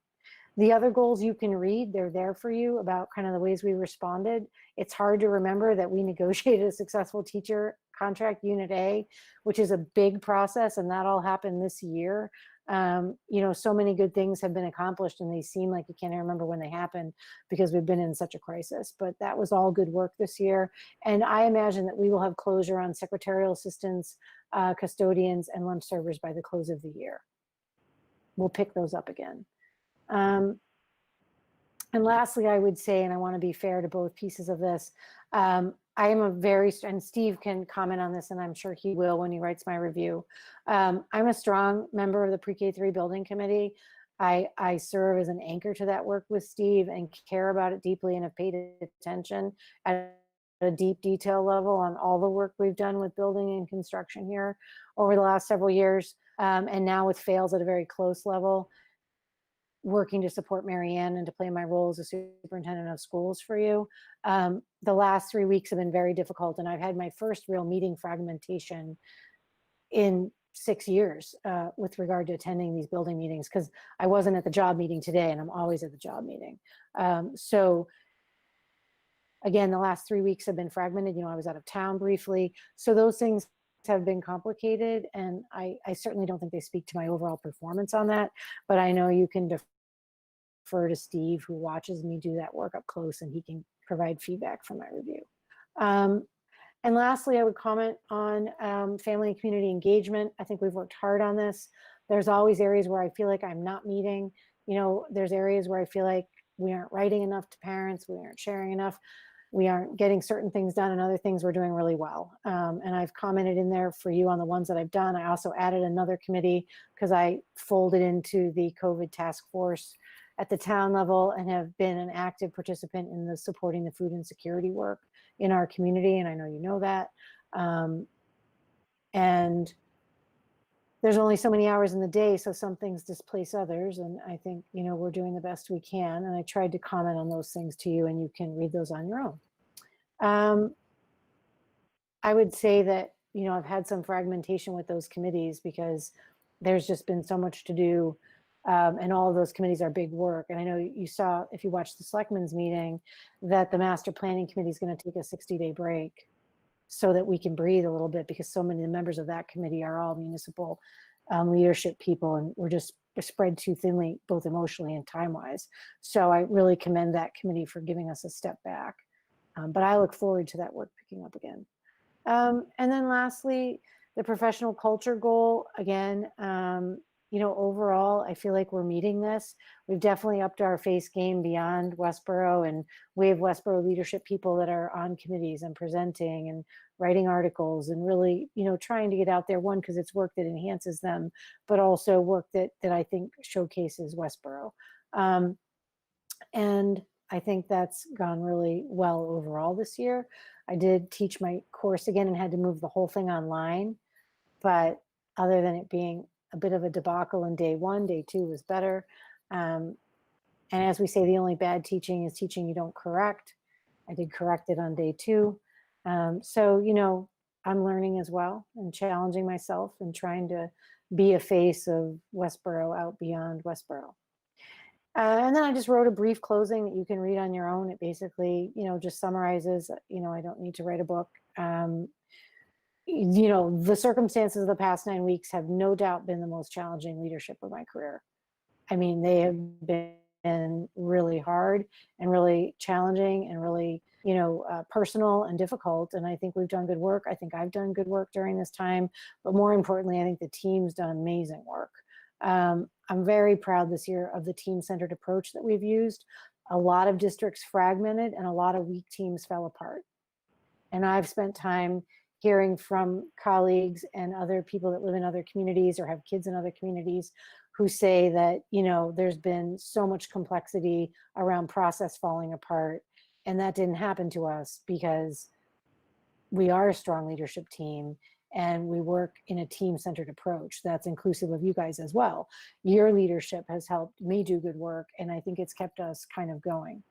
Speaker 6: The other goals you can read, they're there for you about kind of the ways we responded. It's hard to remember that we negotiated a successful teacher contract unit A, which is a big process, and that all happened this year. So many good things have been accomplished, and they seem like you can't even remember when they happened because we've been in such a crisis, but that was all good work this year. And I imagine that we will have closure on secretarial assistants, custodians, and lunch servers by the close of the year. We'll pick those up again. And lastly, I would say, and I want to be fair to both pieces of this, I am and Steve can comment on this, and I'm sure he will when he writes my review. I'm a strong member of the Pre-K3 Building Committee. I serve as an anchor to that work with Steve and care about it deeply and have paid attention as a deep detail level on all the work we've done with building and construction here over the last several years. And now with fails at a very close level, working to support Marianne and to play my role as a superintendent of schools for you. The last 3 weeks have been very difficult, and I've had my first real meeting fragmentation in 6 years with regard to attending these building meetings, because I wasn't at the job meeting today, and I'm always at the job meeting. So again, the last 3 weeks have been fragmented. You know, I was out of town briefly. So those things have been complicated, and I certainly don't think they speak to my overall performance on that, but I know you can defer to Steve, who watches me do that work up close, and he can provide feedback from my review. And lastly, I would comment on family and community engagement. I think we've worked hard on this. There's always areas where I feel like I'm not meeting. You know, there's areas where I feel like we aren't writing enough to parents, we aren't sharing enough, we aren't getting certain things done, and other things we're doing really well. And I've commented in there for you on the ones that I've done. I also added another committee because I folded into the COVID task force at the town level and have been an active participant in the supporting the food insecurity work in our community. And I know you know that. And there's only so many hours in the day, so some things displace others. And I think, you know, we're doing the best we can. And I tried to comment on those things to you, and you can read those on your own. I would say that, you know, I've had some fragmentation with those committees because there's just been so much to do. And all of those committees are big work. And I know you saw, if you watched the selectmen's meeting, that the master planning committee is going to take a 60-day break so that we can breathe a little bit, because so many of the members of that committee are all municipal leadership people, and we're spread too thinly, both emotionally and time-wise. So I really commend that committee for giving us a step back. But I look forward to that work picking up again. And then lastly, the professional culture goal, again, you know, overall, I feel like we're meeting this. We've definitely upped our face game beyond Westborough, and we have Westborough leadership people that are on committees and presenting and writing articles and really, you know, trying to get out there, one, because it's work that enhances them, but also work that I think showcases Westborough. And I think that's gone really well overall this year. I did teach my course again and had to move the whole thing online, but other than it being a bit of a debacle in day one, day two was better. And as we say, the only bad teaching is teaching you don't correct. I did correct it on day two. So, you know, I'm learning as well and challenging myself and trying to be a face of Westborough out beyond Westborough. And then I just wrote a brief closing that you can read on your own. It basically, you know, just summarizes, you know, I don't need to write a book. You know, the circumstances of the past 9 weeks have no doubt been the most challenging leadership of my career. I mean, they have been really hard and really challenging and really, you know, personal and difficult. And I think we've done good work. I think I've done good work during this time. But more importantly, I think the team's done amazing work. I'm very proud this year of the team-centered approach that we've used. A lot of districts fragmented and a lot of weak teams fell apart. And I've spent time hearing from colleagues and other people that live in other communities or have kids in other communities who say that, you know, there's been so much complexity around process falling apart. And that didn't happen to us because we are a strong leadership team and we work in a team-centered approach that's inclusive of you guys as well. Your leadership has helped me do good work, and I think it's kept us kind of going.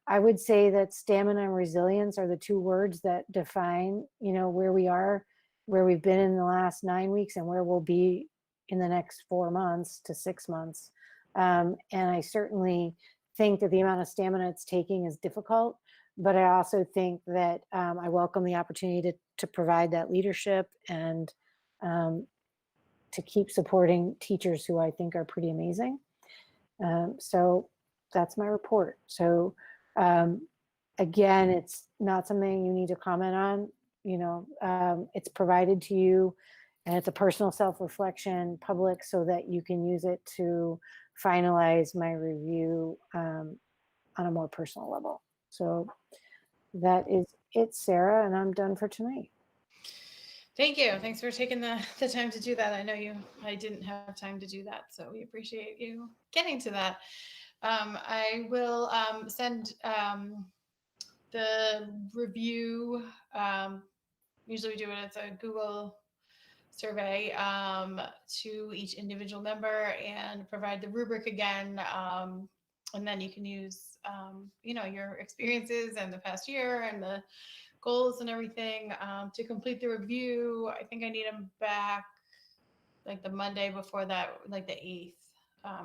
Speaker 6: I would say that stamina and resilience are the two words that define, you know, where we are, where we've been in the last 9 weeks and where we'll be in the next 4 months to 6 months. And I certainly think that the amount of stamina it's taking is difficult, but I also think that I welcome the opportunity to provide that leadership and to keep supporting teachers who I think are pretty amazing. So that's my report. So again, it's not something you need to comment on, you know, it's provided to you and it's a personal self-reflection, public, so that you can use it to finalize my review on a more personal level. So that is it, Sarah, and I'm done for tonight.
Speaker 1: Thank you. Thanks for taking the time to do that. I know I didn't have time to do that, so we appreciate you getting to that. I will send the review, usually we do it as a Google survey to each individual member and provide the rubric again. And then you can use, your experiences and the past year and the goals and everything to complete the review. I think I need them back like the Monday before that, like the 8th.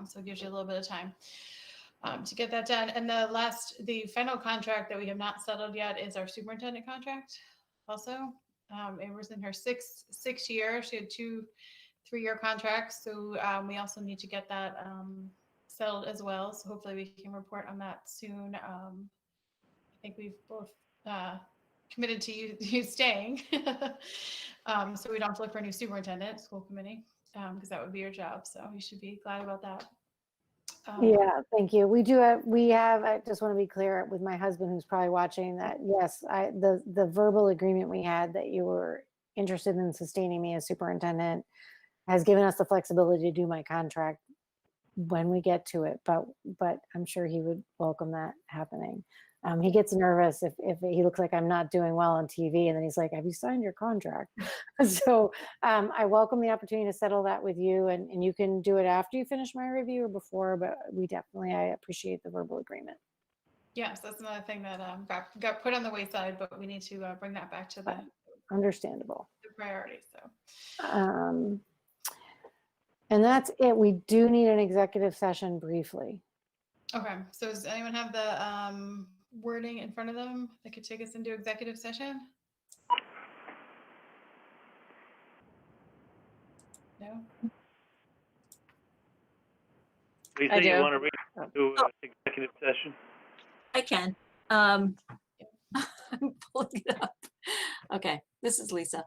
Speaker 1: So it gives you a little bit of time to get that done. And the final contract that we have not settled yet is our superintendent contract. Also, it was in her sixth year. She had 2 3-year contracts, so we also need to get that settled as well. So hopefully we can report on that soon. I think we've both committed to you staying, so we don't have to look for a new superintendent, school committee, because that would be your job. So you should be glad about that.
Speaker 6: Yeah, thank you. We have, I just want to be clear with my husband who's probably watching that, yes, the verbal agreement we had that you were interested in sustaining me as superintendent has given us the flexibility to do my contract when we get to it, but I'm sure he would welcome that happening. He gets nervous if he looks like I'm not doing well on TV, and then he's like, have you signed your contract? So I welcome the opportunity to settle that with you, and you can do it after you finish my review or before, but I appreciate the verbal agreement.
Speaker 1: Yes, that's another thing that got put on the wayside, but we need to bring that back to the
Speaker 6: Understandable.
Speaker 1: priority. So.
Speaker 6: And that's it. We do need an executive session briefly.
Speaker 1: Okay, so does anyone have the wording in front of them that could take us into executive session? No?
Speaker 2: Lisa,
Speaker 4: I
Speaker 2: you
Speaker 4: do.
Speaker 2: want to read to executive session?
Speaker 3: I can. I'm pulling it up. Okay, this is Lisa.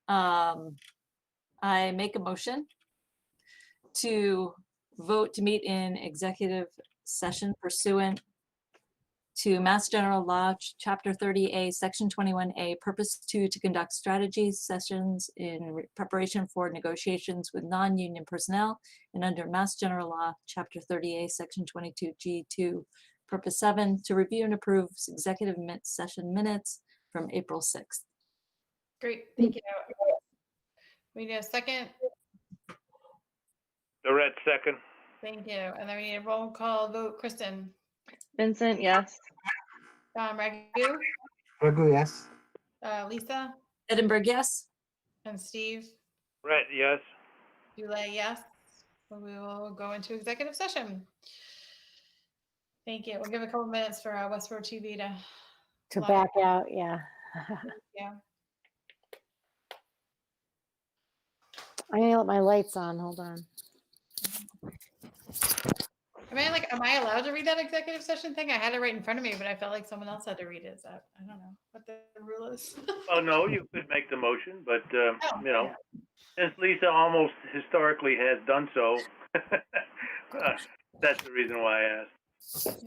Speaker 3: I make a motion to vote to meet in executive session pursuant to Mass General Law, Chapter 30A, Section 21A, Purpose 2, to conduct strategy sessions in preparation for negotiations with non-union personnel, and under Mass General Law, Chapter 30A, Section 22G2, Purpose 7, to review and approve executive session minutes from April 6th.
Speaker 1: Great, thank you. We need a second.
Speaker 2: Dorette, second.
Speaker 1: Thank you. And then we need a roll call vote. Kristen,
Speaker 4: Vincent, yes.
Speaker 1: Raghu,
Speaker 5: Raghu, yes.
Speaker 1: Lisa,
Speaker 3: Edinburgh, yes?
Speaker 1: and Steve.
Speaker 2: Brett, yes.
Speaker 1: Dulé, yes. So we will go into executive session. Thank you. We'll give a couple minutes for Westborough TV
Speaker 6: To
Speaker 1: log
Speaker 6: back out, yeah.
Speaker 1: Yeah.
Speaker 6: I'm gonna let my lights on, hold on.
Speaker 1: Am I allowed to read that executive session thing? I had it right in front of me, but I felt like someone else had to read it. Is that, I don't know what the rule is.
Speaker 2: Oh, no, you could make the motion, but,
Speaker 1: Oh, yeah.
Speaker 2: since Lisa almost historically has done so, that's the reason why I asked.